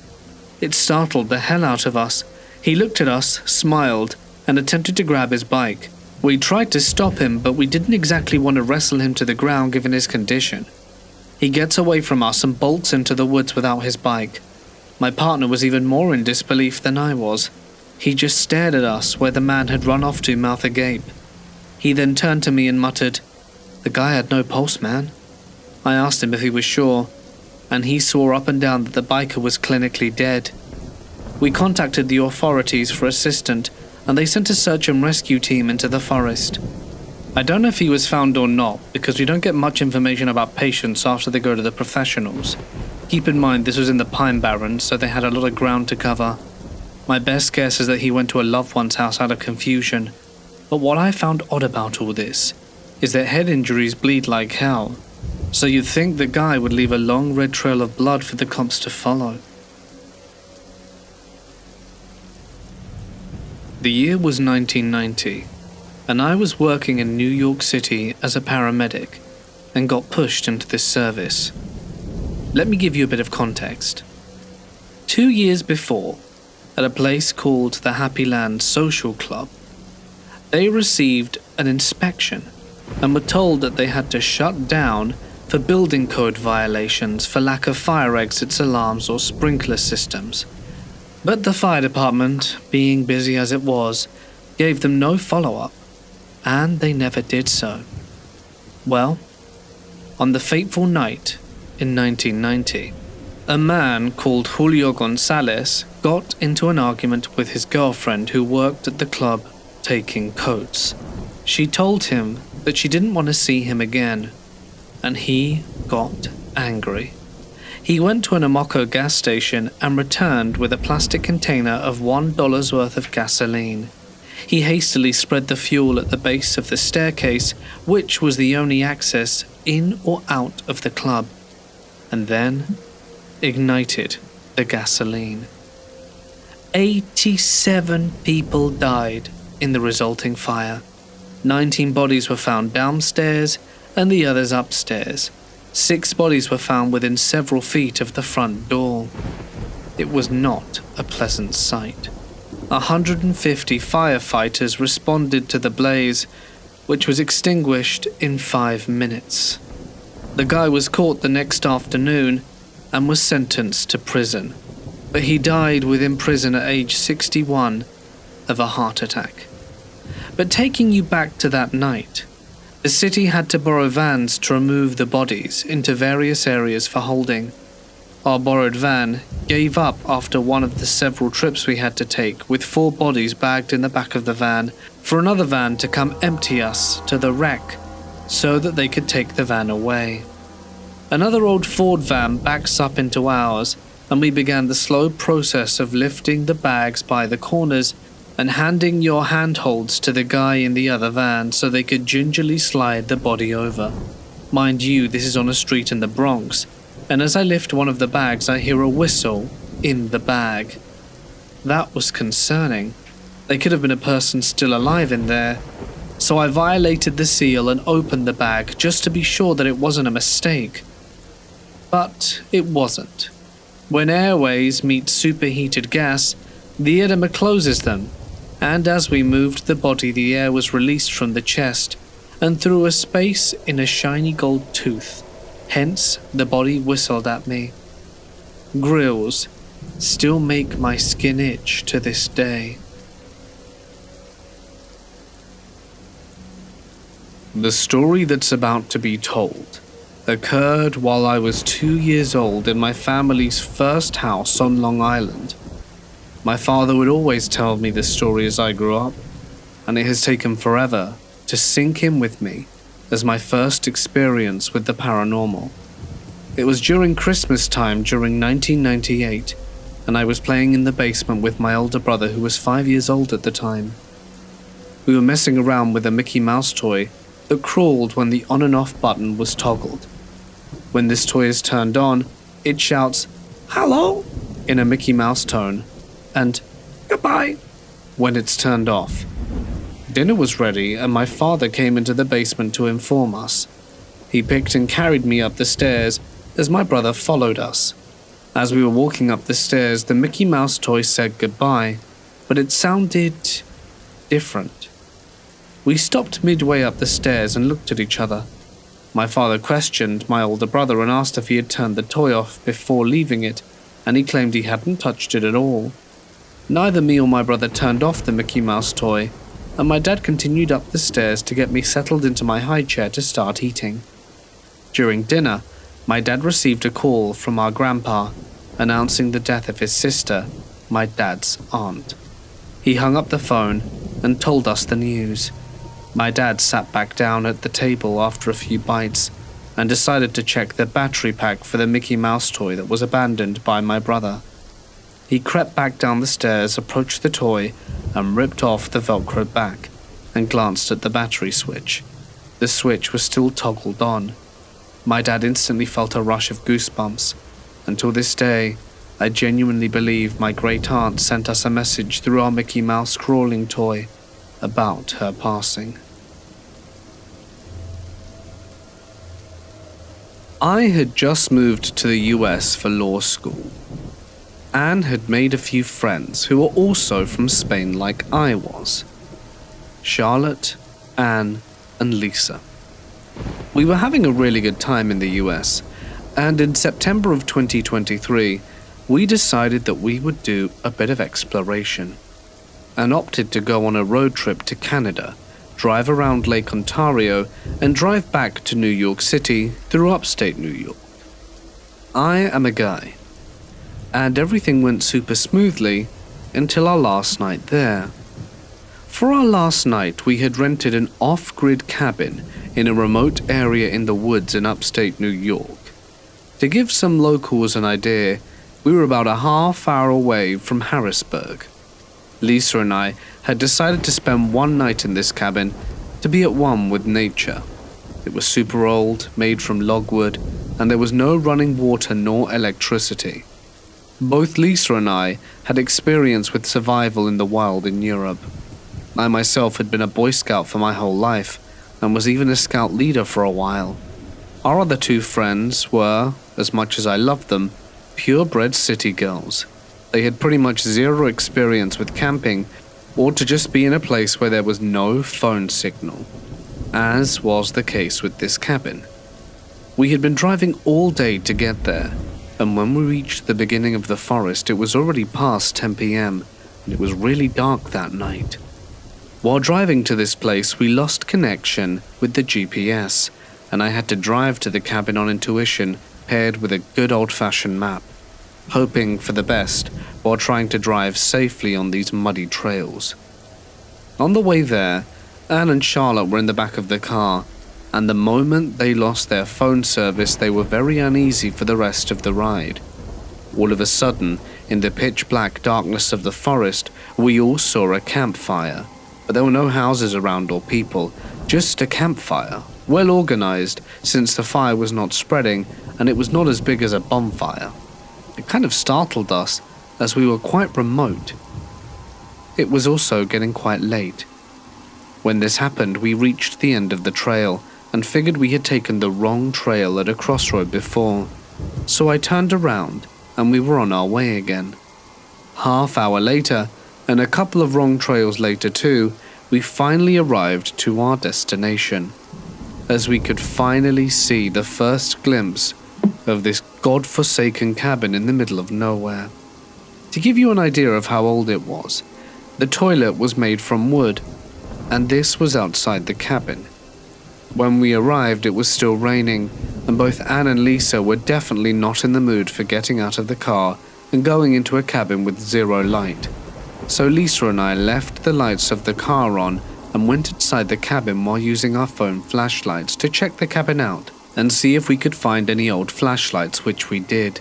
It startled the hell out of us. He looked at us, smiled, and attempted to grab his bike. We tried to stop him, but we didn't exactly want to wrestle him to the ground given his condition. He gets away from us and bolts into the woods without his bike. My partner was even more in disbelief than I was. He just stared at us where the man had run off to, mouth agape. He then turned to me and muttered, "The guy had no pulse, man." I asked him if he was sure, and he swore up and down that the biker was clinically dead. We contacted the authorities for assistance, and they sent a search and rescue team into the forest. I don't know if he was found or not, because we don't get much information about patients after they go to the professionals. Keep in mind this was in the Pine Barrens, so they had a lot of ground to cover. My best guess is that he went to a loved one's house out of confusion. But what I found odd about all this is that head injuries bleed like hell, so you'd think the guy would leave a long red trail of blood for the cops to follow. The year was 1990, and I was working in New York City as a paramedic and got pushed into this service. Let me give you a bit of context. 2 years before, at a place called the Happy Land Social Club, they received an inspection and were told that they had to shut down for building code violations for lack of fire exits, alarms, or sprinkler systems. But the fire department, being busy as it was, gave them no follow-up, and they never did so. Well, on the fateful night in 1990, a man called Julio Gonzalez got into an argument with his girlfriend who worked at the club taking coats. She told him that she didn't want to see him again, and he got angry. He went to an Amoco gas station and returned with a plastic container of $1 worth of gasoline. He hastily spread the fuel at the base of the staircase, which was the only access in or out of the club, and then ignited the gasoline. 87 people died in the resulting fire. 19 bodies were found downstairs and the others upstairs. 6 bodies were found within several feet of the front door. It was not a pleasant sight. 150 firefighters responded to the blaze, which was extinguished in 5 minutes. The guy was caught the next afternoon and was sentenced to prison, but he died within prison at age 61 of a heart attack. But taking you back to that night, the city had to borrow vans to remove the bodies into various areas for holding. Our borrowed van gave up after one of the several trips we had to take, with 4 bodies bagged in the back of the van, for another van to come empty us to the wreck so that they could take the van away. Another old Ford van backs up into ours, and we began the slow process of lifting the bags by the corners and handing your handholds to the guy in the other van so they could gingerly slide the body over. Mind you, this is on a street in the Bronx, and as I lift one of the bags I hear a whistle in the bag. That was concerning. There could have been a person still alive in there, so I violated the seal and opened the bag just to be sure that it wasn't a mistake. But it wasn't. When airways meet superheated gas, the edema closes them, and as we moved the body, the air was released from the chest and through a space in a shiny gold tooth. Hence, the body whistled at me. Grills still make my skin itch to this day. The story that's about to be told occurred while I was 2 years old in my family's first house on Long Island. My father would always tell me this story as I grew up, and it has taken forever to sink in with me as my first experience with the paranormal. It was during Christmas time during 1998, and I was playing in the basement with my older brother who was 5 years old at the time. We were messing around with a Mickey Mouse toy that crawled when the on and off button was toggled. When this toy is turned on, it shouts, "Hello," in a Mickey Mouse tone, and "Goodbye" when it's turned off. Dinner was ready and my father came into the basement to inform us. He picked and carried me up the stairs as my brother followed us. As we were walking up the stairs, the Mickey Mouse toy said goodbye, but it sounded different. We stopped midway up the stairs and looked at each other. My father questioned my older brother and asked if he had turned the toy off before leaving it, and he claimed he hadn't touched it at all. Neither me or my brother turned off the Mickey Mouse toy, and my dad continued up the stairs to get me settled into my high chair to start eating. During dinner, my dad received a call from our grandpa announcing the death of his sister, my dad's aunt. He hung up the phone and told us the news. My dad sat back down at the table after a few bites and decided to check the battery pack for the Mickey Mouse toy that was abandoned by my brother. He crept back down the stairs, approached the toy, and ripped off the Velcro back, and glanced at the battery switch. The switch was still toggled on. My dad instantly felt a rush of goosebumps. Until this day, I genuinely believe my great aunt sent us a message through our Mickey Mouse crawling toy about her passing. I had just moved to the US for law school. Anne had made a few friends who were also from Spain like I was. Charlotte, Anne, and Lisa. We were having a really good time in the US, and in September of 2023, we decided that we would do a bit of exploration, and opted to go on a road trip to Canada, drive around Lake Ontario, and drive back to New York City through upstate New York. I am a guy, and everything went super smoothly until our last night there. For our last night, we had rented an off-grid cabin in a remote area in the woods in upstate New York. To give some locals an idea, we were about a half hour away from Harrisburg. Lisa and I had decided to spend one night in this cabin to be at one with nature. It was super old, made from logwood, and there was no running water nor electricity. Both Lisa and I had experience with survival in the wild in Europe. I myself had been a Boy Scout for my whole life, and was even a scout leader for a while. Our other two friends were, as much as I loved them, purebred city girls. They had pretty much zero experience with camping, or to just be in a place where there was no phone signal, as was the case with this cabin. We had been driving all day to get there, and when we reached the beginning of the forest, it was already past 10 p.m, and it was really dark that night. While driving to this place, we lost connection with the GPS, and I had to drive to the cabin on intuition, paired with a good old-fashioned map, hoping for the best while trying to drive safely on these muddy trails. On the way there, Anne and Charlotte were in the back of the car, and the moment they lost their phone service, they were very uneasy for the rest of the ride. All of a sudden, in the pitch-black darkness of the forest, we all saw a campfire. But there were no houses around or people, just a campfire, well organized since the fire was not spreading and it was not as big as a bonfire. It kind of startled us as we were quite remote. It was also getting quite late. When this happened, we reached the end of the trail and figured we had taken the wrong trail at a crossroad before. So I turned around and we were on our way again. Half hour later, and a couple of wrong trails later too, we finally arrived to our destination, as we could finally see the first glimpse of this god-forsaken cabin in the middle of nowhere. To give you an idea of how old it was, the toilet was made from wood, and this was outside the cabin. When we arrived, it was still raining, and both Anne and Lisa were definitely not in the mood for getting out of the car and going into a cabin with zero light. So Lisa and I left the lights of the car on and went inside the cabin while using our phone flashlights to check the cabin out and see if we could find any old flashlights, which we did,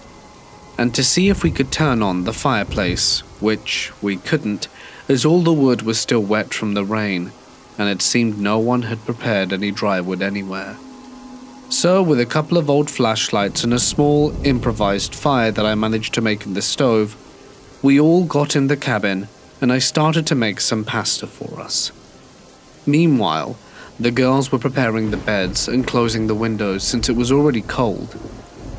and to see if we could turn on the fireplace, which we couldn't, as all the wood was still wet from the rain, and it seemed no one had prepared any dry wood anywhere. So with a couple of old flashlights and a small improvised fire that I managed to make in the stove, we all got in the cabin, and I started to make some pasta for us. Meanwhile, the girls were preparing the beds and closing the windows since it was already cold.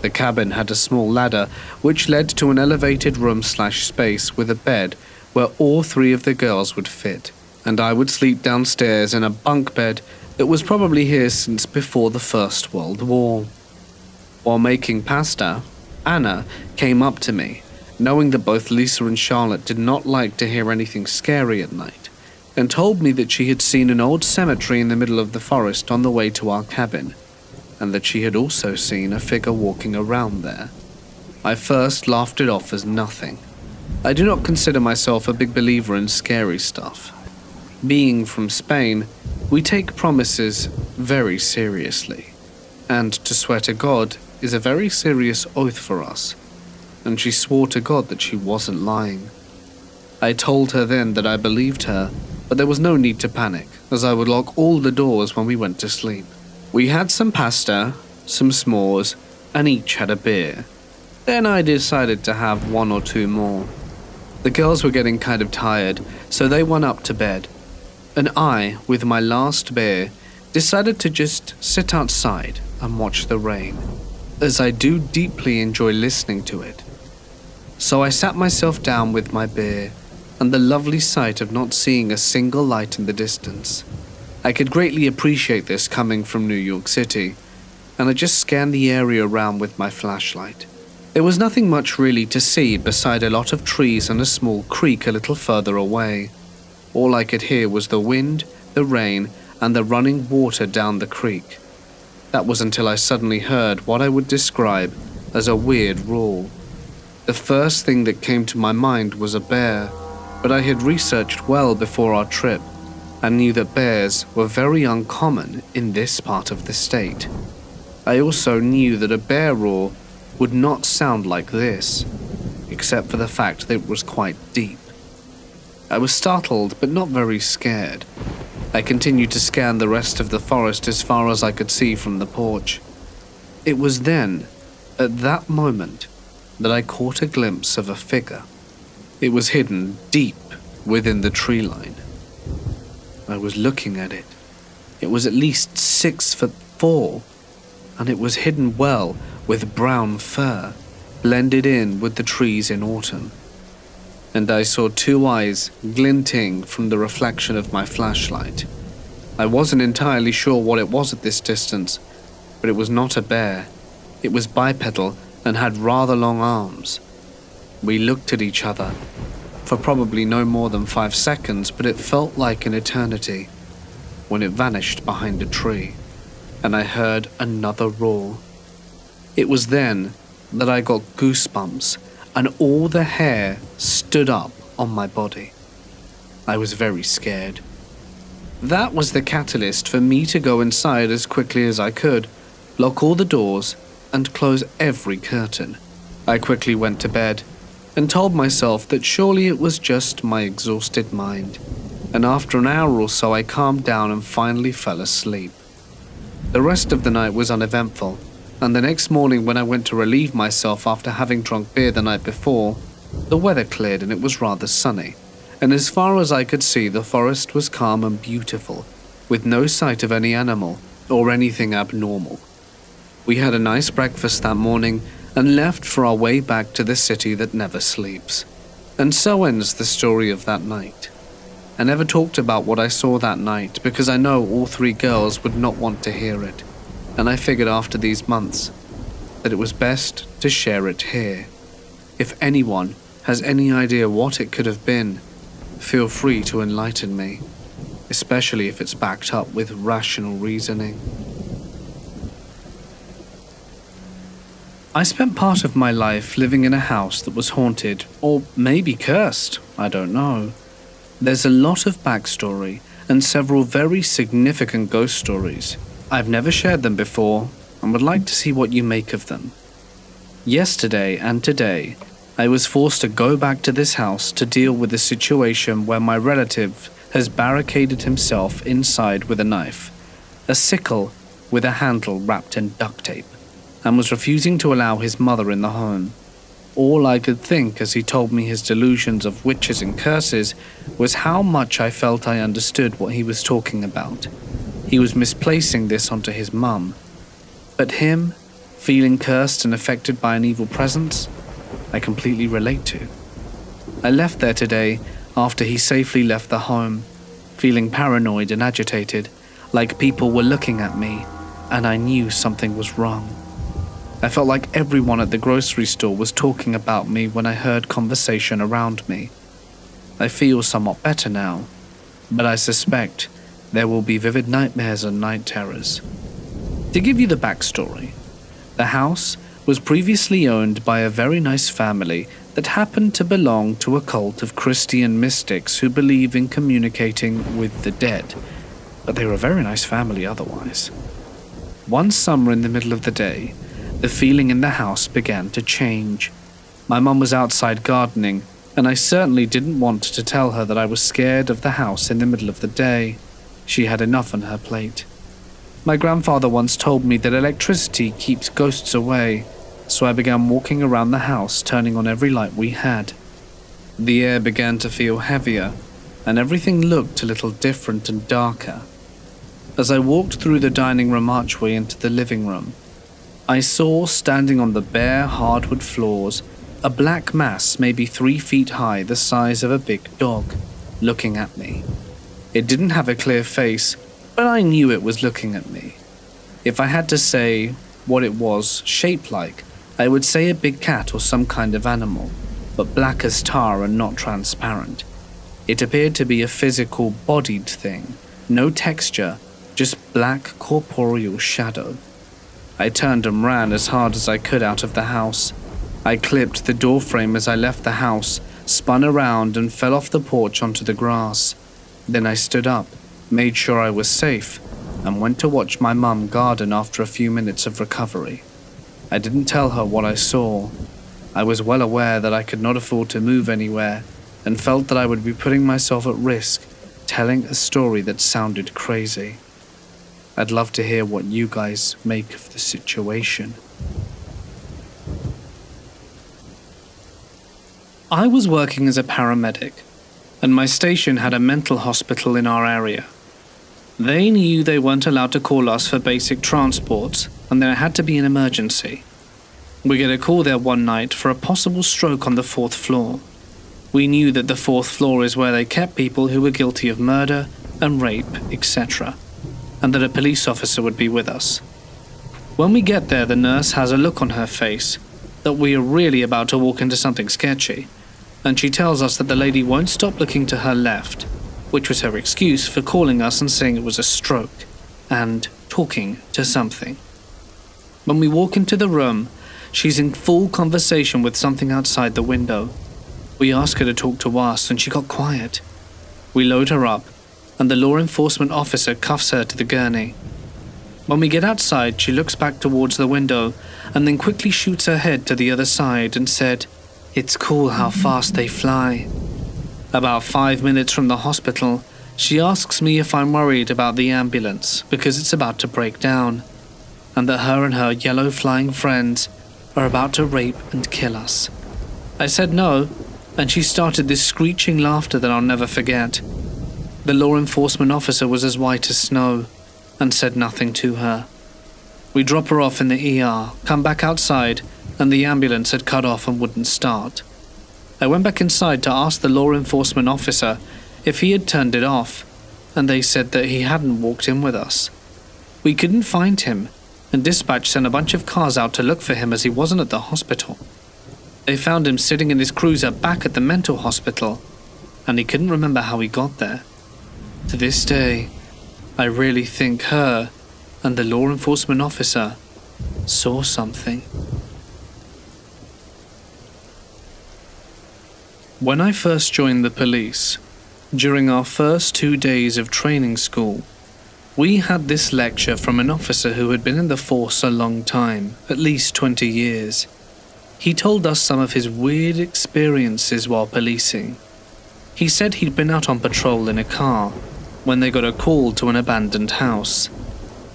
The cabin had a small ladder which led to an elevated room/space with a bed where all three of the girls would fit, and I would sleep downstairs in a bunk bed that was probably here since before the First World War. While making pasta, Anna came up to me, knowing that both Lisa and Charlotte did not like to hear anything scary at night, and told me that she had seen an old cemetery in the middle of the forest on the way to our cabin, and that she had also seen a figure walking around there. I first laughed it off as nothing. I do not consider myself a big believer in scary stuff. Being from Spain, we take promises very seriously. and to swear to God is a very serious oath for us, and she swore to God that she wasn't lying. I told her then that I believed her, but there was no need to panic, as I would lock all the doors when we went to sleep. We had some pasta, some s'mores, and each had a beer. Then I decided to have 1 or 2 more. The girls were getting kind of tired, so they went up to bed, and I, with my last beer, decided to just sit outside and watch the rain, as I do deeply enjoy listening to it. So I sat myself down with my beer, and the lovely sight of not seeing a single light in the distance. I could greatly appreciate this coming from New York City, and I just scanned the area around with my flashlight. There was nothing much really to see beside a lot of trees and a small creek a little further away. All I could hear was the wind, the rain, and the running water down the creek. That was until I suddenly heard what I would describe as a weird roar. The first thing that came to my mind was a bear, but I had researched well before our trip and knew that bears were very uncommon in this part of the state. I also knew that a bear roar would not sound like this, except for the fact that it was quite deep. I was startled, but not very scared. I continued to scan the rest of the forest as far as I could see from the porch. It was then, at that moment, that I caught a glimpse of a figure. It was hidden deep within the tree line. I was looking at it. It was at least 6'4", and it was hidden well with brown fur, blended in with the trees in autumn. And I saw 2 eyes glinting from the reflection of my flashlight. I wasn't entirely sure what it was at this distance, but it was not a bear. It was bipedal and had rather long arms. We looked at each other for probably no more than 5 seconds, but it felt like an eternity when it vanished behind a tree, and I heard another roar. It was then that I got goosebumps and all the hair stood up on my body. I was very scared. That was the catalyst for me to go inside as quickly as I could, lock all the doors, and close every curtain. I quickly went to bed and told myself that surely it was just my exhausted mind, and after an hour or so I calmed down and finally fell asleep. The rest of the night was uneventful, and the next morning when I went to relieve myself after having drunk beer the night before, the weather cleared and it was rather sunny, and as far as I could see the forest was calm and beautiful, with no sight of any animal or anything abnormal. We had a nice breakfast that morning and left for our way back to the city that never sleeps. And so ends the story of that night. I never talked about what I saw that night because I know all 3 girls would not want to hear it, and I figured after these months that it was best to share it here. If anyone has any idea what it could have been, feel free to enlighten me, especially if it's backed up with rational reasoning. I spent part of my life living in a house that was haunted, or maybe cursed, I don't know. There's a lot of backstory and several very significant ghost stories. I've never shared them before and would like to see what you make of them. Yesterday and today, I was forced to go back to this house to deal with a situation where my relative has barricaded himself inside with a knife, a sickle with a handle wrapped in duct tape, and was refusing to allow his mother in the home. All I could think as he told me his delusions of witches and curses was how much I felt I understood what he was talking about. He was misplacing this onto his mum. But him, feeling cursed and affected by an evil presence, I completely relate to. I left there today after he safely left the home, feeling paranoid and agitated, like people were looking at me, and I knew something was wrong. I felt like everyone at the grocery store was talking about me when I heard conversation around me. I feel somewhat better now, but I suspect there will be vivid nightmares and night terrors. To give you the backstory, the house was previously owned by a very nice family that happened to belong to a cult of Christian mystics who believe in communicating with the dead, but they were a very nice family otherwise. One summer in the middle of the day, the feeling in the house began to change. My mum was outside gardening, and I certainly didn't want to tell her that I was scared of the house in the middle of the day. She had enough on her plate. My grandfather once told me that electricity keeps ghosts away, so I began walking around the house, turning on every light we had. The air began to feel heavier, and everything looked a little different and darker. As I walked through the dining room archway into the living room, I saw, standing on the bare hardwood floors, a black mass maybe 3 feet high, the size of a big dog, looking at me. It didn't have a clear face, but I knew it was looking at me. If I had to say what it was shaped like, I would say a big cat or some kind of animal, but black as tar and not transparent. It appeared to be a physical, bodied thing, no texture, just black corporeal shadow. I turned and ran as hard as I could out of the house. I clipped the doorframe as I left the house, spun around and fell off the porch onto the grass. Then I stood up, made sure I was safe, and went to watch my mum garden after a few minutes of recovery. I didn't tell her what I saw. I was well aware that I could not afford to move anywhere, and felt that I would be putting myself at risk, telling a story that sounded crazy. I'd love to hear what you guys make of the situation. I was working as a paramedic, and my station had a mental hospital in our area. They knew they weren't allowed to call us for basic transports, and there had to be an emergency. We get a call there one night for a possible stroke on the 4th floor. We knew that the 4th floor is where they kept people who were guilty of murder and rape, etc., and that a police officer would be with us. When we get there, the nurse has a look on her face that we are really about to walk into something sketchy, and she tells us that the lady won't stop looking to her left, which was her excuse for calling us and saying it was a stroke, and talking to something. When we walk into the room, she's in full conversation with something outside the window. We ask her to talk to us, and she got quiet. We load her up, and the law enforcement officer cuffs her to the gurney. When we get outside, she looks back towards the window and then quickly shoots her head to the other side and said, "It's cool how fast they fly." About 5 minutes from the hospital, she asks me if I'm worried about the ambulance because it's about to break down, and that her and her yellow flying friends are about to rape and kill us. I said no, and she started this screeching laughter that I'll never forget. The law enforcement officer was as white as snow and said nothing to her. We drop her off in the ER, come back outside, and the ambulance had cut off and wouldn't start. I went back inside to ask the law enforcement officer if he had turned it off, and they said that he hadn't walked in with us. We couldn't find him, and dispatch sent a bunch of cars out to look for him as he wasn't at the hospital. They found him sitting in his cruiser back at the mental hospital, and he couldn't remember how he got there. To this day, I really think her and the law enforcement officer saw something. When I first joined the police, during our first 2 days of training school, we had this lecture from an officer who had been in the force a long time, at least 20 years. He told us some of his weird experiences while policing. He said he'd been out on patrol in a car when they got a call to an abandoned house.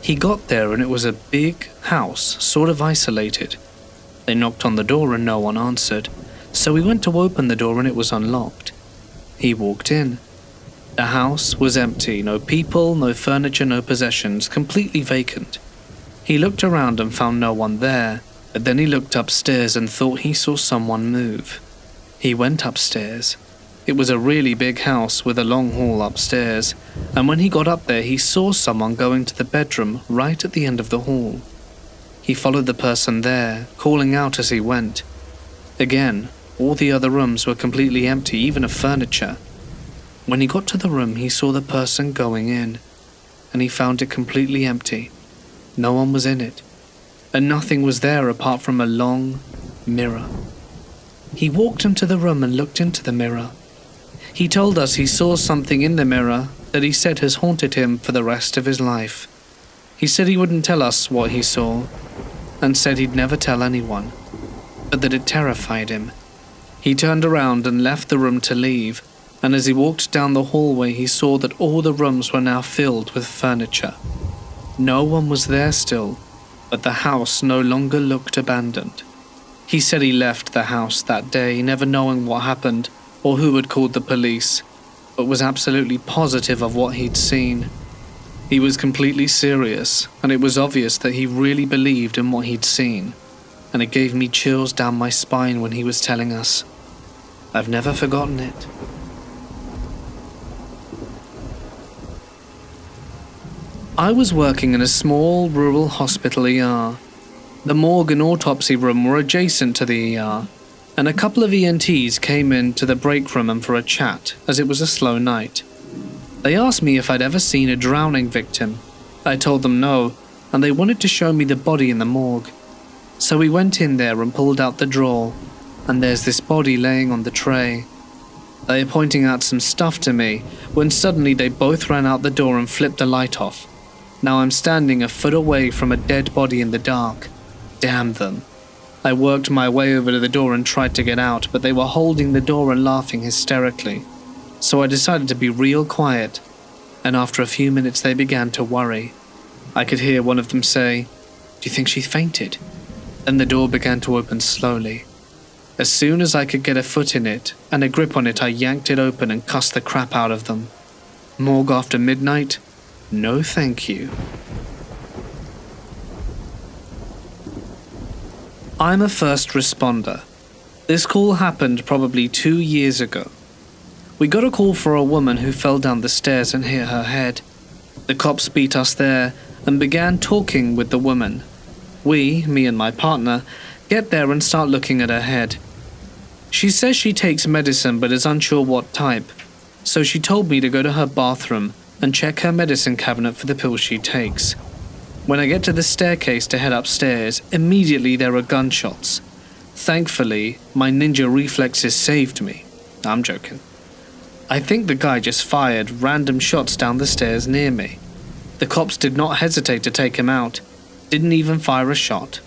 He got there and it was a big house, sort of isolated. They knocked on the door and no one answered, so we went to open the door and it was unlocked. He walked in. The house was empty, no people, no furniture, no possessions, completely vacant. He looked around and found no one there, but then he looked upstairs and thought he saw someone move. He went upstairs. It was a really big house with a long hall upstairs, and when he got up there he saw someone going to the bedroom right at the end of the hall. He followed the person there, calling out as he went. Again, all the other rooms were completely empty, even of furniture. When he got to the room he saw the person going in, and he found it completely empty. No one was in it, and nothing was there apart from a long mirror. He walked into the room and looked into the mirror. He told us he saw something in the mirror that he said has haunted him for the rest of his life. He said he wouldn't tell us what he saw, and said he'd never tell anyone, but that it terrified him. He turned around and left the room to leave, and as he walked down the hallway he saw that all the rooms were now filled with furniture. No one was there still, but the house no longer looked abandoned. He said he left the house that day never knowing what happened or who had called the police, but was absolutely positive of what he'd seen. He was completely serious, and it was obvious that he really believed in what he'd seen, and it gave me chills down my spine when he was telling us. I've never forgotten it. I was working in a small rural hospital ER. The morgue and autopsy room were adjacent to the ER, and a couple of ENTs came in to the break room and for a chat, as it was a slow night. They asked me if I'd ever seen a drowning victim. I told them no, and they wanted to show me the body in the morgue. So we went in there and pulled out the drawer, and there's this body laying on the tray. They were pointing out some stuff to me, when suddenly they both ran out the door and flipped the light off. Now I'm standing a foot away from a dead body in the dark. Damn them. I worked my way over to the door and tried to get out, but they were holding the door and laughing hysterically. So I decided to be real quiet, and after a few minutes they began to worry. I could hear one of them say, "Do you think she fainted?" Then the door began to open slowly. As soon as I could get a foot in it and a grip on it, I yanked it open and cussed the crap out of them. Morgue after midnight? No thank you. I'm a first responder. This call happened probably 2 years ago. We got a call for a woman who fell down the stairs and hit her head. The cops beat us there and began talking with the woman. We, me and my partner, get there and start looking at her head. She says she takes medicine but is unsure what type, so she told me to go to her bathroom and check her medicine cabinet for the pills she takes. When I get to the staircase to head upstairs, immediately there are gunshots. Thankfully, my ninja reflexes saved me. I'm joking. I think the guy just fired random shots down the stairs near me. The cops did not hesitate to take him out, didn't even fire a shot.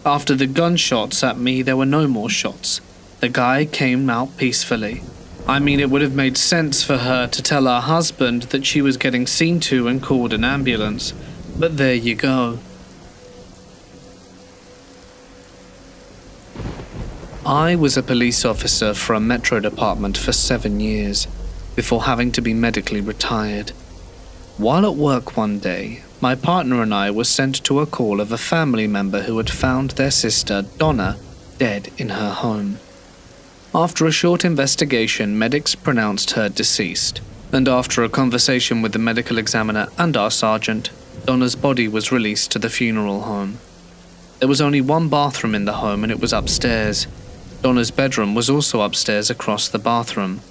After the gunshots at me, there were no more shots. The guy came out peacefully. I mean, it would have made sense for her to tell her husband that she was getting seen to and called an ambulance, but there you go. I was a police officer for a metro department for 7 years, before having to be medically retired. While at work one day, my partner and I were sent to a call of a family member who had found their sister, Donna, dead in her home. After a short investigation, medics pronounced her deceased, and after a conversation with the medical examiner and our sergeant, Donna's body was released to the funeral home. There was only one bathroom in the home and it was upstairs. Donna's bedroom was also upstairs across the bathroom.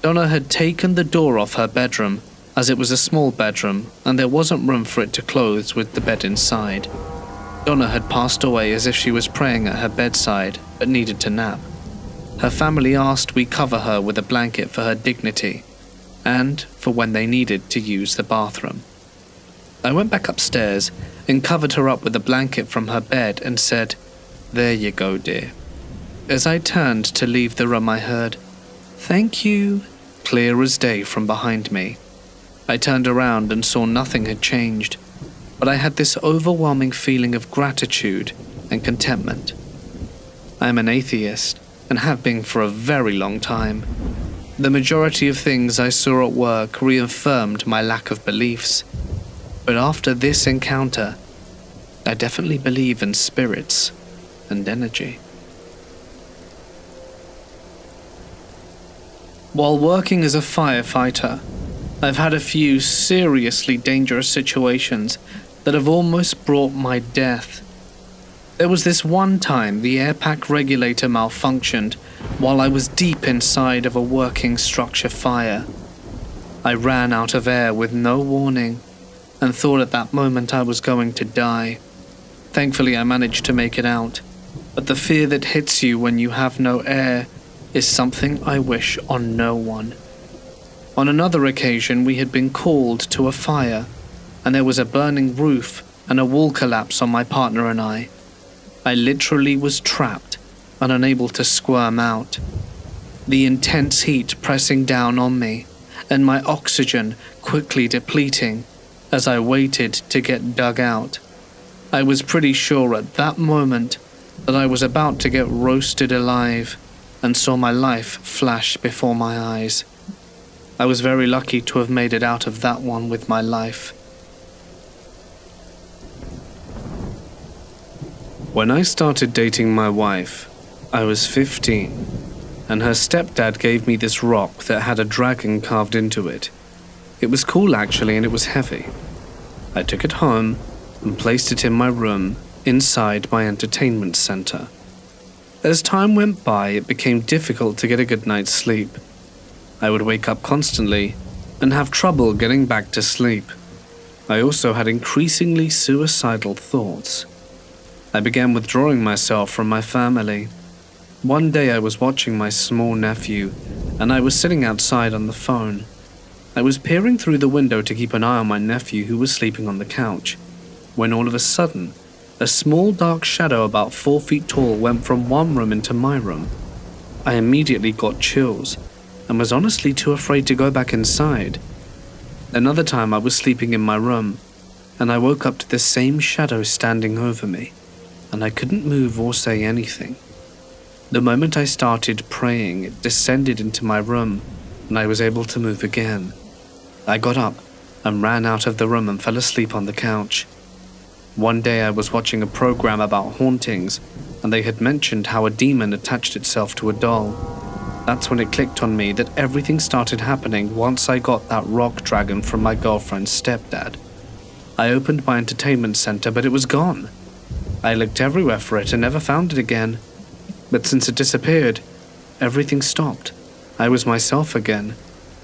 Donna had taken the door off her bedroom, as it was a small bedroom and there wasn't room for it to close with the bed inside. Donna had passed away as if she was praying at her bedside, but needed to nap. Her family asked we cover her with a blanket for her dignity, and for when they needed to use the bathroom. I went back upstairs and covered her up with a blanket from her bed and said, "There you go, dear." As I turned to leave the room, I heard, "Thank you," clear as day from behind me. I turned around and saw nothing had changed, but I had this overwhelming feeling of gratitude and contentment. I am an atheist and have been for a very long time. The majority of things I saw at work reaffirmed my lack of beliefs, but after this encounter, I definitely believe in spirits and energy. While working as a firefighter, I've had a few seriously dangerous situations that have almost brought my death. There was this one time the air pack regulator malfunctioned while I was deep inside of a working structure fire. I ran out of air with no warning and thought at that moment I was going to die. Thankfully I managed to make it out, but the fear that hits you when you have no air is something I wish on no one. On another occasion we had been called to a fire, and there was a burning roof and a wall collapse on my partner and I. I literally was trapped and unable to squirm out. The intense heat pressing down on me, and my oxygen quickly depleting as I waited to get dug out. I was pretty sure at that moment that I was about to get roasted alive, and saw my life flash before my eyes. I was very lucky to have made it out of that one with my life. When I started dating my wife, I was 15, and her stepdad gave me this rock that had a dragon carved into it. It was cool actually, and it was heavy. I took it home and placed it in my room inside my entertainment center. As time went by, it became difficult to get a good night's sleep. I would wake up constantly and have trouble getting back to sleep. I also had increasingly suicidal thoughts. I began withdrawing myself from my family. One day I was watching my small nephew, and I was sitting outside on the phone. I was peering through the window to keep an eye on my nephew, who was sleeping on the couch, when all of a sudden, a small dark shadow about 4 feet tall went from one room into my room. I immediately got chills and was honestly too afraid to go back inside. Another time I was sleeping in my room, and I woke up to the same shadow standing over me, and I couldn't move or say anything. The moment I started praying, it descended into my room, and I was able to move again. I got up and ran out of the room and fell asleep on the couch. One day I was watching a program about hauntings, and they had mentioned how a demon attached itself to a doll. That's when it clicked on me that everything started happening once I got that rock dragon from my girlfriend's stepdad. I opened my entertainment center, but it was gone. I looked everywhere for it and never found it again. But since it disappeared, everything stopped. I was myself again,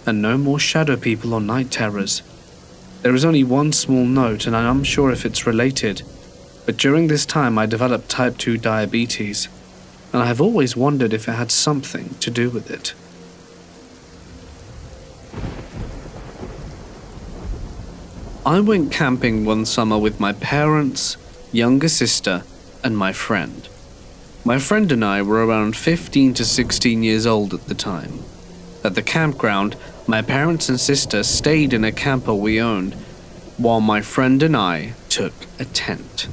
and no more shadow people or night terrors. There is only one small note, and I'm unsure if it's related, but during this time I developed type 2 diabetes, and I have always wondered if it had something to do with it. I went camping one summer with my parents, younger sister, and my friend. My friend and I were around 15 to 16 years old at the time. At the campground, my parents and sister stayed in a camper we owned, while my friend and I took a tent.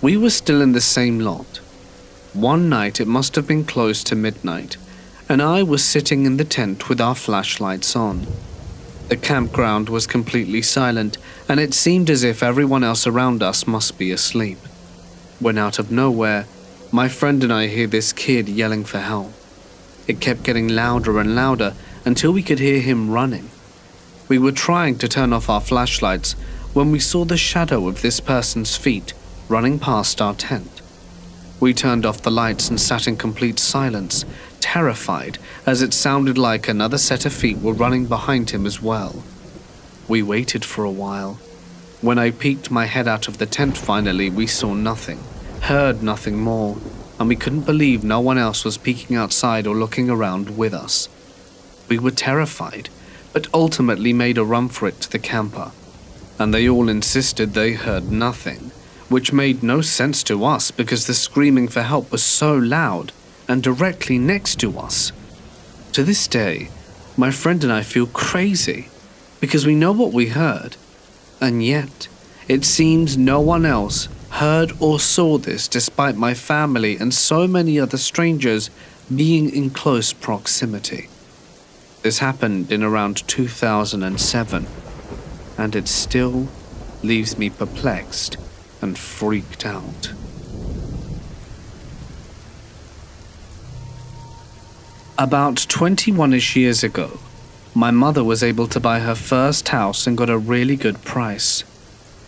We were still in the same lot. One night, it must have been close to midnight, and I was sitting in the tent with our flashlights on. The campground was completely silent, and it seemed as if everyone else around us must be asleep. When out of nowhere, my friend and I hear this kid yelling for help. It kept getting louder and louder until we could hear him running. We were trying to turn off our flashlights when we saw the shadow of this person's feet running past our tent. We turned off the lights and sat in complete silence, terrified, as it sounded like another set of feet were running behind him as well. We waited for a while. When I peeked my head out of the tent finally, we saw nothing, heard nothing more, and we couldn't believe no one else was peeking outside or looking around with us. We were terrified, but ultimately made a run for it to the camper, and they all insisted they heard nothing, which made no sense to us because the screaming for help was so loud and directly next to us. To this day, my friend and I feel crazy because we know what we heard, and yet it seems no one else heard or saw this despite my family and so many other strangers being in close proximity. This happened in around 2007, and it still leaves me perplexed and freaked out. About 21-ish years ago, my mother was able to buy her first house and got a really good price.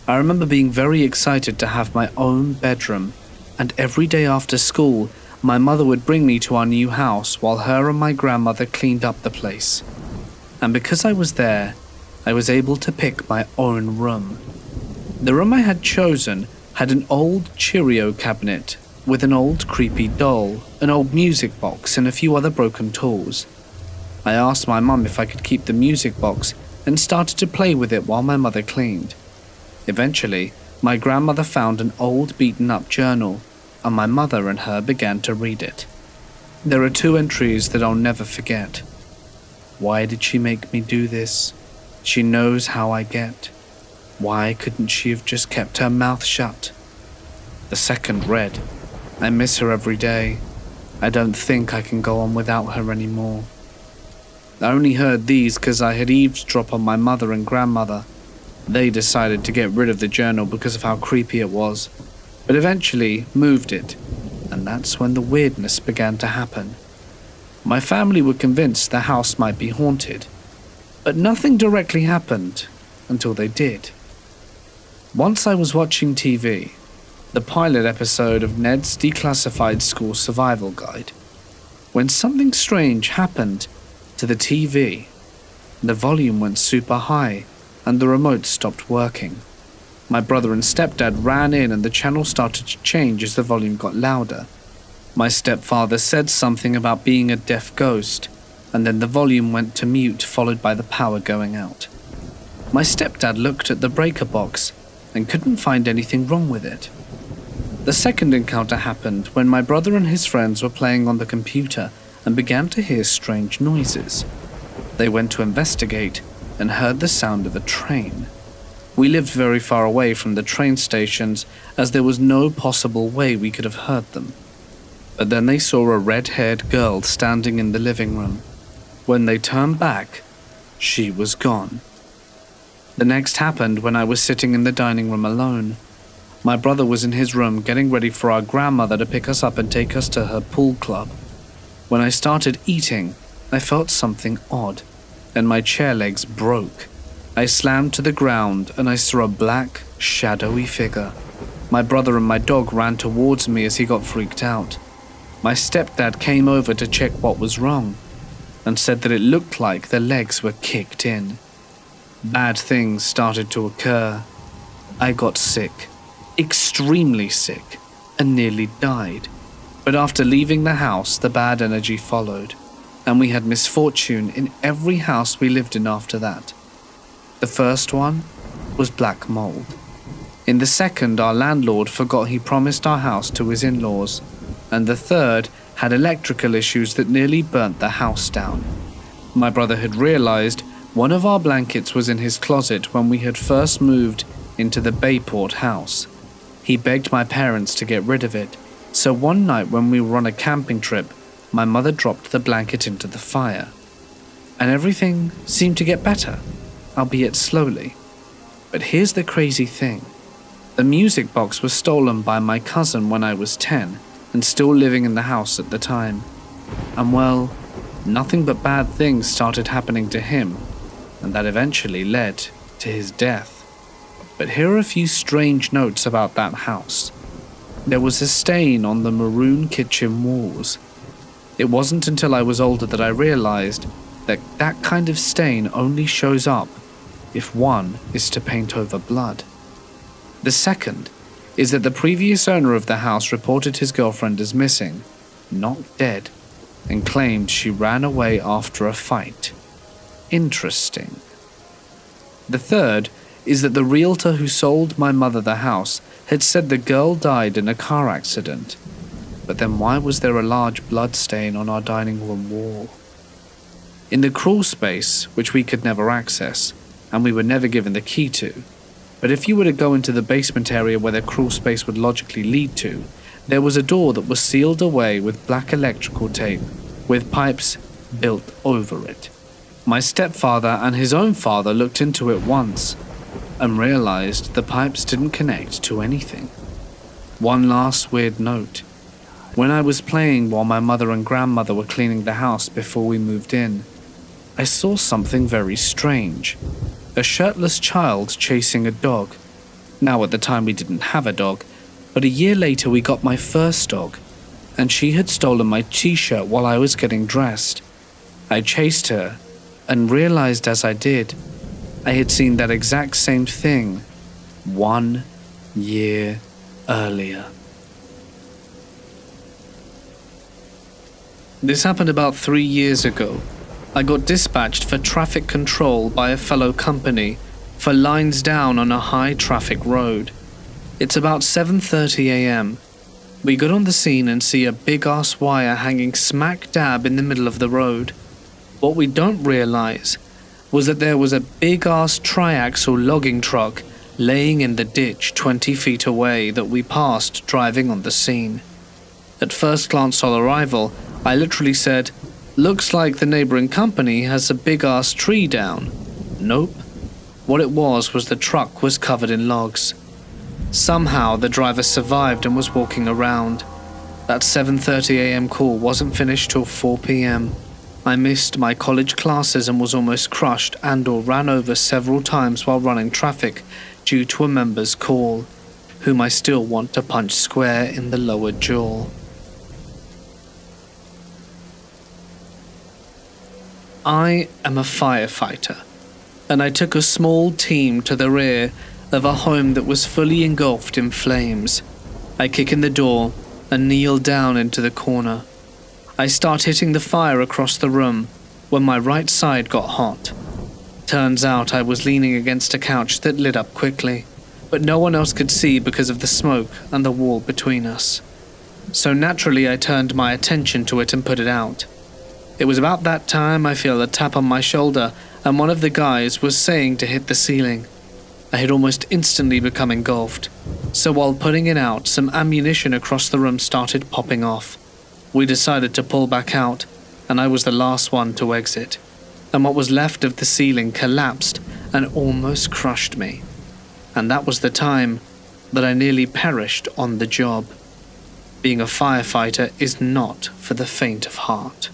I remember being very excited to have my own bedroom, and every day after school, my mother would bring me to our new house while her and my grandmother cleaned up the place. And because I was there, I was able to pick my own room. The room I had chosen had an old Cheerio cabinet with an old creepy doll, an old music box, and a few other broken tools. I asked my mum if I could keep the music box and started to play with it while my mother cleaned. Eventually, my grandmother found an old beaten-up journal, and my mother and her began to read it. There are 2 entries that I'll never forget. Why did she make me do this? She knows how I get. Why couldn't she have just kept her mouth shut? The second read, I miss her every day. I don't think I can go on without her anymore. I only heard these because I had eavesdropped on my mother and grandmother. They decided to get rid of the journal because of how creepy it was, but eventually moved it, and that's when the weirdness began to happen. My family were convinced the house might be haunted, but nothing directly happened until they did. Once I was watching TV, the pilot episode of Ned's Declassified School Survival Guide, when something strange happened to the TV. The volume went super high and the remote stopped working. My brother and stepdad ran in and the channel started to change as the volume got louder. My stepfather said something about being a deaf ghost, and then the volume went to mute, followed by the power going out. My stepdad looked at the breaker box and couldn't find anything wrong with it. The second encounter happened when my brother and his friends were playing on the computer and began to hear strange noises. They went to investigate and heard the sound of a train. We lived very far away from the train stations, as there was no possible way we could have heard them. But then they saw a red-haired girl standing in the living room. When they turned back, she was gone. The next happened when I was sitting in the dining room alone. My brother was in his room getting ready for our grandmother to pick us up and take us to her pool club. When I started eating, I felt something odd, and my chair legs broke. I slammed to the ground and I saw a black, shadowy figure. My brother and my dog ran towards me as he got freaked out. My stepdad came over to check what was wrong and said that it looked like the legs were kicked in. Bad things started to occur. I got sick, extremely sick, and nearly died. But after leaving the house, the bad energy followed, and we had misfortune in every house we lived in after that. The first one was black mold. In the second, our landlord forgot he promised our house to his in-laws, and the third had electrical issues that nearly burnt the house down. My brother had realized one of our blankets was in his closet when we had first moved into the Bayport house. He begged my parents to get rid of it, so one night when we were on a camping trip, my mother dropped the blanket into the fire, and everything seemed to get better, albeit slowly. But here's the crazy thing. The music box was stolen by my cousin when I was 10 and still living in the house at the time. And well, nothing but bad things started happening to him, and that eventually led to his death. But here are a few strange notes about that house. There was a stain on the maroon kitchen walls. It wasn't until I was older that I realized that that kind of stain only shows up if one is to paint over blood. The second is that the previous owner of the house reported his girlfriend as missing, not dead, and claimed she ran away after a fight. Interesting. The third is that the realtor who sold my mother the house had said the girl died in a car accident. But then why was there a large blood stain on our dining room wall? In the crawl space, which we could never access, and we were never given the key to, but if you were to go into the basement area where the crawl space would logically lead to, there was a door that was sealed away with black electrical tape, with pipes built over it. My stepfather and his own father looked into it once, and realized the pipes didn't connect to anything. One last weird note. When I was playing while my mother and grandmother were cleaning the house before we moved in, I saw something very strange. A shirtless child chasing a dog. Now at the time we didn't have a dog, but a year later we got my first dog, and she had stolen my t-shirt while I was getting dressed. I chased her, and realized as I did, I had seen that exact same thing 1 year earlier. This happened about 3 years ago. I got dispatched for traffic control by a fellow company for lines down on a high-traffic road. It's about 7:30 a.m. We got on the scene and see a big-ass wire hanging smack dab in the middle of the road. What we don't realize was that there was a big-ass triaxle logging truck laying in the ditch 20 feet away that we passed driving on the scene. At first glance on arrival, I literally said, "Looks like the neighboring company has a big-ass tree down." Nope. What it was the truck was covered in logs. Somehow the driver survived and was walking around. That 7:30 a.m. call wasn't finished till 4 p.m. I missed my college classes and was almost crushed and/or ran over several times while running traffic due to a member's call, whom I still want to punch square in the lower jaw. I am a firefighter, and I took a small team to the rear of a home that was fully engulfed in flames. I kick in the door and kneel down into the corner. I start hitting the fire across the room when my right side got hot. Turns out I was leaning against a couch that lit up quickly, but no one else could see because of the smoke and the wall between us. So naturally I turned my attention to it and put it out. It was about that time I feel a tap on my shoulder and one of the guys was saying to hit the ceiling. I had almost instantly become engulfed, so while putting it out, some ammunition across the room started popping off. We decided to pull back out, and I was the last one to exit, and what was left of the ceiling collapsed and almost crushed me. And that was the time that I nearly perished on the job. Being a firefighter is not for the faint of heart.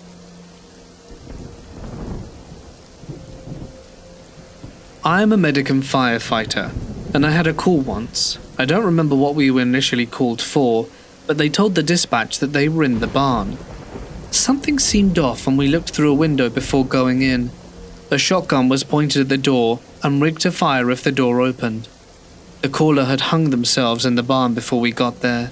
I am a medic and firefighter, and I had a call once. I don't remember what we were initially called for, but they told the dispatch that they were in the barn. Something seemed off and we looked through a window before going in. A shotgun was pointed at the door and rigged to fire if the door opened. The caller had hung themselves in the barn before we got there.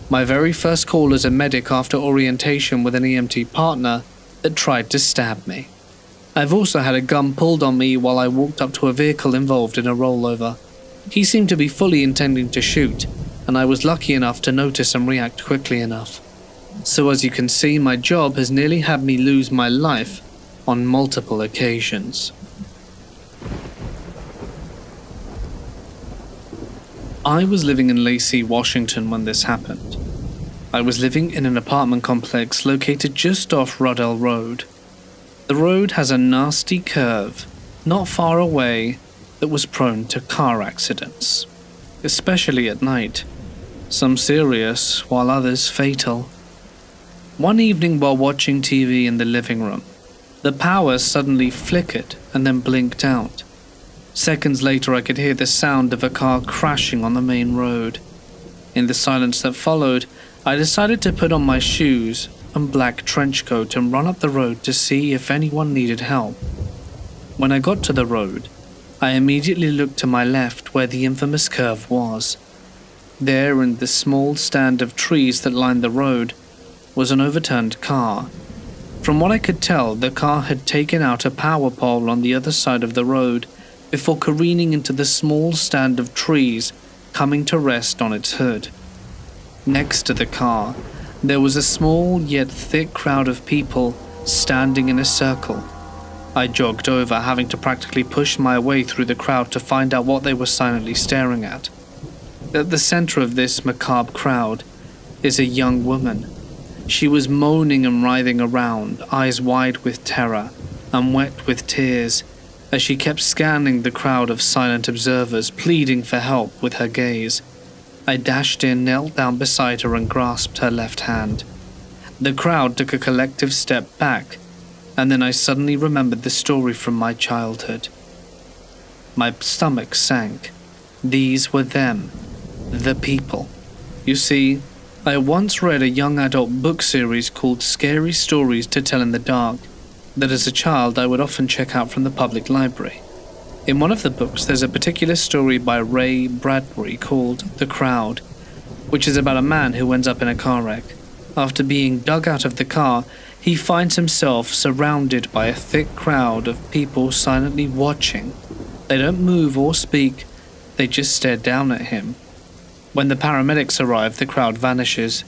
My very first call as a medic after orientation with an EMT partner that tried to stab me. I've also had a gun pulled on me while I walked up to a vehicle involved in a rollover. He seemed to be fully intending to shoot, and I was lucky enough to notice and react quickly enough. So as you can see, my job has nearly had me lose my life on multiple occasions. I was living in Lacey, Washington when this happened. I was living in an apartment complex located just off Ruddell Road. The road has a nasty curve, not far away, that was prone to car accidents, especially at night. Some serious, while others fatal. One evening while watching TV in the living room, the power suddenly flickered and then blinked out. Seconds later I could hear the sound of a car crashing on the main road. In the silence that followed, I decided to put on my shoes and black trench coat and run up the road to see if anyone needed help. When I got to the road, I immediately looked to my left where the infamous curve was. There in the small stand of trees that lined the road was an overturned car. From what I could tell, the car had taken out a power pole on the other side of the road before careening into the small stand of trees, coming to rest on its hood. Next to the car, there was a small yet thick crowd of people standing in a circle. I jogged over, having to practically push my way through the crowd to find out what they were silently staring at. At the center of this macabre crowd is a young woman. She was moaning and writhing around, eyes wide with terror and wet with tears, as she kept scanning the crowd of silent observers, pleading for help with her gaze. I dashed in, knelt down beside her and grasped her left hand. The crowd took a collective step back, and then I suddenly remembered the story from my childhood. My stomach sank. These were them, the people. You see, I once read a young adult book series called Scary Stories to Tell in the Dark, that as a child I would often check out from the public library. In one of the books, there's a particular story by Ray Bradbury called The Crowd, which is about a man who ends up in a car wreck. After being dug out of the car, he finds himself surrounded by a thick crowd of people silently watching They don't move or speak, they just stare down at him. When the paramedics arrive, the crowd vanishes.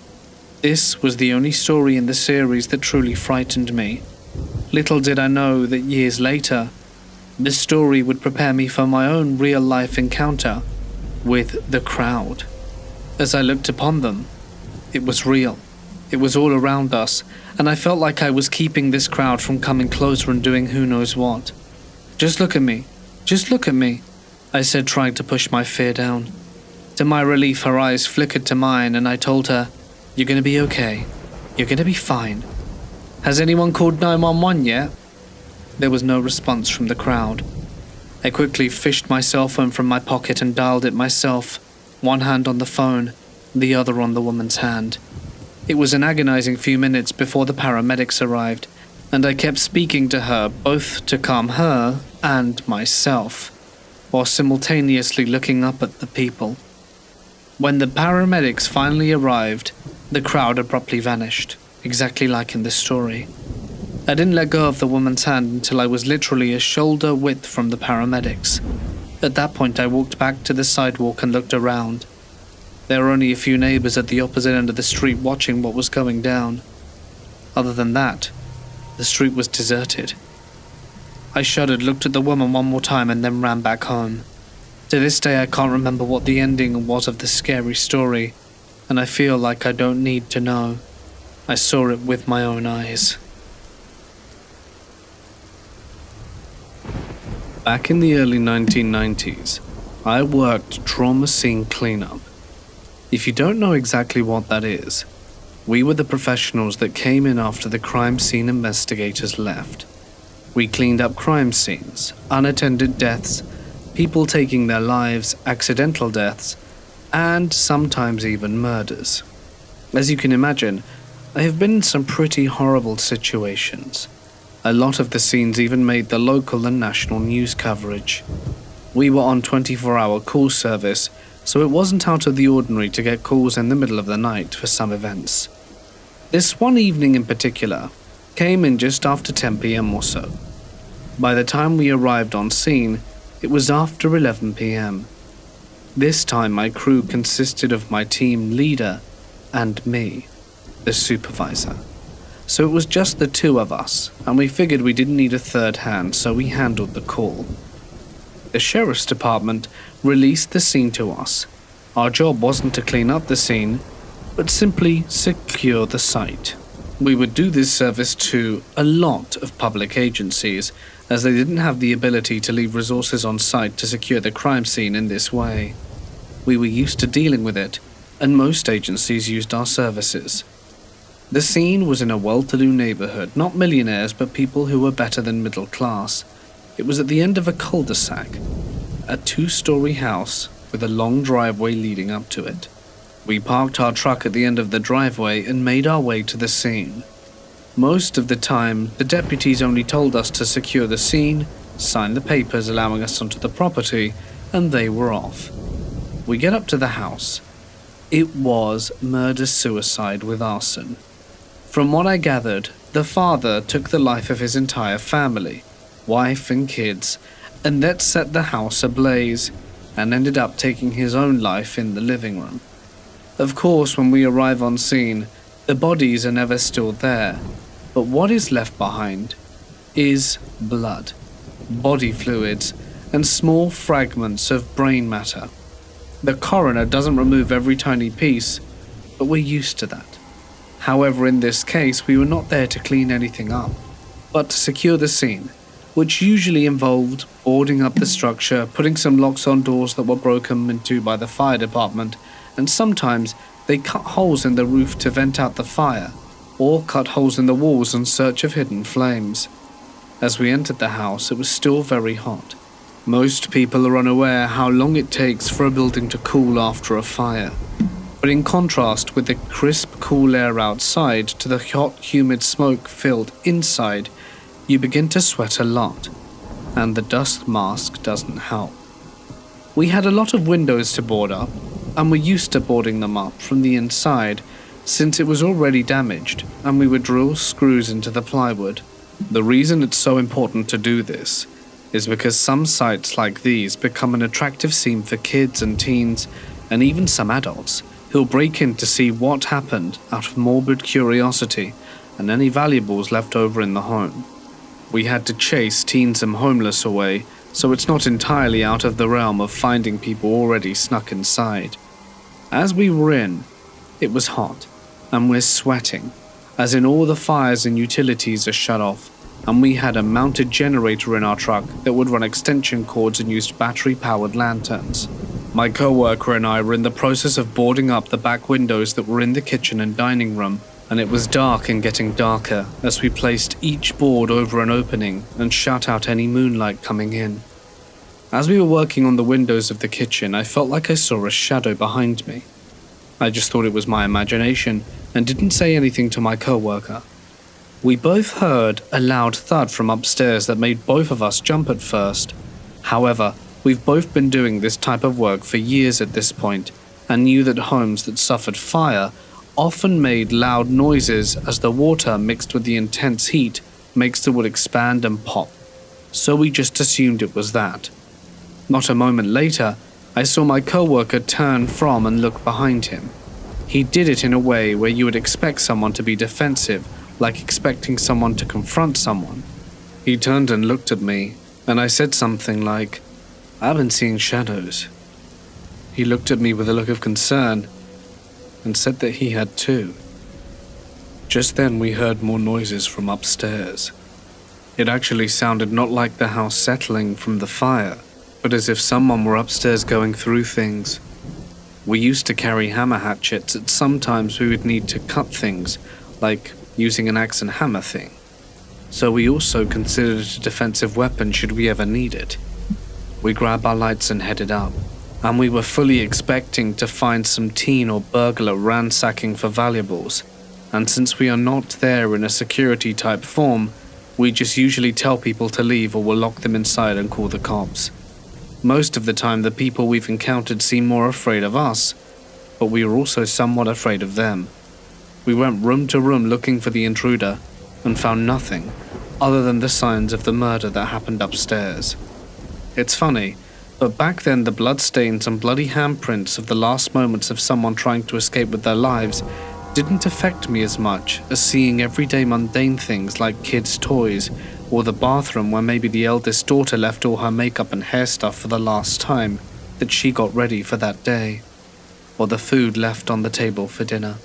This was the only story in the series that truly frightened me. Little did I know that years later, this story would prepare me for my own real-life encounter with the crowd. As I looked upon them, it was real. It was all around us, and I felt like I was keeping this crowd from coming closer and doing who knows what. "Just look at me. Just look at me," I said, trying to push my fear down. To my relief, her eyes flickered to mine, and I told her, "You're going to be okay. You're going to be fine. Has anyone called 911 yet?" There was no response from the crowd. I quickly fished my cell phone from my pocket and dialed it myself, one hand on the phone, the other on the woman's hand. It was an agonizing few minutes before the paramedics arrived, and I kept speaking to her, both to calm her and myself, while simultaneously looking up at the people. When the paramedics finally arrived, the crowd abruptly vanished, exactly like in the story. I didn't let go of the woman's hand until I was literally a shoulder width from the paramedics. At that point, I walked back to the sidewalk and looked around. There were only a few neighbors at the opposite end of the street watching what was going down. Other than that, the street was deserted. I shuddered, looked at the woman one more time, and then ran back home. To this day, I can't remember what the ending was of the scary story, and I feel like I don't need to know. I saw it with my own eyes. Back in the early 1990s, I worked trauma scene cleanup. If you don't know exactly what that is, we were the professionals that came in after the crime scene investigators left. We cleaned up crime scenes, unattended deaths, people taking their lives, accidental deaths, and sometimes even murders. As you can imagine, I have been in some pretty horrible situations. A lot of the scenes even made the local and national news coverage. We were on 24-hour call service, so it wasn't out of the ordinary to get calls in the middle of the night for some events. This one evening in particular came in just after 10 p.m. or so. By the time we arrived on scene, it was after 11 p.m. This time my crew consisted of my team leader and me, the supervisor. So it was just the two of us, and we figured we didn't need a third hand, so we handled the call. The sheriff's department released the scene to us. Our job wasn't to clean up the scene, but simply secure the site. We would do this service to a lot of public agencies, as they didn't have the ability to leave resources on site to secure the crime scene in this way. We were used to dealing with it, and most agencies used our services. The scene was in a well-to-do neighborhood, not millionaires, but people who were better than middle class. It was at the end of a cul-de-sac, a 2-story house with a long driveway leading up to it. We parked our truck at the end of the driveway and made our way to the scene. Most of the time, the deputies only told us to secure the scene, sign the papers allowing us onto the property, and they were off. We get up to the house. It was murder-suicide with arson. From what I gathered, the father took the life of his entire family, wife and kids, and that set the house ablaze, and ended up taking his own life in the living room. Of course, when we arrive on scene, the bodies are never still there, but what is left behind is blood, body fluids, and small fragments of brain matter. The coroner doesn't remove every tiny piece, but we're used to that. However, in this case, we were not there to clean anything up, but to secure the scene, which usually involved boarding up the structure, putting some locks on doors that were broken into by the fire department, and sometimes they cut holes in the roof to vent out the fire, or cut holes in the walls in search of hidden flames. As we entered the house, it was still very hot. Most people are unaware how long it takes for a building to cool after a fire. But in contrast with the crisp, cool air outside to the hot, humid smoke filled inside, you begin to sweat a lot, and the dust mask doesn't help. We had a lot of windows to board up, and were used to boarding them up from the inside, since it was already damaged, and we would drill screws into the plywood. The reason it's so important to do this is because some sites like these become an attractive scene for kids and teens, and even some adults, who'll break in to see what happened out of morbid curiosity and any valuables left over in the home. We had to chase teens and homeless away, so it's not entirely out of the realm of finding people already snuck inside. As we were in, it was hot, and we're sweating, as in all the fires and utilities are shut off, and we had a mounted generator in our truck that would run extension cords and used battery-powered lanterns. My co-worker and I were in the process of boarding up the back windows that were in the kitchen and dining room, and it was dark and getting darker as we placed each board over an opening and shut out any moonlight coming in. As we were working on the windows of the kitchen, I felt like I saw a shadow behind me. I just thought it was my imagination and didn't say anything to my co-worker. We both heard a loud thud from upstairs that made both of us jump at first. However, we've both been doing this type of work for years at this point and knew that homes that suffered fire often made loud noises as the water mixed with the intense heat makes the wood expand and pop. So we just assumed it was that. Not a moment later, I saw my co-worker turn from and look behind him. He did it in a way where you would expect someone to be defensive, like expecting someone to confront someone. He turned and looked at me, and I said something like, "I've been seeing shadows." He looked at me with a look of concern and said that he had too. Just then we heard more noises from upstairs. It actually sounded not like the house settling from the fire, but as if someone were upstairs going through things. We used to carry hammer hatchets, and sometimes we would need to cut things, like using an axe and hammer thing. So we also considered it a defensive weapon should we ever need it. We grabbed our lights and headed up, and we were fully expecting to find some teen or burglar ransacking for valuables, and since we are not there in a security type form, we just usually tell people to leave or we'll lock them inside and call the cops. Most of the time the people we've encountered seem more afraid of us, but we were also somewhat afraid of them. We went room to room looking for the intruder and found nothing other than the signs of the murder that happened upstairs. It's funny, but back then the bloodstains and bloody handprints of the last moments of someone trying to escape with their lives didn't affect me as much as seeing everyday mundane things like kids' toys, or the bathroom where maybe the eldest daughter left all her makeup and hair stuff for the last time that she got ready for that day, or the food left on the table for dinner.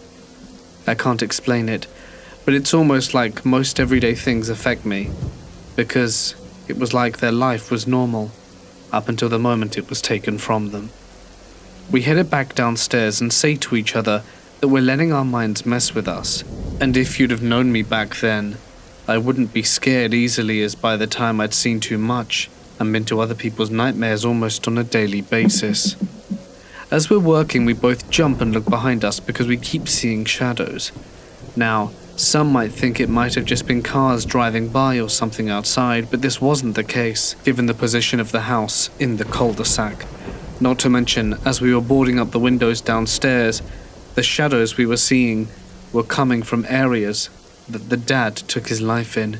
I can't explain it, but it's almost like most everyday things affect me, because it was like their life was normal, up until the moment it was taken from them. We headed back downstairs and say to each other that we're letting our minds mess with us, and if you'd have known me back then, I wouldn't be scared easily, as by the time I'd seen too much and been to other people's nightmares almost on a daily basis. As we're working, we both jump and look behind us because we keep seeing shadows. Now, some might think it might have just been cars driving by or something outside, but this wasn't the case, given the position of the house in the cul-de-sac. Not to mention, as we were boarding up the windows downstairs, the shadows we were seeing were coming from areas that the dad took his life in.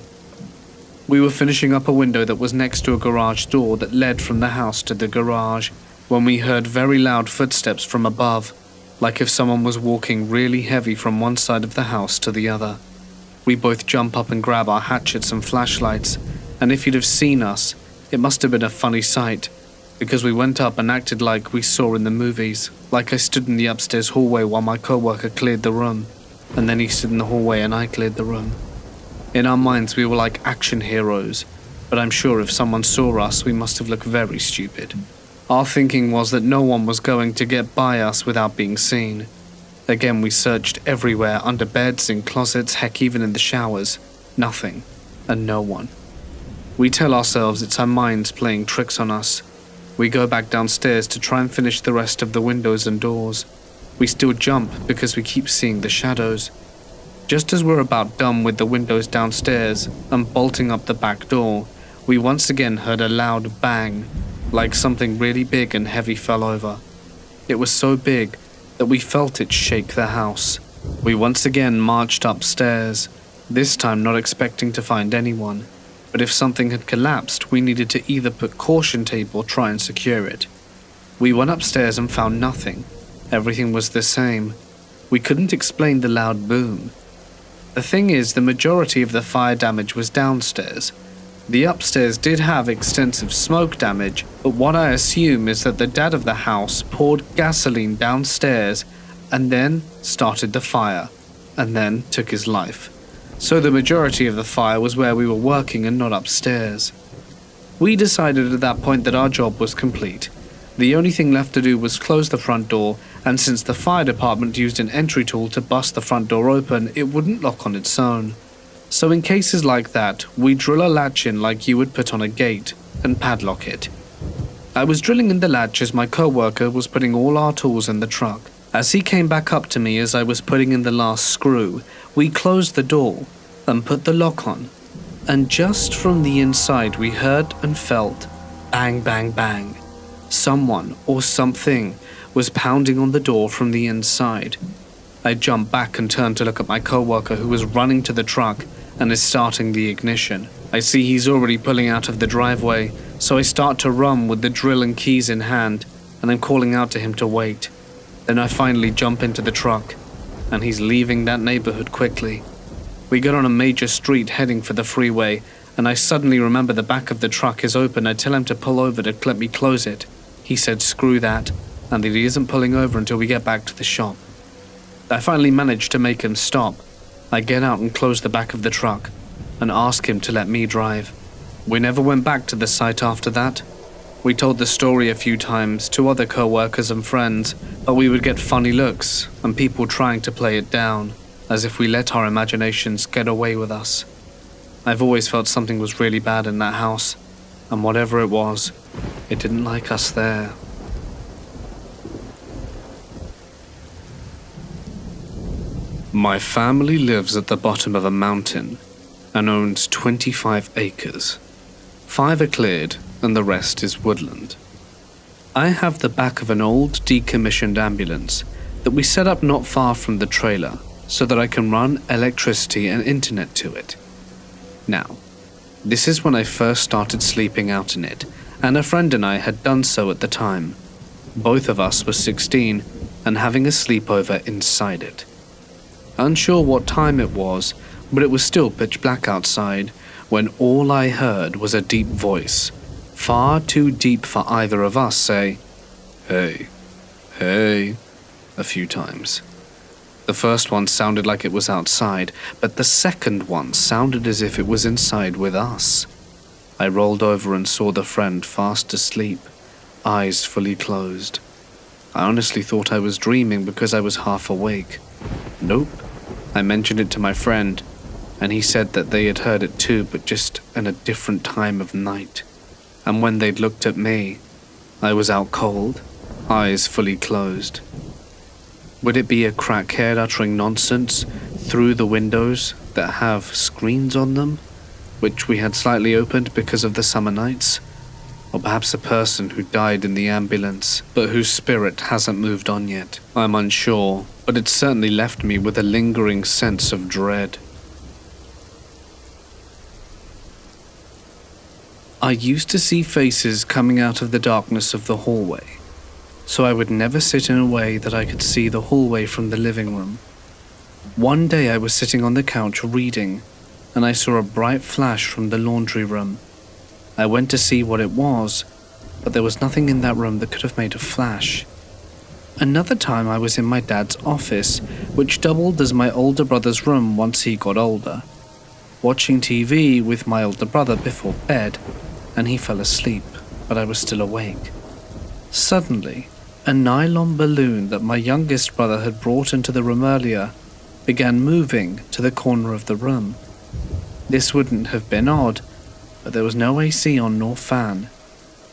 We were finishing up a window that was next to a garage door that led from the house to the garage, when we heard very loud footsteps from above, like if someone was walking really heavy from one side of the house to the other. We both jump up and grab our hatchets and flashlights, and if you'd have seen us, it must have been a funny sight, because we went up and acted like we saw in the movies, like I stood in the upstairs hallway while my co-worker cleared the room, and then he stood in the hallway and I cleared the room. In our minds we were like action heroes, but I'm sure if someone saw us we must have looked very stupid. Our thinking was that no one was going to get by us without being seen. Again, we searched everywhere, under beds, in closets, heck, even in the showers. Nothing, and no one. We tell ourselves it's our minds playing tricks on us. We go back downstairs to try and finish the rest of the windows and doors. We still jump because we keep seeing the shadows. Just as we're about done with the windows downstairs and bolting up the back door, we once again heard a loud bang, like something really big and heavy fell over. It was so big that we felt it shake the house. We once again marched upstairs, this time not expecting to find anyone, but if something had collapsed, we needed to either put caution tape or try and secure it. We went upstairs and found nothing. Everything was the same. We couldn't explain the loud boom. The thing is, the majority of the fire damage was downstairs. The upstairs did have extensive smoke damage, but what I assume is that the dad of the house poured gasoline downstairs and then started the fire, and then took his life. So the majority of the fire was where we were working and not upstairs. We decided at that point that our job was complete. The only thing left to do was close the front door, and since the fire department used an entry tool to bust the front door open, it wouldn't lock on its own. So in cases like that, we drill a latch in like you would put on a gate, and padlock it. I was drilling in the latch as my co-worker was putting all our tools in the truck. As he came back up to me as I was putting in the last screw, we closed the door and put the lock on. And just from the inside we heard and felt bang, bang, bang. Someone or something was pounding on the door from the inside. I jumped back and turned to look at my co-worker who was running to the truck and is starting the ignition. I see he's already pulling out of the driveway, so I start to run with the drill and keys in hand, and I'm calling out to him to wait. Then I finally jump into the truck, and he's leaving that neighborhood quickly. We get on a major street heading for the freeway, and I suddenly remember the back of the truck is open. I tell him to pull over to let me close it. He said screw that, and that he isn't pulling over until we get back to the shop. I finally manage to make him stop. I get out and close the back of the truck, and ask him to let me drive. We never went back to the site after that. We told the story a few times to other co-workers and friends, but we would get funny looks and people trying to play it down, as if we let our imaginations get away with us. I've always felt something was really bad in that house, and whatever it was, it didn't like us there. My family lives at the bottom of a mountain and owns 25 acres. 5 are cleared and the rest is woodland. I have the back of an old decommissioned ambulance that we set up not far from the trailer so that I can run electricity and internet to it. Now, this is when I first started sleeping out in it, and a friend and I had done so at the time. Both of us were 16 and having a sleepover inside it. Unsure what time it was, but it was still pitch black outside when all I heard was a deep voice, far too deep for either of us, say, "Hey, hey," a few times. The first one sounded like it was outside, but the second one sounded as if it was inside with us. I rolled over and saw the friend fast asleep, eyes fully closed. I honestly thought I was dreaming because I was half awake. Nope. I mentioned it to my friend, and he said that they had heard it too, but just in a different time of night. And when they'd looked at me, I was out cold, eyes fully closed. Would it be a crackhead uttering nonsense through the windows that have screens on them, which we had slightly opened because of the summer nights? Or perhaps a person who died in the ambulance, but whose spirit hasn't moved on yet? I'm unsure, but it certainly left me with a lingering sense of dread. I used to see faces coming out of the darkness of the hallway, so I would never sit in a way that I could see the hallway from the living room. One day I was sitting on the couch reading, and I saw a bright flash from the laundry room. I went to see what it was, but there was nothing in that room that could have made a flash. Another time I was in my dad's office, which doubled as my older brother's room once he got older, watching TV with my older brother before bed, and he fell asleep, but I was still awake. Suddenly, a nylon balloon that my youngest brother had brought into the room earlier began moving to the corner of the room. This wouldn't have been odd, but there was no AC on nor fan.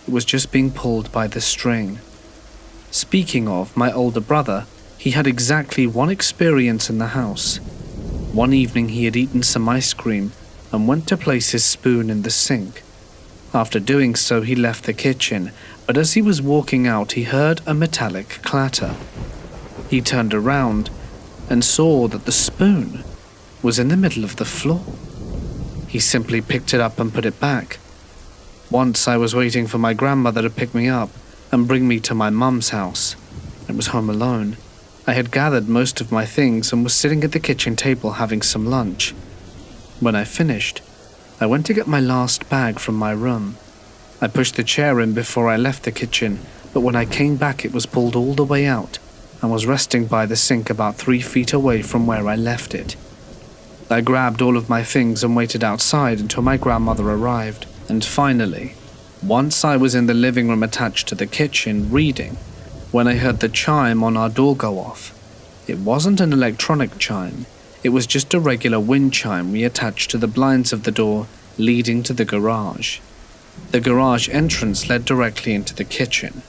It was just being pulled by the string. Speaking of my older brother, he had exactly one experience in the house. One evening he had eaten some ice cream and went to place his spoon in the sink. After doing so, he left the kitchen, but as he was walking out, he heard a metallic clatter. He turned around and saw that the spoon was in the middle of the floor. He simply picked it up and put it back. Once I was waiting for my grandmother to pick me up and bring me to my mum's house. I was home alone. I had gathered most of my things and was sitting at the kitchen table having some lunch. When I finished, I went to get my last bag from my room. I pushed the chair in before I left the kitchen, but when I came back it was pulled all the way out and was resting by the sink about 3 feet away from where I left it. I grabbed all of my things and waited outside until my grandmother arrived, and finally, once I was in the living room attached to the kitchen reading, when I heard the chime on our door go off. It wasn't an electronic chime, it was just a regular wind chime we attached to the blinds of the door leading to the garage. The garage entrance led directly into the kitchen.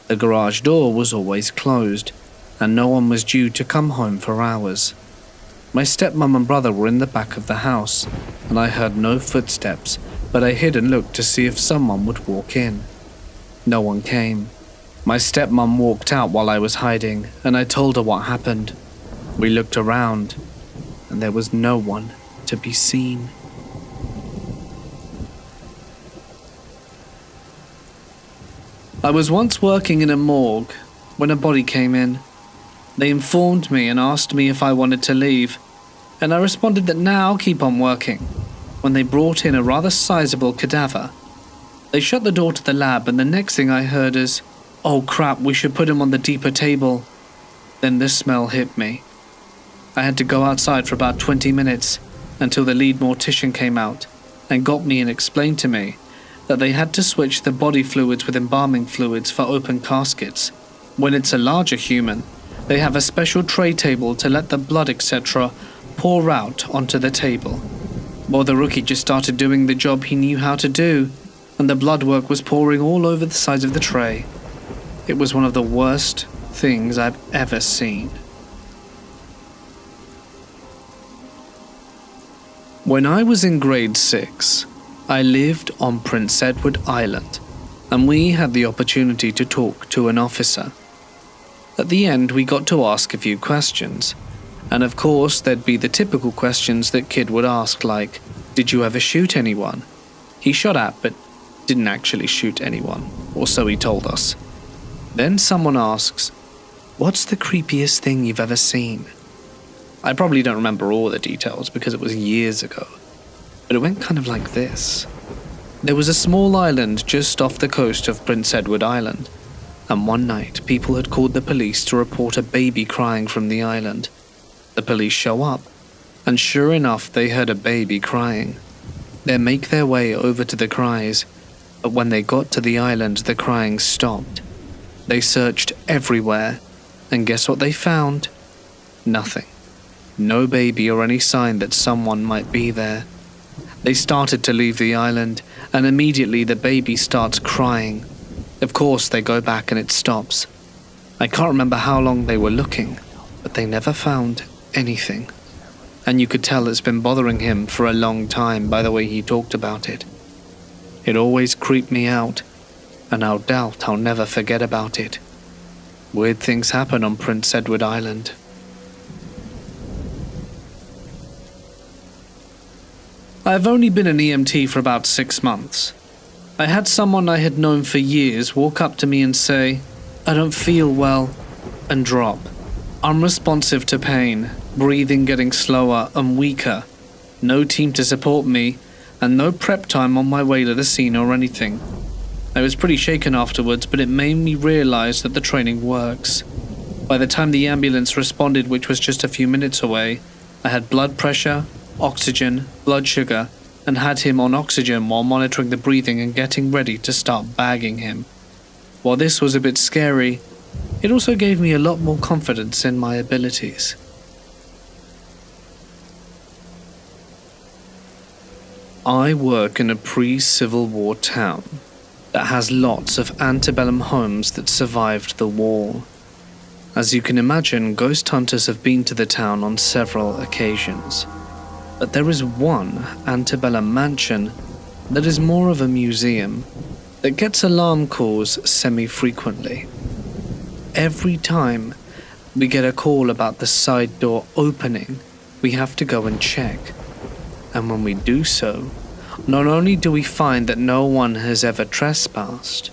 The garage door was always closed, and no one was due to come home for hours. My stepmom and brother were in the back of the house, and I heard no footsteps, but I hid and looked to see if someone would walk in. No one came. My stepmom walked out while I was hiding, and I told her what happened. We looked around, and there was no one to be seen. I was once working in a morgue when a body came in. They informed me and asked me if I wanted to leave, and I responded that now I'll keep on working, when they brought in a rather sizable cadaver. They shut the door to the lab, and the next thing I heard is, "Oh crap, we should put him on the deeper table." Then the smell hit me. I had to go outside for about 20 minutes until the lead mortician came out and got me and explained to me that they had to switch the body fluids with embalming fluids for open caskets. When it's a larger human, they have a special tray table to let the blood etc. pour out onto the table. Well, the rookie just started doing the job he knew how to do, and the blood work was pouring all over the sides of the tray. It was one of the worst things I've ever seen. When I was in grade 6, I lived on Prince Edward Island, and we had the opportunity to talk to an officer. At the end, we got to ask a few questions, and of course there'd be the typical questions that kid would ask, like, "Did you ever shoot anyone?" He shot at, but didn't actually shoot anyone, or so he told us. Then someone asks, "What's the creepiest thing you've ever seen?" I probably don't remember all the details because it was years ago, but it went kind of like this. There was a small island just off the coast of Prince Edward Island, and one night people had called the police to report a baby crying from the island. The police show up, and sure enough they heard a baby crying. They make their way over to the cries, but when they got to the island the crying stopped. They searched everywhere, and guess what they found? Nothing. No baby or any sign that someone might be there. They started to leave the island, and immediately the baby starts crying. Of course, they go back and it stops. I can't remember how long they were looking, but they never found anything. And you could tell it's been bothering him for a long time by the way he talked about it. It always creeped me out, and I'll doubt I'll never forget about it. Weird things happen on Prince Edward Island. I've only been an EMT for about 6 months. I had someone I had known for years walk up to me and say, "I don't feel well," and drop. Unresponsive to pain, breathing getting slower and weaker, no team to support me, and no prep time on my way to the scene or anything. I was pretty shaken afterwards, but it made me realize that the training works. By the time the ambulance responded, which was just a few minutes away, I had blood pressure, oxygen, blood sugar, and had him on oxygen while monitoring the breathing and getting ready to start bagging him. While this was a bit scary, it also gave me a lot more confidence in my abilities. I work in a pre-Civil War town that has lots of antebellum homes that survived the war. As you can imagine, ghost hunters have been to the town on several occasions. But there is one antebellum mansion that is more of a museum that gets alarm calls semi-frequently. Every time we get a call about the side door opening, we have to go and check. And when we do so, not only do we find that no one has ever trespassed,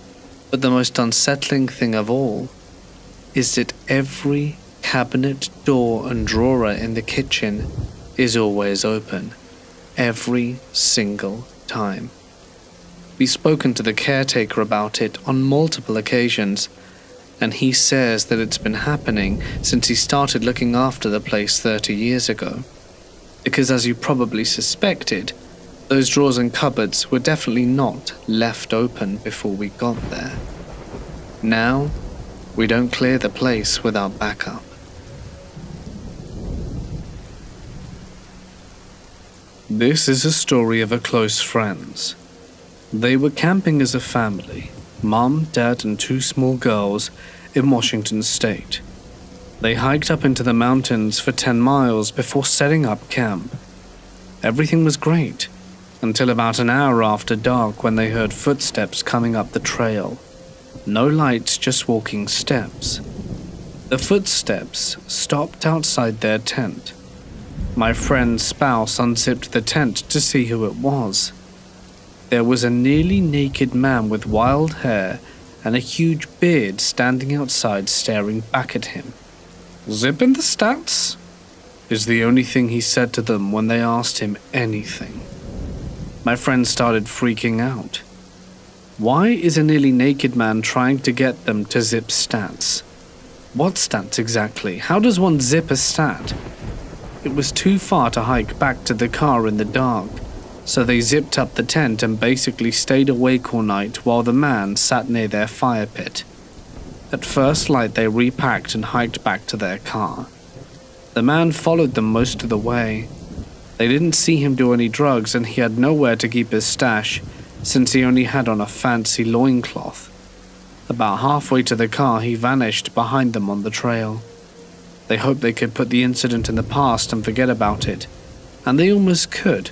but the most unsettling thing of all is that every cabinet, door and drawer in the kitchen is always open. Every single time. We've spoken to the caretaker about it on multiple occasions, and he says that it's been happening since he started looking after the place 30 years ago. Because as you probably suspected, those drawers and cupboards were definitely not left open before we got there. Now, we don't clear the place without backup. This is a story of a close friends. They were camping as a family, mom, dad and 2 small girls in Washington state. They hiked up into the mountains for 10 miles before setting up camp. Everything was great, until about an hour after dark when they heard footsteps coming up the trail. No lights, just walking steps. The footsteps stopped outside their tent. My friend's spouse unzipped the tent to see who it was. There was a nearly naked man with wild hair and a huge beard standing outside staring back at him. "Zipping the stats?" is the only thing he said to them when they asked him anything. My friend started freaking out. Why is a nearly naked man trying to get them to zip stats? What stats exactly? How does one zip a stat? It was too far to hike back to the car in the dark, so they zipped up the tent and basically stayed awake all night while the man sat near their fire pit. At first light they repacked and hiked back to their car. The man followed them most of the way. They didn't see him do any drugs and he had nowhere to keep his stash since he only had on a fancy loincloth. About halfway to the car he vanished behind them on the trail. They hoped they could put the incident in the past and forget about it, and they almost could,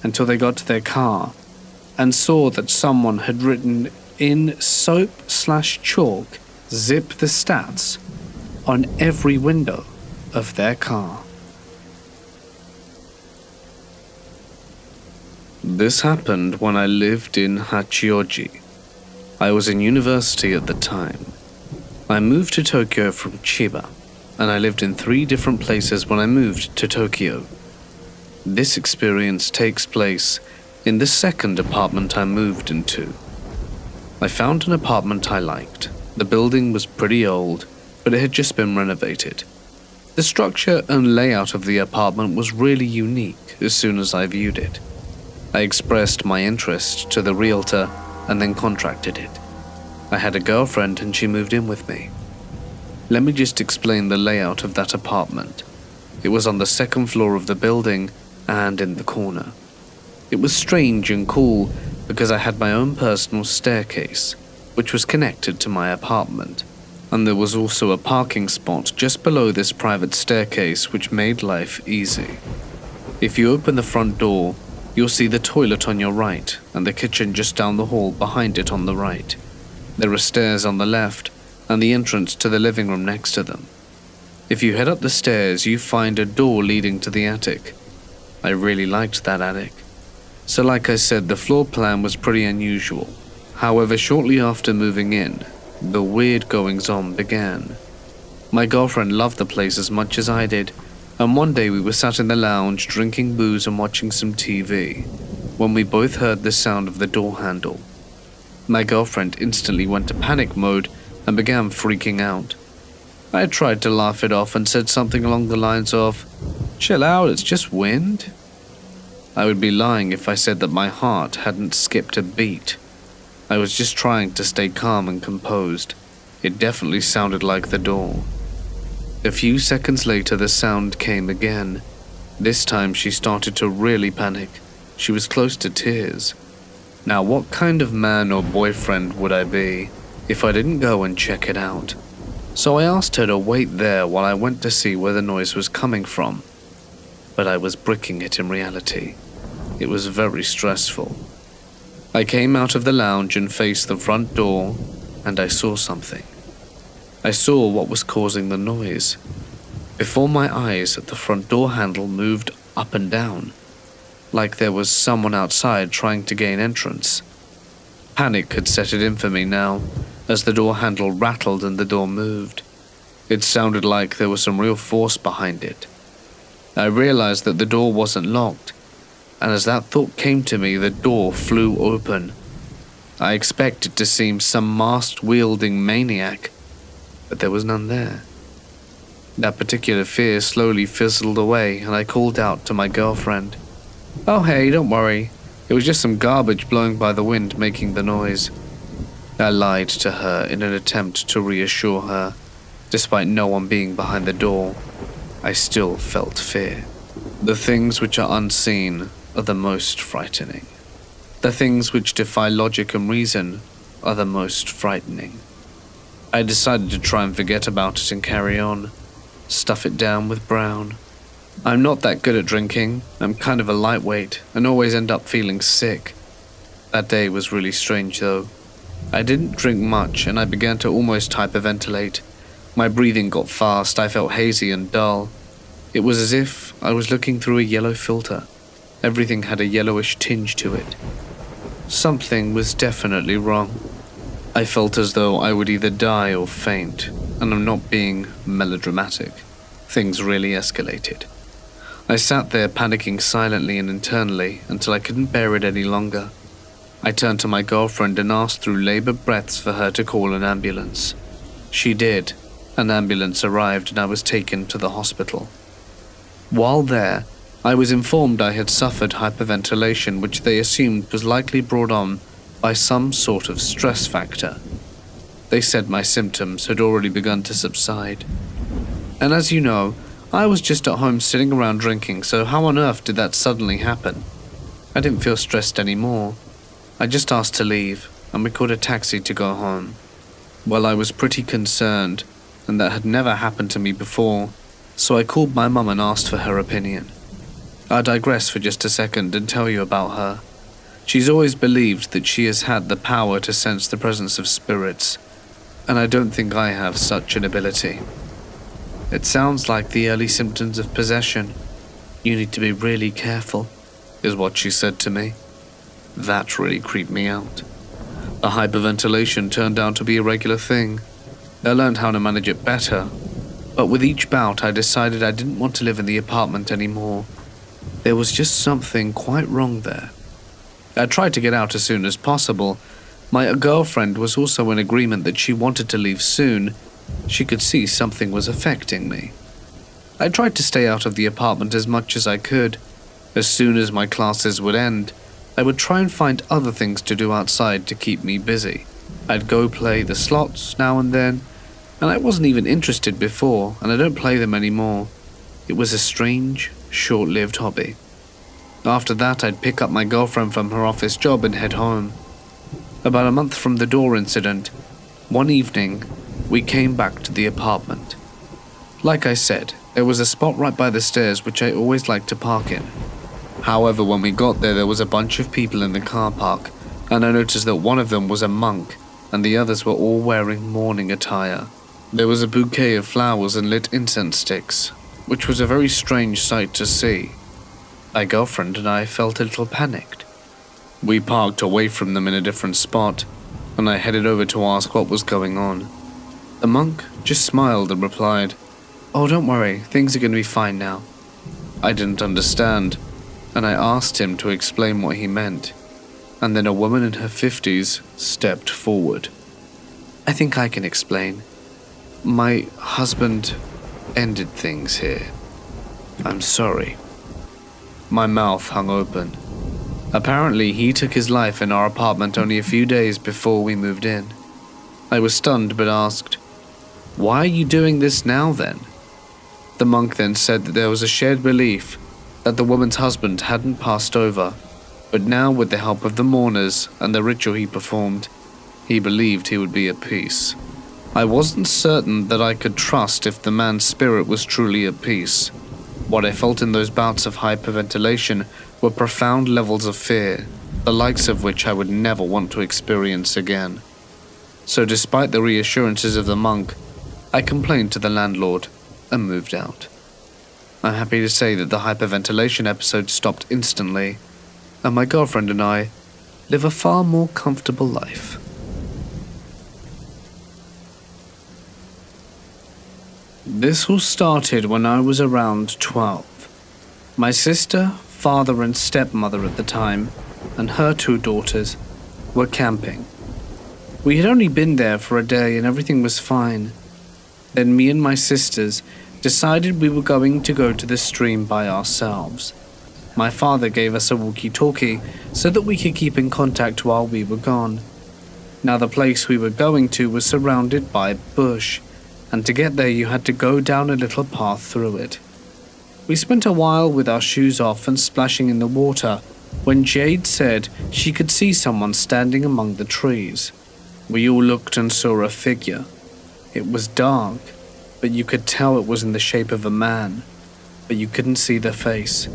until they got to their car and saw that someone had written in soap/chalk, "Zip the stats," on every window of their car. This happened when I lived in Hachioji. I was in university at the time. I moved to Tokyo from Chiba, and I lived in 3 different places when I moved to Tokyo. This experience takes place in the second apartment I moved into. I found an apartment I liked. The building was pretty old, but it had just been renovated. The structure and layout of the apartment was really unique as soon as I viewed it. I expressed my interest to the realtor and then contracted it. I had a girlfriend and she moved in with me. Let me just explain the layout of that apartment. It was on the 2nd floor of the building and in the corner. It was strange and cool because I had my own personal staircase, which was connected to my apartment, and there was also a parking spot just below this private staircase which made life easy. If you open the front door, you'll see the toilet on your right and the kitchen just down the hall behind it on the right. There are stairs on the left and the entrance to the living room next to them. If you head up the stairs, you find a door leading to the attic. I really liked that attic. So like I said, the floor plan was pretty unusual. However, shortly after moving in, the weird goings-on began. My girlfriend loved the place as much as I did, and one day we were sat in the lounge drinking booze and watching some TV, when we both heard the sound of the door handle. My girlfriend instantly went to panic mode and began freaking out. I tried to laugh it off and said something along the lines of, "Chill out, it's just wind." I would be lying if I said that my heart hadn't skipped a beat. I was just trying to stay calm and composed. It definitely sounded like the door. A few seconds later, the sound came again. This time she started to really panic. She was close to tears. Now, what kind of man or boyfriend would I be if I didn't go and check it out? So I asked her to wait there while I went to see where the noise was coming from. But I was bricking it in reality. It was very stressful. I came out of the lounge and faced the front door, and I saw something. I saw what was causing the noise. Before my eyes, the front door handle moved up and down, like there was someone outside trying to gain entrance. Panic had set it in for me now, as the door handle rattled and the door moved. It sounded like there was some real force behind it. I realized that the door wasn't locked, and as that thought came to me, the door flew open. I expected to see some masked-wielding maniac, but there was none there. That particular fear slowly fizzled away, and I called out to my girlfriend. "Oh hey, don't worry. It was just some garbage blowing by the wind making the noise." I lied to her in an attempt to reassure her. Despite no one being behind the door, I still felt fear. The things which are unseen are the most frightening. The things which defy logic and reason are the most frightening. I decided to try and forget about it and carry on. Stuff it down with brown. I'm not that good at drinking. I'm kind of a lightweight and always end up feeling sick. That day was really strange though. I didn't drink much and I began to almost hyperventilate. My breathing got fast, I felt hazy and dull. It was as if I was looking through a yellow filter. Everything had a yellowish tinge to it. Something was definitely wrong. I felt as though I would either die or faint, and I'm not being melodramatic. Things really escalated. I sat there panicking silently and internally until I couldn't bear it any longer. I turned to my girlfriend and asked through labored breaths for her to call an ambulance. She did. An ambulance arrived and I was taken to the hospital. While there, I was informed I had suffered hyperventilation, which they assumed was likely brought on by some sort of stress factor. They said my symptoms had already begun to subside. And as you know, I was just at home sitting around drinking, so how on earth did that suddenly happen? I didn't feel stressed anymore. I just asked to leave, and we called a taxi to go home. Well, I was pretty concerned, and that had never happened to me before, so I called my mum and asked for her opinion. I'll digress for just a second and tell you about her. She's always believed that she has had the power to sense the presence of spirits, and I don't think I have such an ability. It sounds like the early symptoms of possession. You need to be really careful, is what she said to me. That really creeped me out. The hyperventilation turned out to be a regular thing. I learned how to manage it better, but with each bout I decided I didn't want to live in the apartment anymore. There was just something quite wrong there. I tried to get out as soon as possible. My girlfriend was also in agreement that she wanted to leave soon. She could see something was affecting me. I tried to stay out of the apartment as much as I could. As soon as my classes would end, I would try and find other things to do outside to keep me busy. I'd go play the slots now and then, and I wasn't even interested before, and I don't play them anymore. It was a strange, short-lived hobby. After that, I'd pick up my girlfriend from her office job and head home. About a month from the door incident, one evening, we came back to the apartment. Like I said, there was a spot right by the stairs which I always liked to park in. However, when we got there was a bunch of people in the car park, and I noticed that one of them was a monk, and the others were all wearing mourning attire. There was a bouquet of flowers and lit incense sticks, which was a very strange sight to see. My girlfriend and I felt a little panicked. We parked away from them in a different spot, and I headed over to ask what was going on. The monk just smiled and replied, "Oh, don't worry, things are going to be fine now." I didn't understand, and I asked him to explain what he meant, and then a woman in her 50s stepped forward. "I think I can explain. My husband ended things here. I'm sorry." My mouth hung open. Apparently, he took his life in our apartment only a few days before we moved in. I was stunned but asked, "Why are you doing this now then?" The monk then said that there was a shared belief that the woman's husband hadn't passed over, but now with the help of the mourners and the ritual he performed, he believed he would be at peace. I wasn't certain that I could trust if the man's spirit was truly at peace. What I felt in those bouts of hyperventilation were profound levels of fear, the likes of which I would never want to experience again. So despite the reassurances of the monk, I complained to the landlord and moved out. I'm happy to say that the hyperventilation episode stopped instantly, and my girlfriend and I live a far more comfortable life. This all started when I was around 12. My sister, father and stepmother at the time, and her 2 daughters, were camping. We had only been there for a day and everything was fine. Then me and my sisters decided we were going to go to the stream by ourselves. My father gave us a walkie-talkie so that we could keep in contact while we were gone. Now the place we were going to was surrounded by bush, and to get there you had to go down a little path through it. We spent a while with our shoes off and splashing in the water when Jade said she could see someone standing among the trees. We all looked and saw a figure. It was dark, but you could tell it was in the shape of a man, but you couldn't see the face.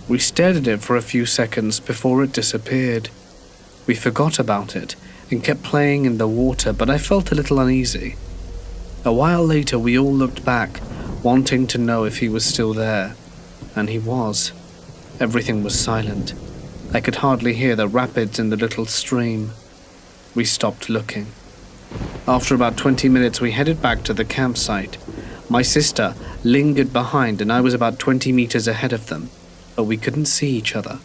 We stared at it for a few seconds before it disappeared. We forgot about it and kept playing in the water, but I felt a little uneasy. A while later we all looked back, wanting to know if he was still there, and he was. Everything was silent. I could hardly hear the rapids in the little stream. We stopped looking. After about 20 minutes we headed back to the campsite. My sister lingered behind and I was about 20 meters ahead of them, but we couldn't see each other.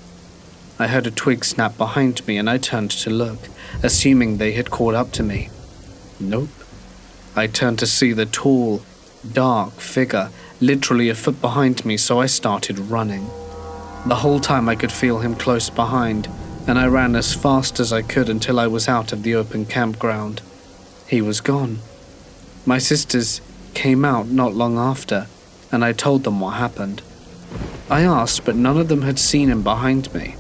I heard a twig snap behind me and I turned to look, assuming they had caught up to me. Nope. I turned to see the tall, dark figure literally a foot behind me, so I started running. The whole time I could feel him close behind, and I ran as fast as I could until I was out of the open campground. He was gone. My sisters came out not long after, and I told them what happened. I asked, but none of them had seen him behind me.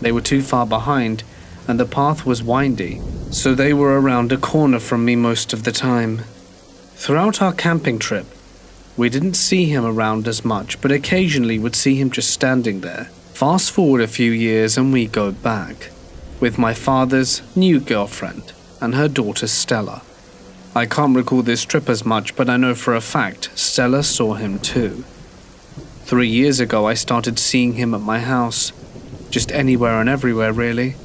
They were too far behind, and the path was windy, so they were around a corner from me most of the time. Throughout our camping trip, we didn't see him around as much, but occasionally would see him just standing there. Fast forward a few years and we go back, with my father's new girlfriend and her daughter Stella. I can't recall this trip as much, but I know for a fact Stella saw him too. 3 years ago I started seeing him at my house, just anywhere and everywhere really.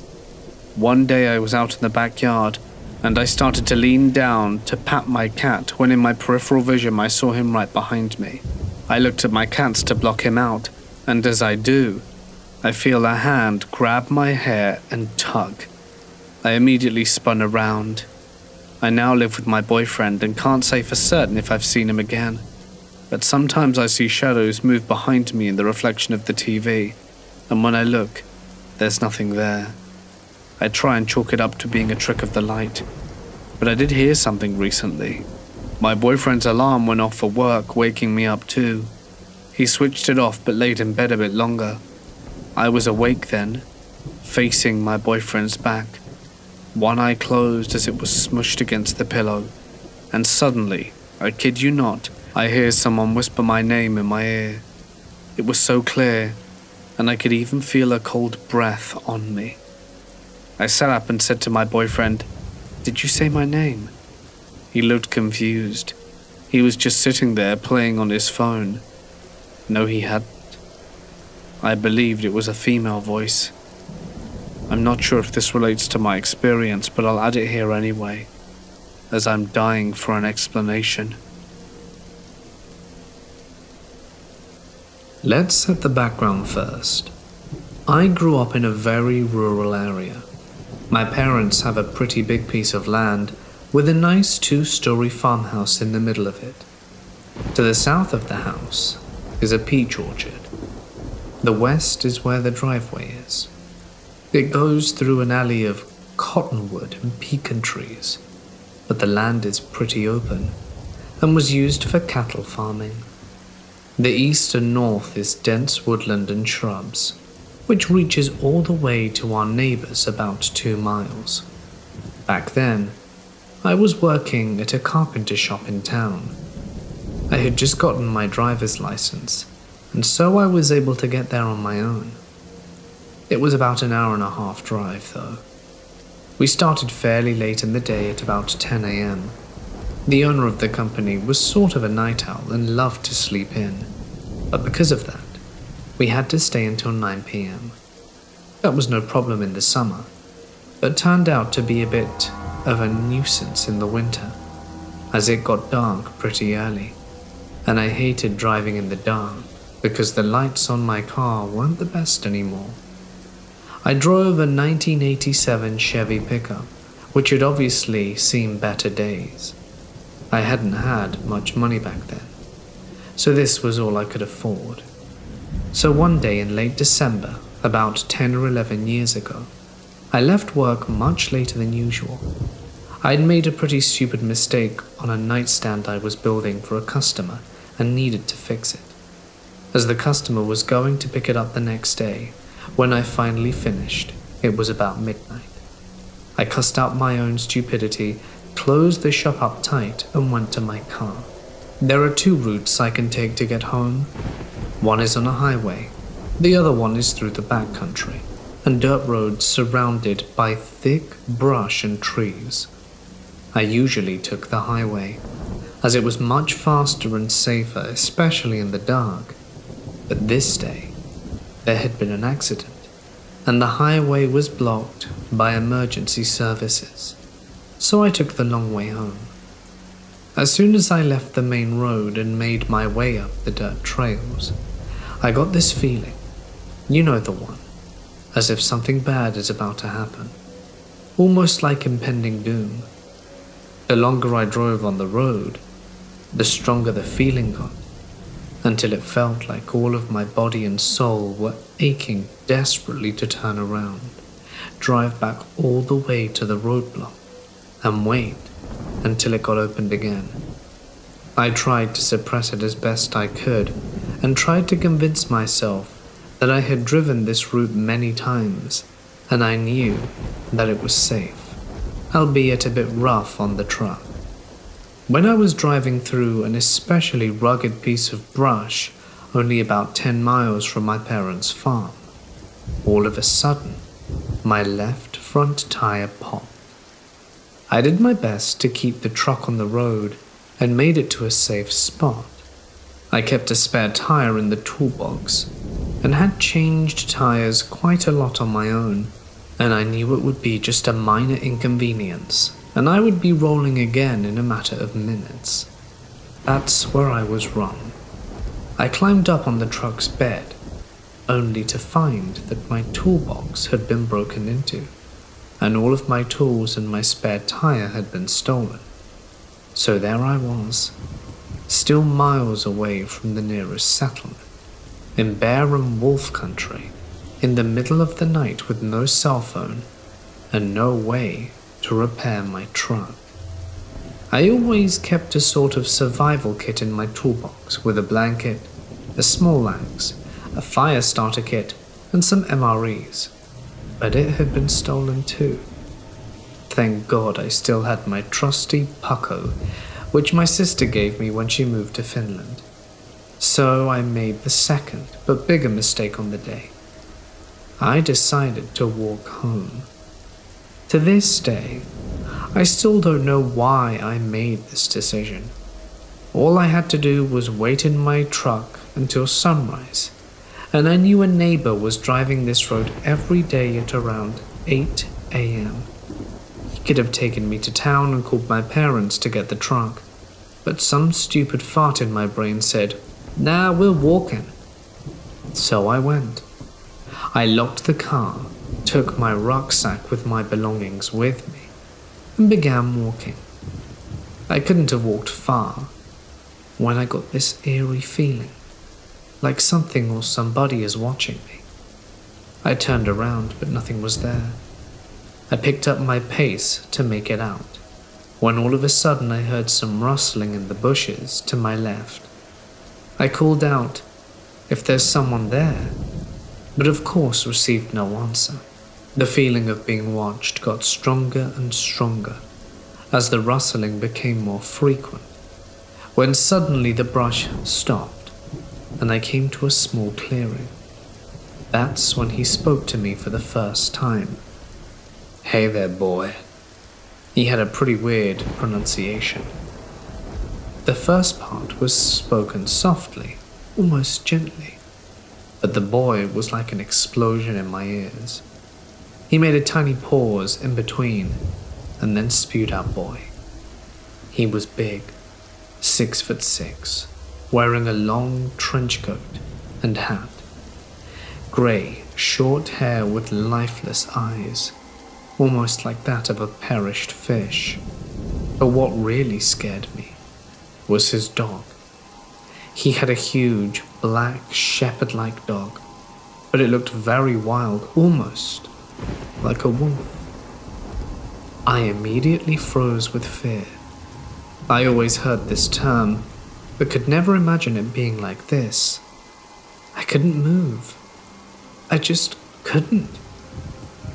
One day I was out in the backyard, and I started to lean down to pat my cat when in my peripheral vision I saw him right behind me. I looked at my cats to block him out, and as I do, I feel a hand grab my hair and tug. I immediately spun around. I now live with my boyfriend and can't say for certain if I've seen him again, but sometimes I see shadows move behind me in the reflection of the TV, and when I look, there's nothing there. I try and chalk it up to being a trick of the light, but I did hear something recently. My boyfriend's alarm went off for work, waking me up too. He switched it off but laid in bed a bit longer. I was awake then, facing my boyfriend's back, one eye closed as it was smushed against the pillow, and suddenly, I kid you not, I hear someone whisper my name in my ear. It was so clear, and I could even feel a cold breath on me. I sat up and said to my boyfriend, "Did you say my name?" He looked confused. He was just sitting there playing on his phone. No, he hadn't. I believed it was a female voice. I'm not sure if this relates to my experience, but I'll add it here anyway, as I'm dying for an explanation. Let's set the background first. I grew up in a very rural area. My parents have a pretty big piece of land with a nice 2-story farmhouse in the middle of it. To the south of the house is a peach orchard. The west is where the driveway is. It goes through an alley of cottonwood and pecan trees, but the land is pretty open and was used for cattle farming. The east and north is dense woodland and shrubs, which reaches all the way to our neighbors about 2 miles. Back then, I was working at a carpenter shop in town. I had just gotten my driver's license, and so I was able to get there on my own. It was about an hour-and-a-half drive, though. We started fairly late in the day at about 10 a.m. The owner of the company was sort of a night owl and loved to sleep in, but because of that, we had to stay until 9 p.m. That was no problem in the summer, but turned out to be a bit of a nuisance in the winter, as it got dark pretty early, and I hated driving in the dark because the lights on my car weren't the best anymore. I drove a 1987 Chevy pickup, which had obviously seen better days. I hadn't had much money back then, so this was all I could afford. So one day in late December, about 10 or 11 years ago, I left work much later than usual. I'd made a pretty stupid mistake on a nightstand I was building for a customer and needed to fix it. As the customer was going to pick it up the next day, when I finally finished, it was about midnight. I cussed out my own stupidity, closed the shop up tight, and went to my car. There are 2 routes I can take to get home. One is on a highway, the other one is through the backcountry, and dirt roads surrounded by thick brush and trees. I usually took the highway, as it was much faster and safer, especially in the dark. But this day, there had been an accident, and the highway was blocked by emergency services, so I took the long way home. As soon as I left the main road and made my way up the dirt trails, I got this feeling, you know the one, as if something bad is about to happen, almost like impending doom. The longer I drove on the road, the stronger the feeling got, until it felt like all of my body and soul were aching desperately to turn around, drive back all the way to the roadblock, and wait until it got opened again. I tried to suppress it as best I could, and tried to convince myself that I had driven this route many times, and I knew that it was safe, albeit a bit rough on the truck. When I was driving through an especially rugged piece of brush only about 10 miles from my parents' farm, all of a sudden, my left front tire popped. I did my best to keep the truck on the road and made it to a safe spot. I kept a spare tire in the toolbox and had changed tires quite a lot on my own, and I knew it would be just a minor inconvenience, and I would be rolling again in a matter of minutes. That's where I was wrong. I climbed up on the truck's bed, only to find that my toolbox had been broken into, and all of my tools and my spare tire had been stolen. So there I was, still miles away from the nearest settlement, in bear and wolf country, in the middle of the night with no cell phone and no way to repair my truck. I always kept a sort of survival kit in my toolbox with a blanket, a small axe, a fire starter kit, and some MREs, but it had been stolen too. Thank God I still had my trusty pucko, which my sister gave me when she moved to Finland. So I made the second, but bigger mistake on the day. I decided to walk home. To this day, I still don't know why I made this decision. All I had to do was wait in my truck until sunrise, and I knew a neighbor was driving this road every day at around 8 a.m. He could have taken me to town and called my parents to get the truck, but some stupid fart in my brain said, "Nah, we're walking." So I went. I locked the car, took my rucksack with my belongings with me, and began walking. I couldn't have walked far when I got this eerie feeling, like something or somebody is watching me. I turned around, but nothing was there. I picked up my pace to make it out, when all of a sudden I heard some rustling in the bushes to my left. I called out, "If there's someone there," but of course received no answer. The feeling of being watched got stronger and stronger as the rustling became more frequent, when suddenly the brush stopped and I came to a small clearing. That's when he spoke to me for the first time. "Hey there, boy." He had a pretty weird pronunciation. The first part was spoken softly almost gently. But the boy was like an explosion in my ears. He made a tiny pause in between and then spewed out boy. He was big, 6'6", wearing a long trench coat and hat. Grey, short hair with lifeless eyes, almost like that of a perished fish. But what really scared me was his dog. He had a huge, black, shepherd-like dog, but it looked very wild, almost like a wolf. I immediately froze with fear. I always heard this term, but could never imagine it being like this. I couldn't move. I just couldn't.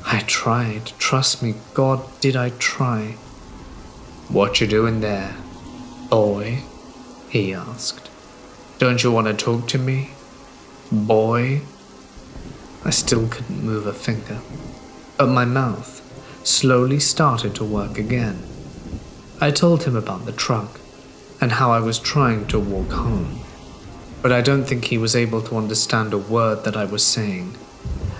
I tried, trust me, God, did I try. "What you doing there, boy?" he asked. "Don't you want to talk to me, boy?" I still couldn't move a finger, but my mouth slowly started to work again. I told him about the truck and how I was trying to walk home, but I don't think he was able to understand a word that I was saying,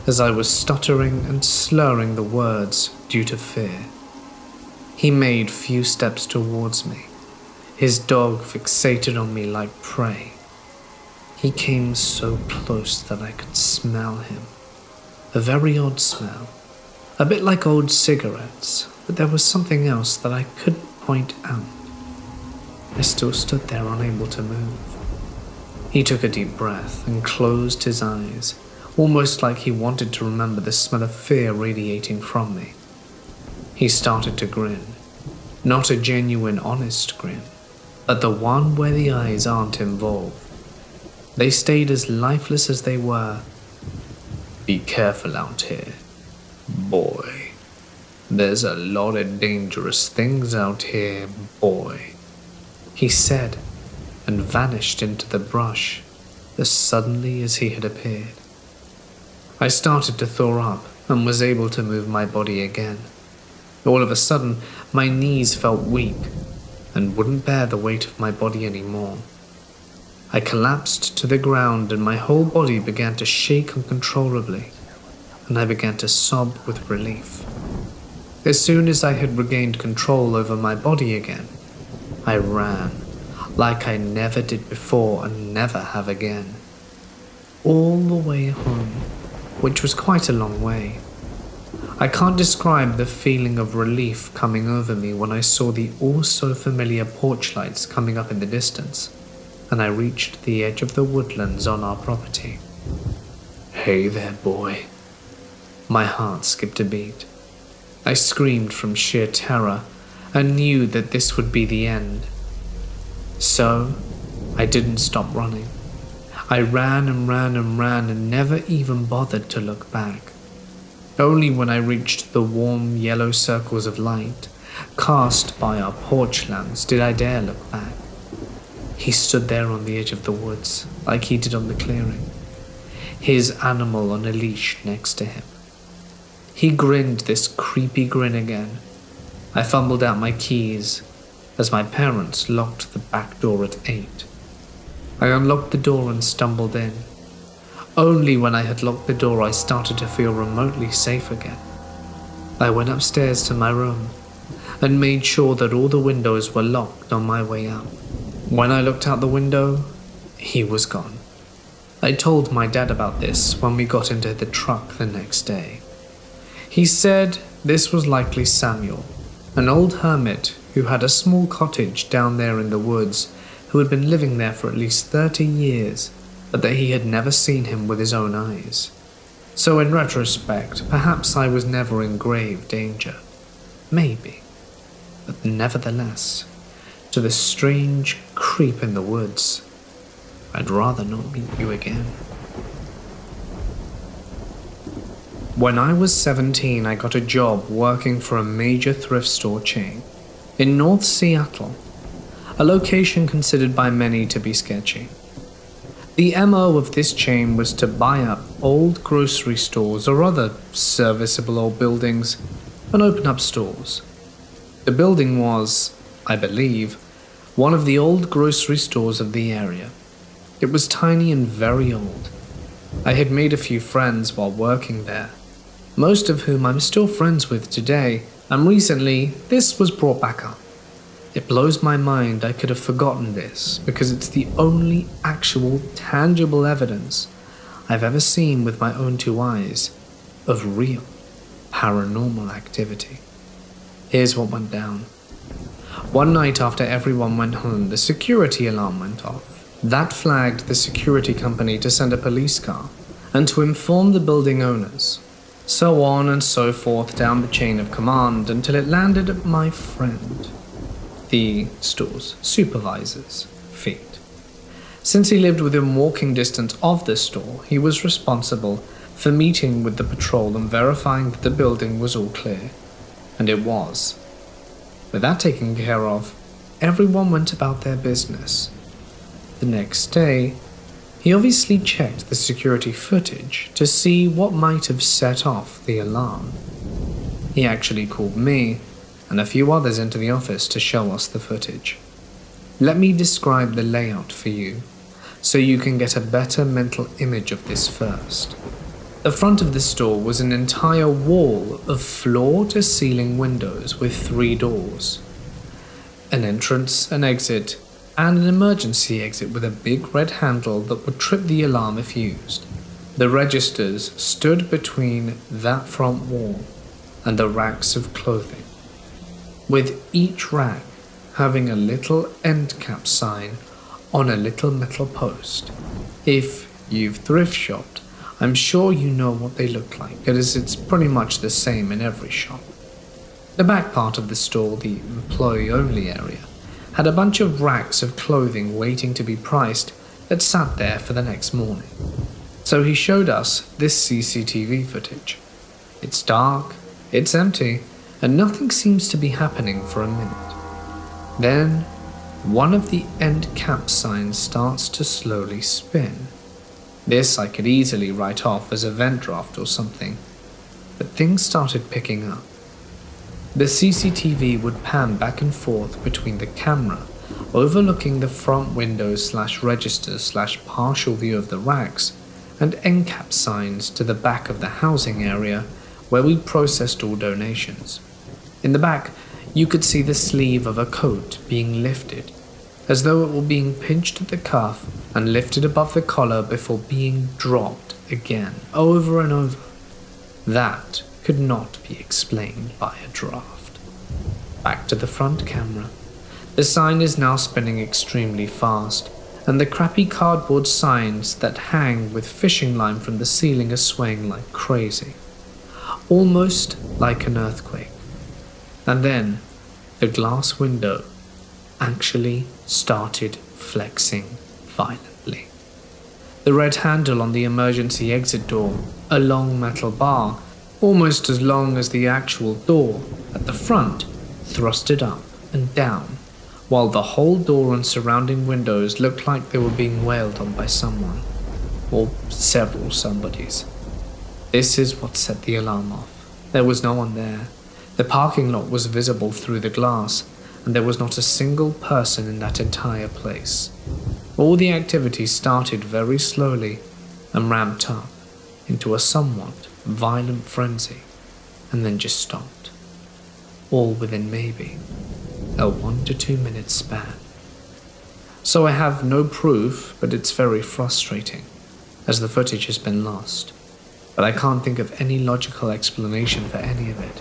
as I was stuttering and slurring the words due to fear. He made few steps towards me, his dog fixated on me like prey. He came so close that I could smell him, a very odd smell, a bit like old cigarettes, but there was something else that I couldn't point out. I still stood there unable to move. He took a deep breath and closed his eyes, almost like he wanted to remember the smell of fear radiating from me. He started to grin, not a genuine, honest grin, but the one where the eyes aren't involved. They stayed as lifeless as they were. "Be careful out here, boy. There's a lot of dangerous things out here, boy," he said, and vanished into the brush as suddenly as he had appeared. I started to thaw up and was able to move my body again. All of a sudden, my knees felt weak and wouldn't bear the weight of my body anymore. I collapsed to the ground and my whole body began to shake uncontrollably, and I began to sob with relief. As soon as I had regained control over my body again, I ran like I never did before and never have again, all the way home, which was quite a long way. I can't describe the feeling of relief coming over me when I saw the all-so-familiar porch lights coming up in the distance, and I reached the edge of the woodlands on our property. "Hey there, boy." My heart skipped a beat. I screamed from sheer terror and knew that this would be the end. So, I didn't stop running. I ran and ran and ran and never even bothered to look back. Only when I reached the warm yellow circles of light cast by our porch lamps did I dare look back. He stood there on the edge of the woods, like he did on the clearing, his animal on a leash next to him. He grinned this creepy grin again. I fumbled out my keys, as my parents locked the back door at 8. I unlocked the door and stumbled in. Only when I had locked the door I started to feel remotely safe again. I went upstairs to my room and made sure that all the windows were locked on my way out. When I looked out the window, he was gone. I told my dad about this when we got into the truck the next day. He said this was likely Samuel, an old hermit who had a small cottage down there in the woods, who had been living there for at least 30 years, but that he had never seen him with his own eyes. So in retrospect, perhaps I was never in grave danger. Maybe. But nevertheless, to the strange creep in the woods, I'd rather not meet you again. When I was 17, I got a job working for a major thrift store chain in North Seattle, a location considered by many to be sketchy. The MO of this chain was to buy up old grocery stores or other serviceable old buildings and open up stores. The building was, I believe, one of the old grocery stores of the area. It was tiny and very old. I had made a few friends while working there, most of whom I'm still friends with today, and recently this was brought back up. It blows my mind I could have forgotten this because it's the only actual tangible evidence I've ever seen with my own two eyes of real paranormal activity. Here's what went down. One night after everyone went home, the security alarm went off. That flagged the security company to send a police car and to inform the building owners. So on and so forth down the chain of command until it landed at my friend, the store's supervisor's, feet. Since he lived within walking distance of the store, he was responsible for meeting with the patrol and verifying that the building was all clear. And it was. With that taken care of, everyone went about their business. The next day, he obviously checked the security footage to see what might have set off the alarm. He actually called me and a few others into the office to show us the footage. Let me describe the layout for you, so you can get a better mental image of this first. The front of the store was an entire wall of floor-to-ceiling windows with 3 doors. An entrance, an exit, and an emergency exit with a big red handle that would trip the alarm if used. The registers stood between that front wall and the racks of clothing, with each rack having a little end cap sign on a little metal post. If you've thrift shopped, I'm sure you know what they look like, as it's pretty much the same in every shop. The back part of the store, the employee-only area, had a bunch of racks of clothing waiting to be priced that sat there for the next morning. So he showed us this CCTV footage. It's dark, it's empty, and nothing seems to be happening for a minute. Then, one of the end cap signs starts to slowly spin. This I could easily write off as a vent draft or something, but things started picking up. The CCTV would pan back and forth between the camera, overlooking the front windows / registers / partial view of the racks, and end cap signs to the back of the housing area where we processed all donations. In the back, you could see the sleeve of a coat being lifted, as though it were being pinched at the cuff and lifted above the collar before being dropped again, over and over. That could not be explained by a draft. Back to the front camera. The sign is now spinning extremely fast, and the crappy cardboard signs that hang with fishing line from the ceiling are swaying like crazy, almost like an earthquake. And then, the glass window actually started flexing violently. The red handle on the emergency exit door, a long metal bar, almost as long as the actual door at the front, thrusted up and down, while the whole door and surrounding windows looked like they were being wailed on by someone, or several somebodies. This is what set the alarm off. There was no one there. The parking lot was visible through the glass, and there was not a single person in that entire place. All the activity started very slowly and ramped up into a somewhat violent frenzy, and then just stopped. All within maybe a 1 to 2 minute span. So I have no proof, but it's very frustrating, as the footage has been lost. But I can't think of any logical explanation for any of it.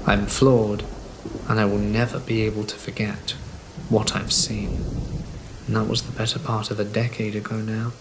I'm flawed, and I will never be able to forget what I've seen. And that was the better part of a decade ago now.